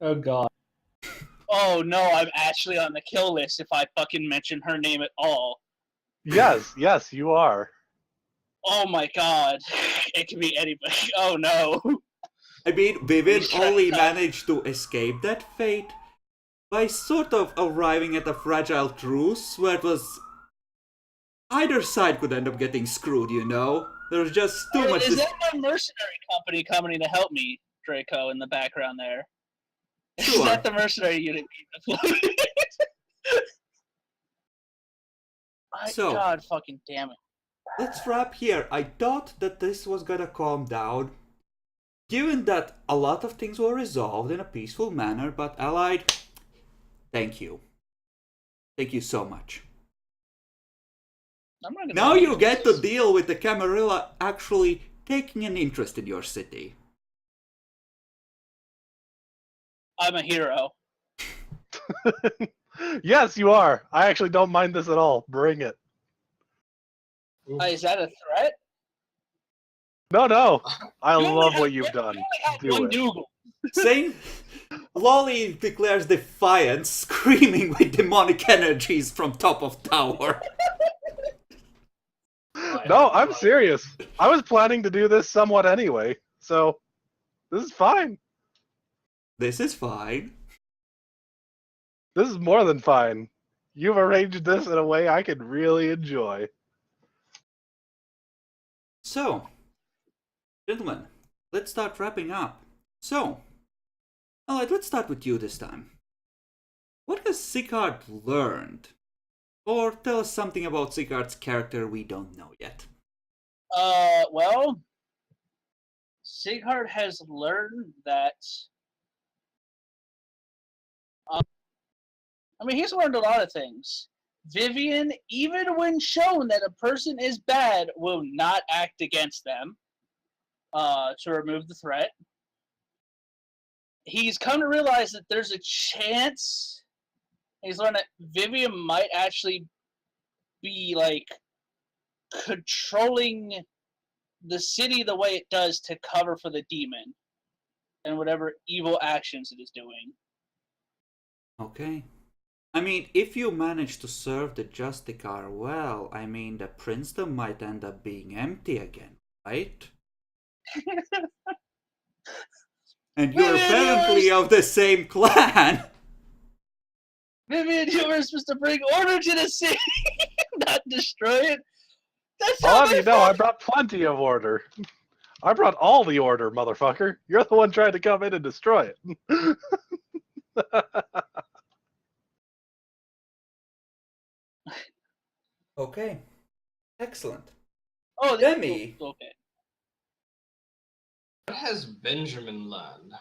Oh god. Oh no, I'm actually on the kill list if I fucking mention her name at all. Yes, you are. Oh my god. It could be anybody. Oh no. I mean, Vivian He's trying only to- managed to escape that fate by sort of arriving at a fragile truce where it was either side could end up getting screwed, you know? There's just too much. Is that my mercenary company coming to help me, Draco, in the background there? Sure. Is that the mercenary unit? My So- god fucking damn it. Let's wrap here. I thought that this was gonna calm down, given that a lot of things were resolved in a peaceful manner, but Allied, thank you. Thank you so much. I'm not gonna Now lie, you get to this- deal with the Camarilla actually taking an interest in your city. I'm a hero. Yes, you are. I actually don't mind this at all. Bring it. Is that a threat? No. I You only love have- what you've you done. only have Do one it. Dougal. Saying, Lolly declares defiance, screaming with demonic energies from top of tower. No, I'm serious. I was planning to do this somewhat anyway, so this is fine. This is fine. This is more than fine. You've arranged this in a way I could really enjoy. So, gentlemen, let's start wrapping up. So, alright, let's start with you this time. What has Sigurd learned? Or tell us something about Sigurd's character we don't know yet. Well, Sigurd has learned that. I mean, he's learned a lot of things. Vivian, even when shown that a person is bad, will not act against them to remove the threat. He's come to realize that there's a chance. He's learned that Vivian might actually be like controlling the city the way it does to cover for the demon and whatever evil actions it is doing. Okay. I mean, if you manage to serve the Justicar well, I mean, the princedom might end up being empty again, right? And you're Vivian, apparently yours! of the same clan! Vivian, you were supposed to bring order to the city, not destroy it. That's I'll not have my you know, I fault. brought plenty of order. I brought all the order, motherfucker. You're the one trying to come in and destroy it. Okay. Excellent. Oh, Demi. Okay. What has Benjamin learned?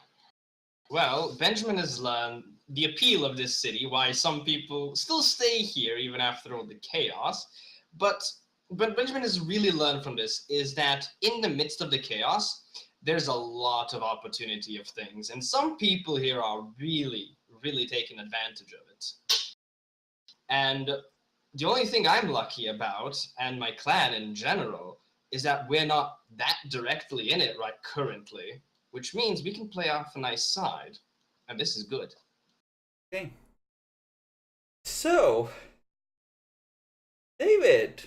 Well, Benjamin has learned the appeal of this city, why some people still stay here even after all the chaos. But Benjamin has really learned from this is that in the midst of the chaos, there's a lot of opportunity of things. And some people here are really, really taking advantage of it. And the only thing I'm lucky about, and my clan in general, is that we're not that directly in it right currently, which means we can play off a nice side. And this is good. Okay. So, David.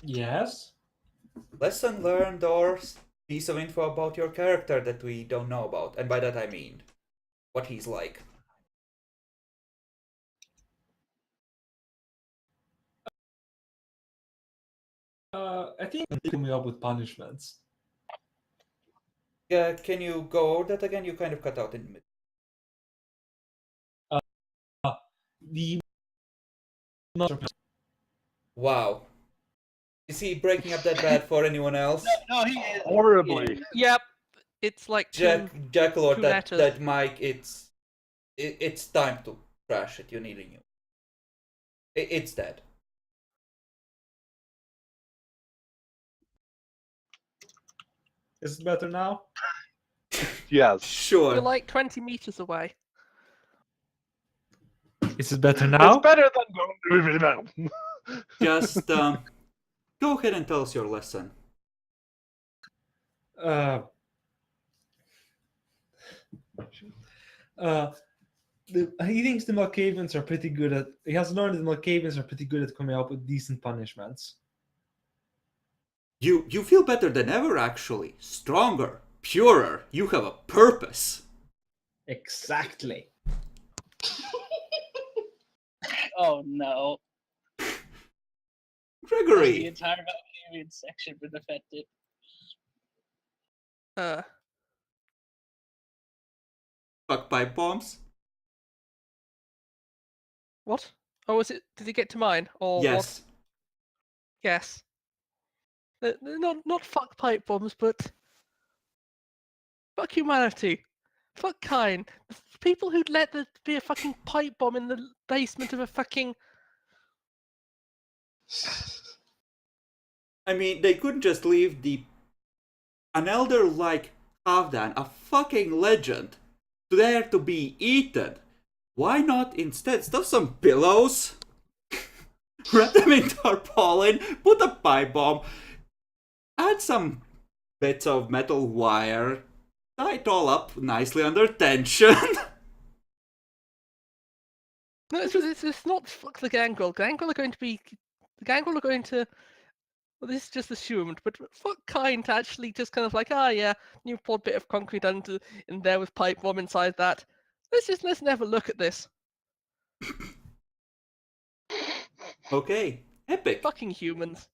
Yes. Lesson learned or piece of info about your character that we don't know about. And by that I mean what he's like. I think I'm coming up with punishments. Yeah, can you go over that again? You kind of cut out in the middle. The Wow. Is he breaking up that bad for anyone else? No, he is. Horribly. Yep, it's like two Jackalord, two that letters. mic, it's time to crash it. You need a new. It's dead. is it better now? Yes. Sure. You're like 20 meters away. Is it better It's now? better than going. Just go ahead and tell us your lesson. He thinks the Malkavians are pretty good at. He has learned that the Malkavians are pretty good at coming up with decent punishments. You feel better than ever, actually. Stronger, purer. You have a purpose. Exactly. Oh no. The Gregory. entire Valkyrian section been affected. Fuck pipe bombs. What? Oh, is it? Did he get to mine? Or Yes. what? Yes. They're not fuck pipe bombs, but fuck humanity. Fuck kind. The people who'd let there be a fucking pipe bomb in the basement of a fucking. I mean, they couldn't just leave an elder like Havdan, a fucking legend, there to be eaten. Why not instead stuff some pillows, wrap them in tarpaulin, put a pipe bomb, add some bits of metal wire, tie it all up nicely under tension. No, it's not fuck the Gangrel. Gangrel are going to be. The Gangrel are going to. Well, this is just assumed, but fuck kind to actually just kind of like, yeah, you poured a bit of concrete into in there with pipe bomb inside that. Let's never look at this. Okay, epic. Fucking humans.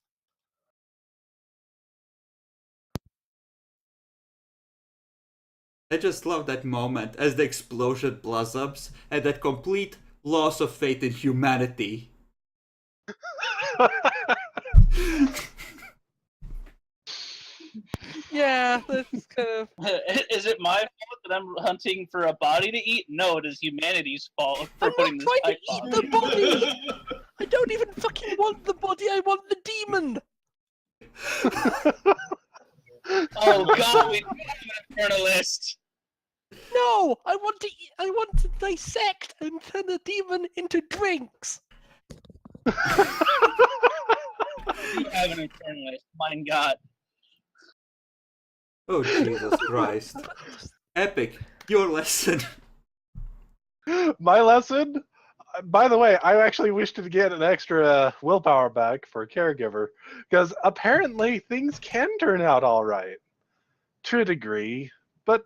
I just love that moment as the explosion blossoms and that complete loss of faith in humanity. Yeah, that's kind of. Is it my fault that I'm hunting for a body to eat? No, it is humanity's fault for I'm putting not this trying pipe to eat bomb. the body. I don't even fucking want the body. I want the demon. Oh god, we don't have an infernalist. No, I want to. I want to dissect and turn the demon into drinks. We have an infernalist. My god. Oh, Jesus Christ. Epic, your lesson. My lesson? By the way, I actually wish to get an extra willpower back for a caregiver, because apparently things can turn out all right. To a degree, but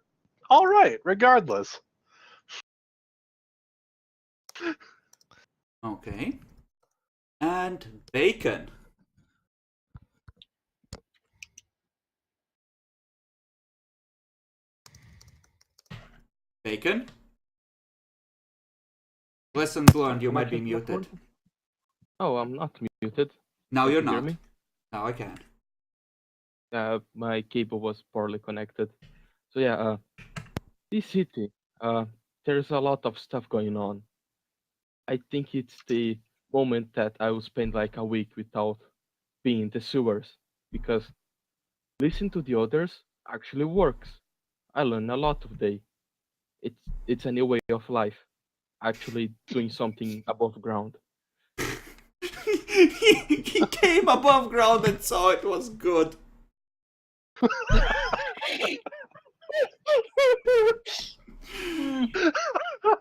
all right, regardless. Okay. And bacon. Bacon? Lessons learned, you might be muted. Oh, I'm not muted. Now Can you're you hear not. me? Now I can. My cable was poorly connected. So yeah, this city, there's a lot of stuff going on. I think it's the moment that I will spend like a week without being in the sewers, because listen to the others actually works. I learn a lot today. It's a new way of life, actually doing something above ground. He came above ground and saw it was good.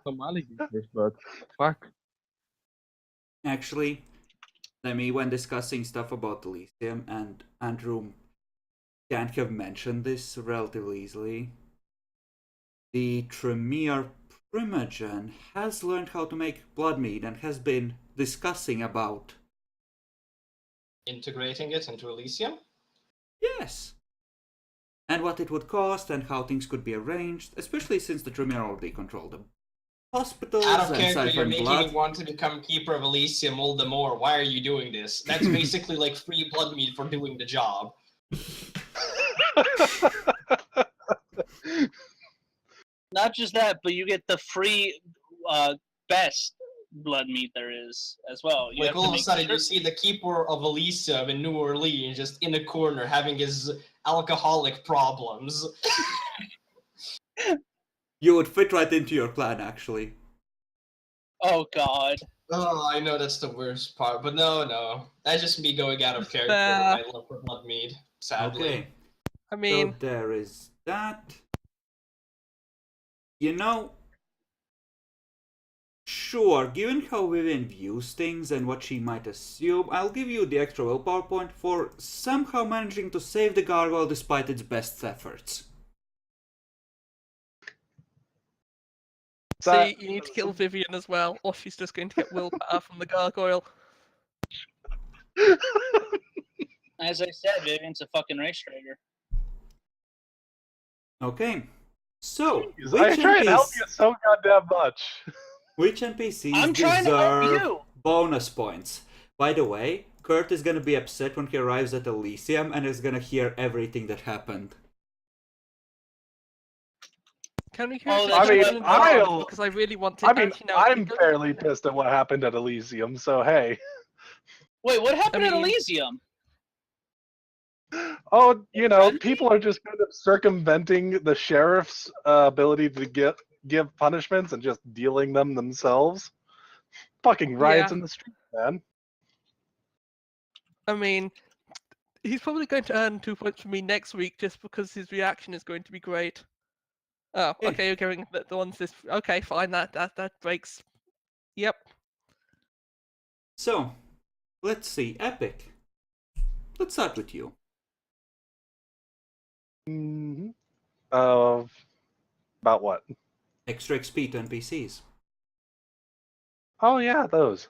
Some alligators, but fuck. Actually, when discussing stuff about Elysium, and Andrew can't have mentioned this relatively easily, the Tremere Primogen has learned how to make blood mead and has been discussing about integrating it into Elysium? Yes. And what it would cost and how things could be arranged, especially since the Tremere already controlled them. Hospitals Out of and character, you're siphon making blood. me want to become Keeper of Elysium all the more. Why are you doing this? That's basically like free blood meat for doing the job. Not just that, but you get the free best blood meat there is as well. You Like have to all of a make sudden, sure- you see the Keeper of Elysium in New Orleans just in a corner having his alcoholic problems. You would fit right into your plan, actually. Oh God. Oh, I know that's the worst part, but no. That's just me going out of character with my love for blood meat, sadly. Okay. I mean, So there is that. You know, sure, given how Vivian views things and what she might assume, I'll give you the extra willpower point for somehow managing to save the gargoyle despite its best efforts. see, you need to kill Vivian as well, or she's just going to get willpower from the gargoyle. As I said, Vivian's a fucking race trader. Okay. So, I try and help you so goddamn much. which NPCs I'm trying to help deserve you. bonus points? By the way, Kurt is gonna be upset when he arrives at Elysium and is gonna hear everything that happened. Can we hear Oh, it that's in right. advance? Because I really want to. I mean, actually, no, I'm because- fairly pissed at what happened at Elysium, so hey. Wait, what happened at mean- Elysium? Oh, you know, Frenzy? people are just kind of circumventing the sheriff's ability to give punishments and just dealing them themselves. Fucking riots Yeah. in the street, man. I mean, he's probably going to earn 2 points from me next week just because his reaction is going to be great. Oh, Yeah. okay, you're going the ones this. Okay, fine. That breaks. Yep. So, let's see, Epic. Let's start with you. Mm-hmm. About what? Extra XP to NPCs. Oh yeah, those.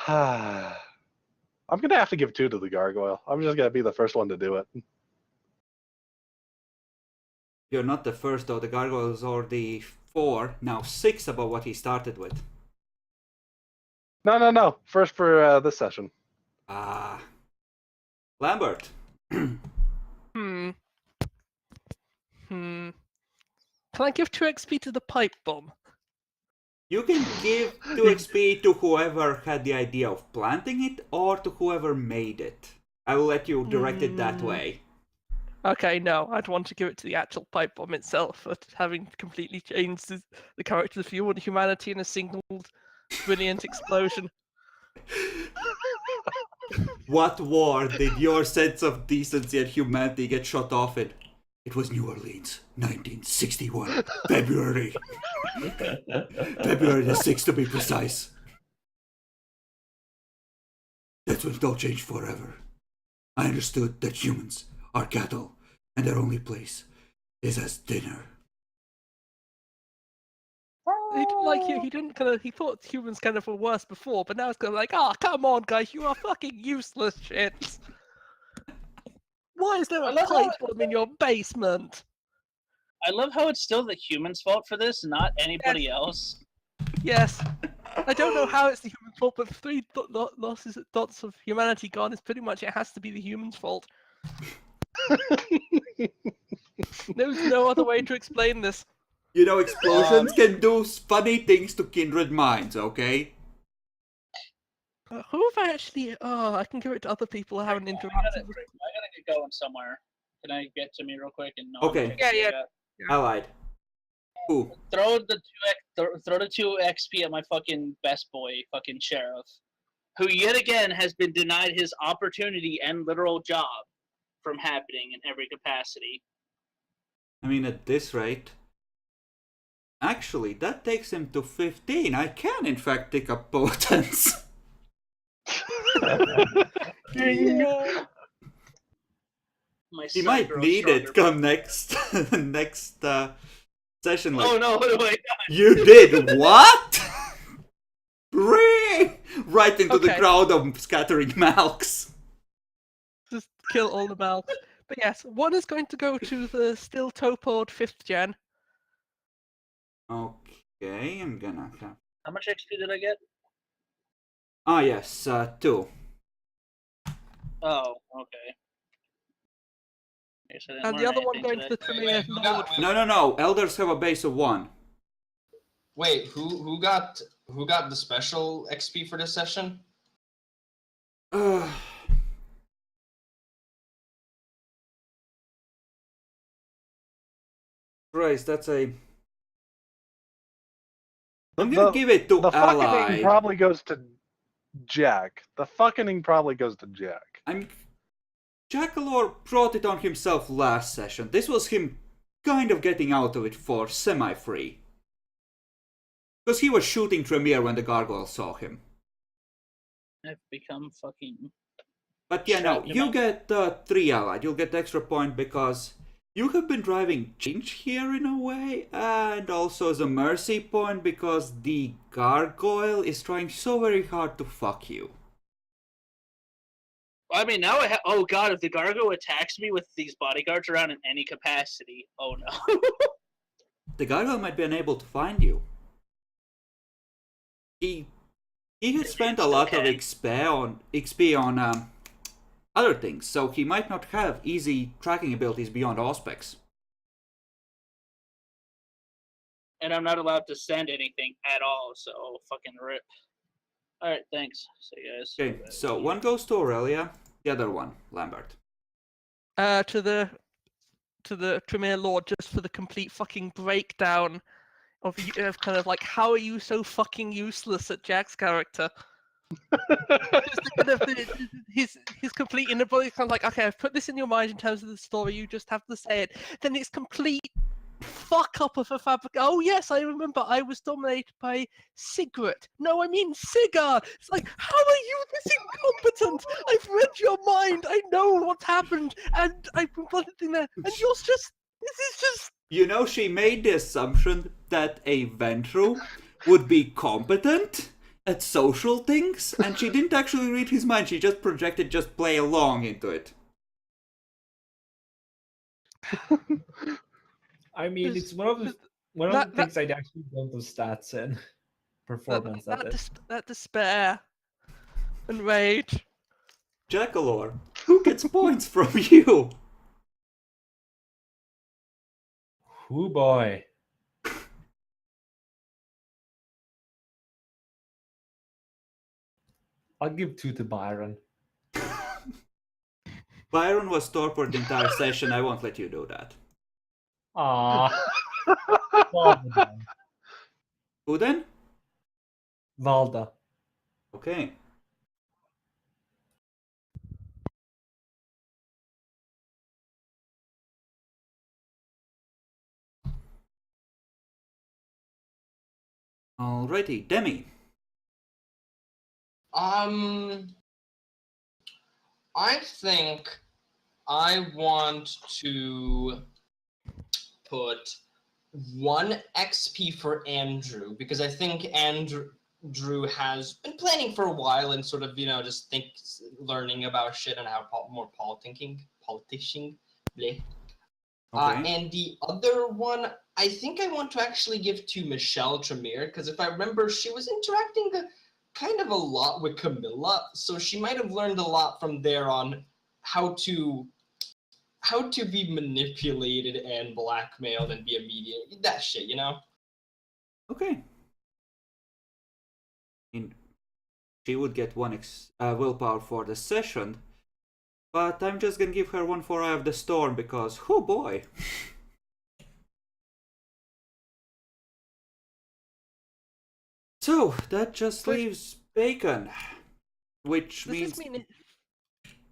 I'm gonna have to give 2 to the gargoyle. I'm just gonna be the first one to do it. You're not the first though, the gargoyle is already 4, now 6 above what he started with. No. First for this session. Ah. Lambert. Hmm. Can I give 2 XP to the pipe bomb? You can give 2 XP to whoever had the idea of planting it or to whoever made it. I will let you direct it that way. Okay, no, I'd want to give it to the actual pipe bomb itself for having completely changed the character's view on humanity in a single brilliant explosion. What war did your sense of decency and humanity get shot off in? It was New Orleans, 1961, February. February the 6th to be precise. That's when it all changed forever. I understood that humans are cattle, and their only place is as dinner. He didn't like you. He didn't kind of. He thought humans kind of were worse before, but now it's kind of like, oh, come on, guys, you are fucking useless shit. Why is there I a love pipe how- bomb in your basement? I love how it's still the human's fault for this, not anybody else. Yes. I don't know how it's the human's fault, but 3 dots of humanity gone is pretty much it has to be the human's fault. There's no other way to explain this. You know, explosions can do funny things to kindred minds, okay? Who have I actually? Oh, I can give it to other people I haven't I interacted gotta with. get going somewhere. Can I get to me real quick? And Okay. Yeah. Allied. Who? Throw the 2 XP at my fucking best boy, fucking sheriff, who yet again has been denied his opportunity and literal job from happening in every capacity. I mean, at this rate... Actually, that takes him to 15. I can, in fact, pick up potence. My He son might grows need it stronger. come next session. Like, Oh no! What do I? you did what? right into the Okay. crowd of scattering Malks. Just kill all the Malks. But yes, one is going to go to the still topoed 5th gen. Okay, I'm gonna have... How much XP did I get? Ah, yes, 2. Oh, okay. Guess I didn't And the learn other one anything going to today. the Tremere who Lord. got, No. Elders have a base of 1. wait, who got the special XP for this session? Christ, that's a... I'm gonna give it to The fucking Allied. probably goes to Jack. The fucking probably goes to Jack. Jackalor brought it on himself last session. This was him kind of getting out of it for semi-free. Because he was shooting Tremere when the gargoyle saw him. I've become fucking. But yeah, no, Shut your you mouth. get 3 Allied. You'll get extra point because you have been driving change here in a way. And also as a mercy point because the gargoyle is trying so very hard to fuck you. I mean, now oh god, if the Gargo attacks me with these bodyguards around in any capacity, oh no. The gargoyle might be unable to find you. He has spent a lot of Okay. XP on other things, so he might not have easy tracking abilities beyond Auspex. And I'm not allowed to send anything at all, so fucking rip. Alright, thanks. See you guys. Okay, so one goes to Aurelia, the other one, Lambert. To the Tremere Lord, just for the complete fucking breakdown of kind of like, how are you so fucking useless at Jack's character? Just kind of his complete inability, kind of like, okay, I've put this in your mind in terms of the story, you just have to say it. Then it's complete fuck up of a fabric. Oh yes, I remember. I was dominated by Sigrid. No, I mean Sigurd. It's like, how are you this incompetent? I've read your mind. I know what's happened, and I've been planting there. And yours just. This is just. You know, she made the assumption that a Ventru would be competent at social things, and she didn't actually read his mind. She just projected just play along into it. I mean, it's one of the things I actually don't do stats in. Performance, That despair and rage. Jackalor, who gets points from you? Whoo boy. I'll give 2 to Byron. Byron was torpor the entire session. I won't let you do that. Aww. Valda. Who then? Valda. Okay. Alrighty, Demi. I think I want to put 1 XP for Andrew because I think Andrew has been planning for a while and sort of, just learning about shit and how more politician. Bleh. Okay. And the other one, I think I want to actually give to Michelle Tremere because if I remember, she was interacting kind of a lot with Camilla, so she might have learned a lot from there on how to be manipulated and blackmailed and be a mediator. That shit, Okay. She would get 1 willpower for the session, but I'm just gonna give her 1 for Eye of the Storm because, oh boy. So, that just leaves Bacon, which means...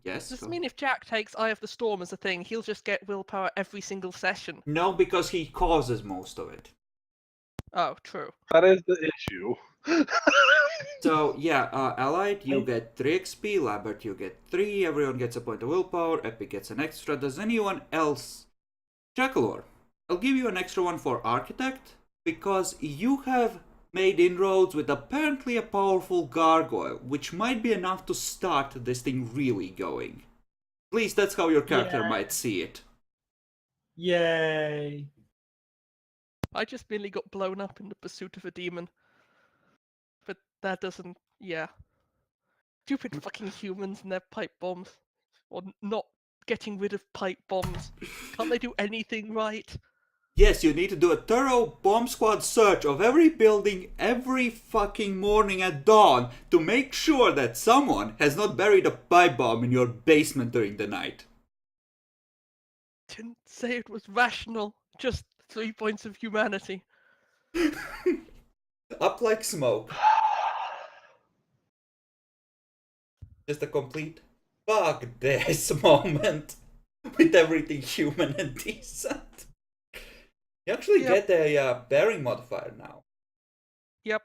Yes? Does this mean if Jack takes Eye of the Storm as a thing, he'll just get willpower every single session? No, because he causes most of it. Oh, true. That is the issue. So, yeah, Allied, you get 3 XP, Lambert, you get 3, everyone gets a point of willpower, Epic gets an extra. Does anyone else... Jackalor, I'll give you an extra 1 for Architect, because you have made inroads with apparently a powerful gargoyle, which might be enough to start this thing really going. At least that's how your character Yeah. might see it. Yay. I just merely got blown up in the pursuit of a demon. But that doesn't. Yeah. Stupid fucking humans and their pipe bombs. Or not getting rid of pipe bombs. Can't they do anything right? Yes, you need to do a thorough bomb squad search of every building every fucking morning at dawn to make sure that someone has not buried a pipe bomb in your basement during the night. Didn't say it was rational. Just 3 points of humanity. Up like smoke. Just a complete fuck this moment with everything human and decent. You actually Yep. get a bearing modifier now. Yep.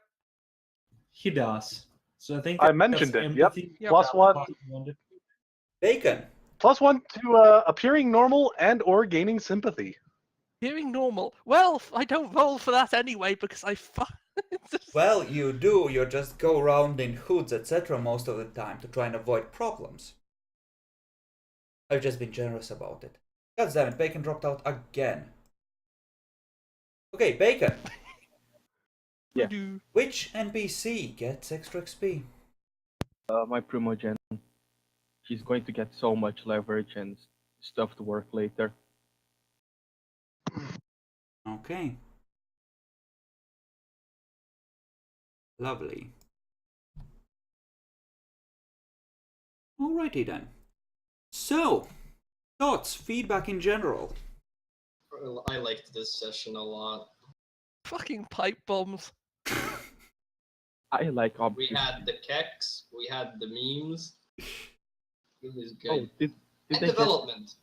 He does. So I think I that's mentioned it. Yep. empathy. Yep. Plus one. Bacon. Plus one to appearing normal and or gaining sympathy. Hearing normal. Well, I don't roll for that anyway because I Well, you do. You just go around in hoods, etc. most of the time to try and avoid problems. I've just been generous about it. God damn it, Bacon dropped out again. Okay, Bacon. Yeah. Which NPC gets extra XP? My Primogen. She's going to get so much leverage and stuff to work later. Okay. Lovely. Alrighty then. So, thoughts, feedback in general? Well, I liked this session a lot. fucking pipe bombs. I like We objects. had the keks, we had the memes. It was good. Oh, did and I development.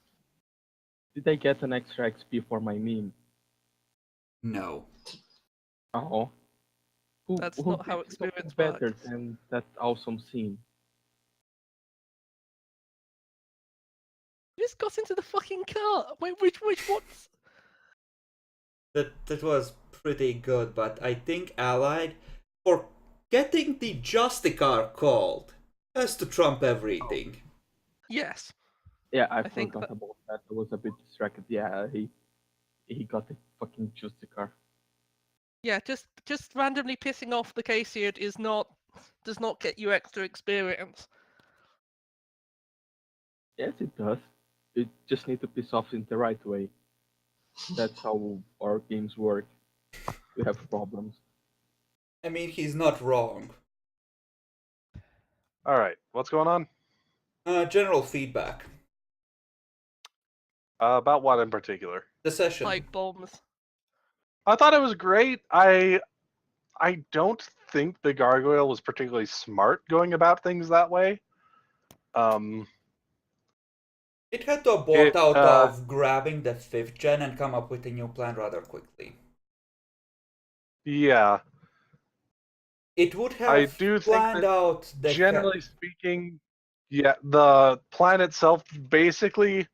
did I get an extra XP for my meme? No. Oh. Who, That's who not how did so experience better works. than that awesome scene? You just got into the fucking car. Wait, which what's? That was pretty good, but I think Allied, for getting the Justicar called, has to trump everything. Yes. Yeah, I think forgot that- about that. I was a bit distracted. Yeah, he got the fucking Justicar. Yeah, just randomly pissing off the Casiad does not get you extra experience. Yes, it does. You just need to piss off in the right way. That's how our games work. We have problems. I mean, he's not wrong. All right, what's going on? General feedback. About what in particular? The session. Pipe bombs. I thought it was great. I don't think the gargoyle was particularly smart going about things that way. It had to have walked It, out of grabbing the 5th gen and come up with a new plan rather quickly. Yeah, It would have I do think planned that out the generally speaking, yeah, the plan itself basically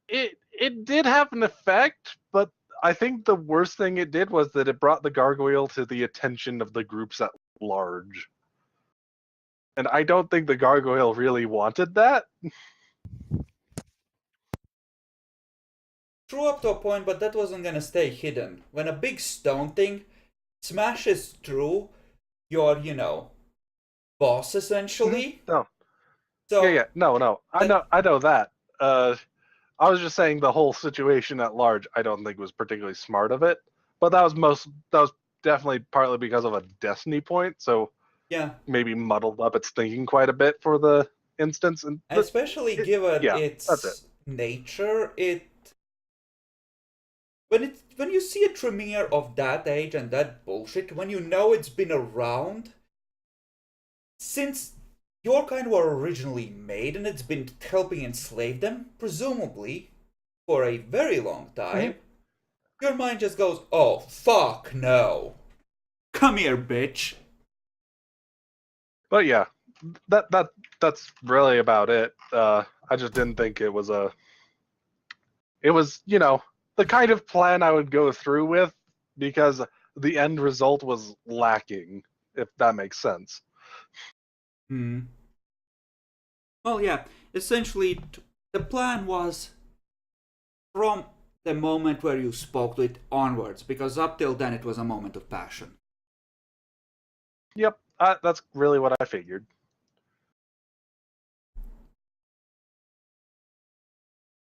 it did have an effect, but I think the worst thing it did was that it brought the gargoyle to the attention of the groups at large. And I don't think the gargoyle really wanted that. True up to a point, but that wasn't gonna stay hidden. When a big stone thing smashes through your, boss essentially. No. So Yeah, no. I know that. I was just saying the whole situation at large I don't think was particularly smart of it. But that was definitely partly because of a destiny point, so yeah, maybe muddled up its thinking quite a bit for the instance. And especially given yeah, its that's it. nature, when you see a Tremere of that age and that bullshit, when you know it's been around since your kind were originally made and it's been helping enslave them, presumably for a very long time, your mind just goes, "Oh fuck no, come here, bitch." But yeah, that's really about it. I just didn't think it was the kind of plan I would go through with, because the end result was lacking, if that makes sense. Hmm. Well, yeah. Essentially, the plan was from the moment where you spoke to it onwards, because up till then it was a moment of passion. Yep, that's really what I figured.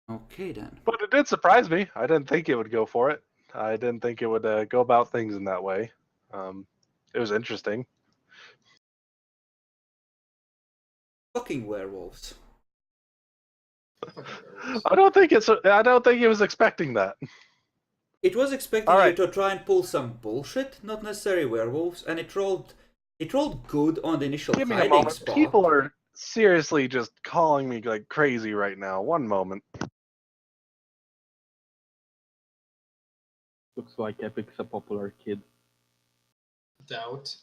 Okay then. But it did surprise me. I didn't think it would go for it. I didn't think it would go about things in that way. It was interesting. Fucking werewolves. I don't think it was expecting that. It was expecting All you right. to try and pull some bullshit, not necessarily werewolves, and it rolled good on the initial Give me a hiding moment. spot. People are seriously just calling me like crazy right now. One moment. Looks like Epic's a popular kid. Doubt.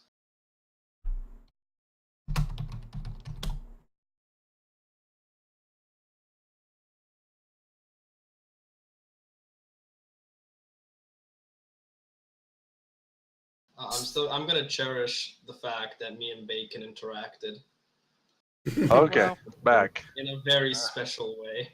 I'm gonna cherish the fact that me and Bacon interacted Okay, Wow. back. in a very special way.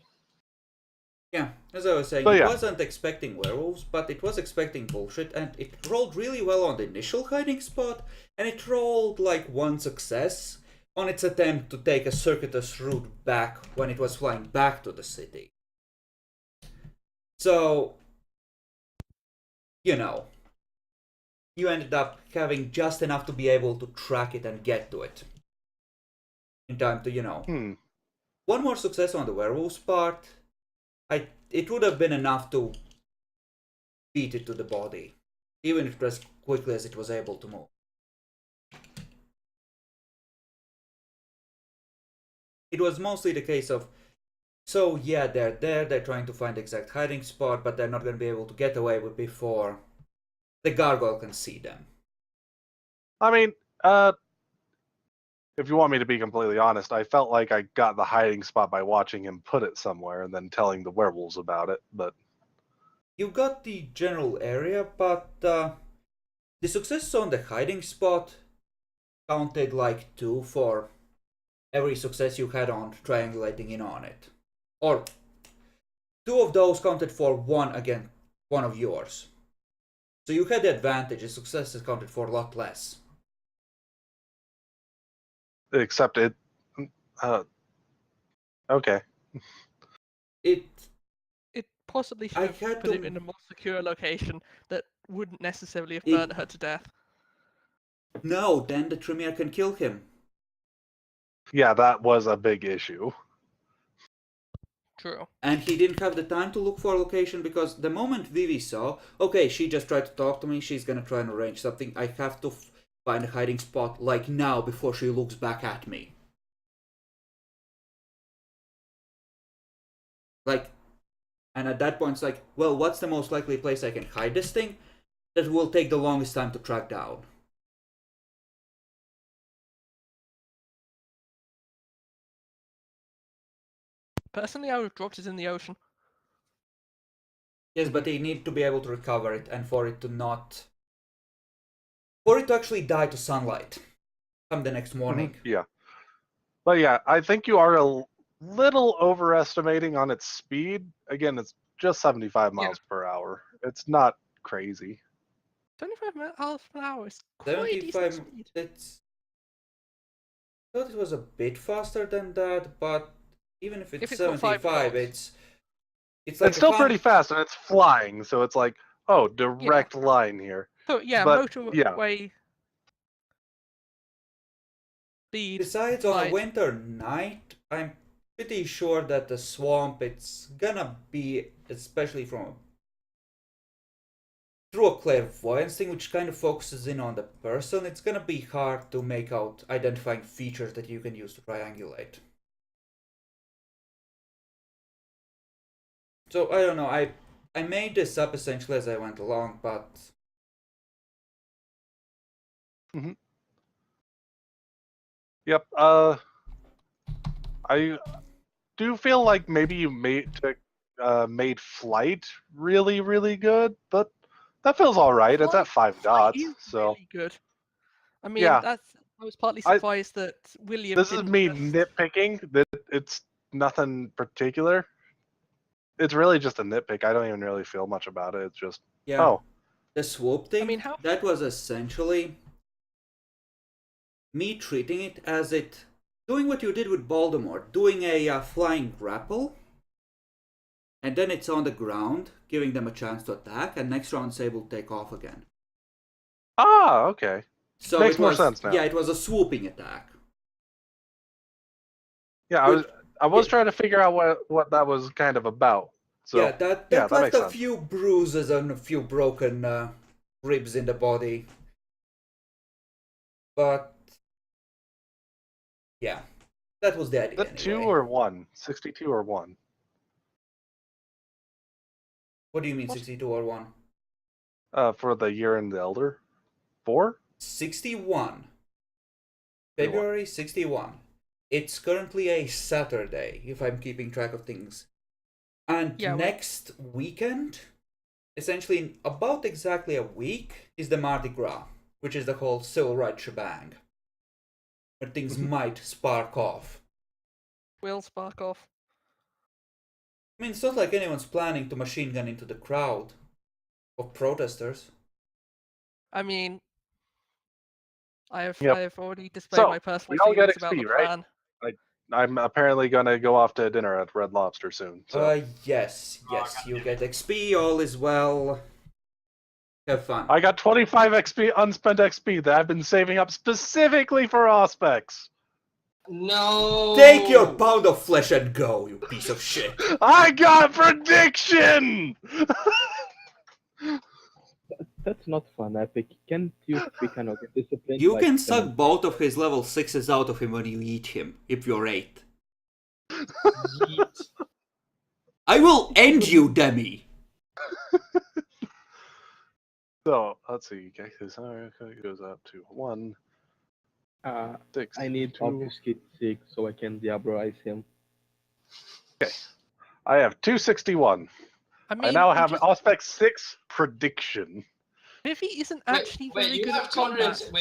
Yeah, as I was saying, So, it yeah. wasn't expecting werewolves, but it was expecting bullshit, and it rolled really well on the initial hiding spot, and it rolled like one success on its attempt to take a circuitous route back when it was flying back to the city. So, you know, you ended up having just enough to be able to track it and get to it in time to, one more success on the werewolf's part. It would have been enough to beat it to the body, even if as quickly as it was able to move. It was mostly the case of, so yeah, they're there, they're trying to find the exact hiding spot, but they're not going to be able to get away with before the gargoyle can see them. I mean, if you want me to be completely honest, I felt like I got the hiding spot by watching him put it somewhere and then telling the werewolves about it, but You got the general area, but the success on the hiding spot counted like 2 for every success you had on triangulating in on it. Or 2 of those counted for 1 against 1 of yours. So you had the advantage, the successes counted for a lot less. except it. Okay. It It possibly should I have had put to- it in a more secure location that wouldn't necessarily have It- burned her to death. No, then the Tremere can kill him. Yeah, that was a big issue. True. And he didn't have the time to look for a location because the moment Vivi saw, okay, she just tried to talk to me, she's gonna try and arrange something, I have to find a hiding spot like now before she looks back at me. Like, and at that point it's like, well, what's the most likely place I can hide this thing that will take the longest time to track down? Personally, I would have dropped it in the ocean. Yes, but they need to be able to recover it and for it to actually die to sunlight come the next morning. Yeah. But yeah, I think you are a little overestimating on its speed. Again, it's just 75 miles per hour. It's not crazy. 25 miles per hour is quite a decent 75, speed. it's... I thought it was a bit faster than that, but even if it's If it's got 5 75, knots. it's like It's still a pretty fast, and it's flying, so it's like, oh, direct line here. So yeah, But, motorway speed. Besides, on a flight. winter night, I'm pretty sure that the swamp, it's gonna be, especially through a clairvoyance thing, which kind of focuses in on the person, it's gonna be hard to make out identifying features that you can use to triangulate. So I don't know, I made this up essentially as I went along, but Yep. I do feel like maybe you made flight really, really good, but That feels all right. It's at Flight 5 dots, is so really good. I mean, yeah. I was partly I- surprised that William This is didn't me just... nitpicking. That it's nothing particular. It's really just a nitpick. I don't even really feel much about it. It's just Yeah. oh, The swoop thing, mean, how- that was essentially me treating it as doing what you did with Baltimore, doing a flying grapple, and then it's on the ground, giving them a chance to attack, and next round Sable will take off again. okay. So Makes it more was, sense now. Yeah, it was a swooping attack. Yeah, Which- I was yeah. trying to figure out what that was kind of about. So yeah, that that left makes a sense. few bruises and a few broken ribs in the body. But yeah, that was the idea Is that anyway. 2 or 1? 62 or 1? What do you mean 62 or 1? For the Year in the Elder? 4? 61. February 61. It's currently a Saturday, if I'm keeping track of things. And Yeah, next weekend, essentially in about exactly a week, is the Mardi Gras, which is the whole civil rights shebang. Where things might spark off. will spark off. I mean, it's not like anyone's planning to machine gun into the crowd of protesters. I mean, I have Yep. already displayed So, my personal we all get feelings about XP, the right? plan. I'm apparently gonna go off to dinner at Red Lobster soon. So Yes, you get XP, all is well. Have fun. I got 25 XP, unspent XP that I've been saving up specifically for Auspex. No. Take your pound of flesh and go, you piece of shit. I got prediction. That's not fun, Epic. Can't you be kind of disciplined? You like can some- suck both of his level 6s out of him when you eat him, if you're 8. Yeet. I will end you, Demi! So let's see. This goes up to 1, Uh, 6. I need 2. obfuscate 6 so I can Diabloize him. I have 261. I mean, I now we have just- Auspex 6 prediction. Vivi isn't actually wait, very you good have at 200. combat.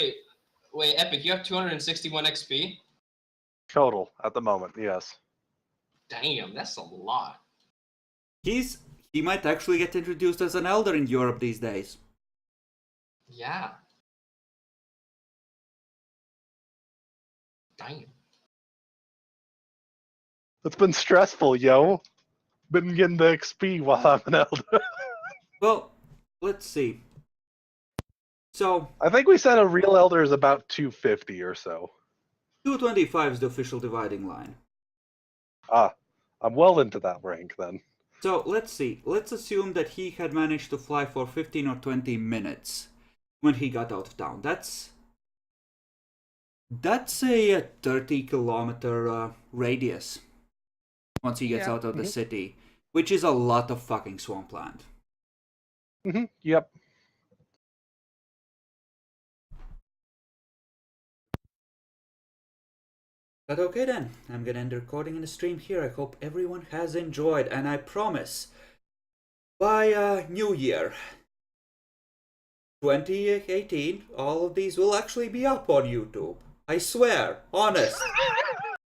Wait, Epic, you have 261 XP. Total at the moment, yes. Damn, that's a lot. He might actually get introduced as an elder in Europe these days. Yeah. Damn. It's been stressful, yo. Been getting the XP while I'm an elder. Well, let's see. So, I think we said a real elder is about 250 or so. 225 is the official dividing line. I'm well into that rank then. So, let's see. Let's assume that he had managed to fly for 15 or 20 minutes when he got out of town. That's a 30-kilometer radius once he gets Yeah. out of the city, which is a lot of fucking swampland. Yep. But okay then, I'm gonna end the recording and the stream here. I hope everyone has enjoyed, and I promise, by New Year 2018, all of these will actually be up on YouTube. I swear, honest.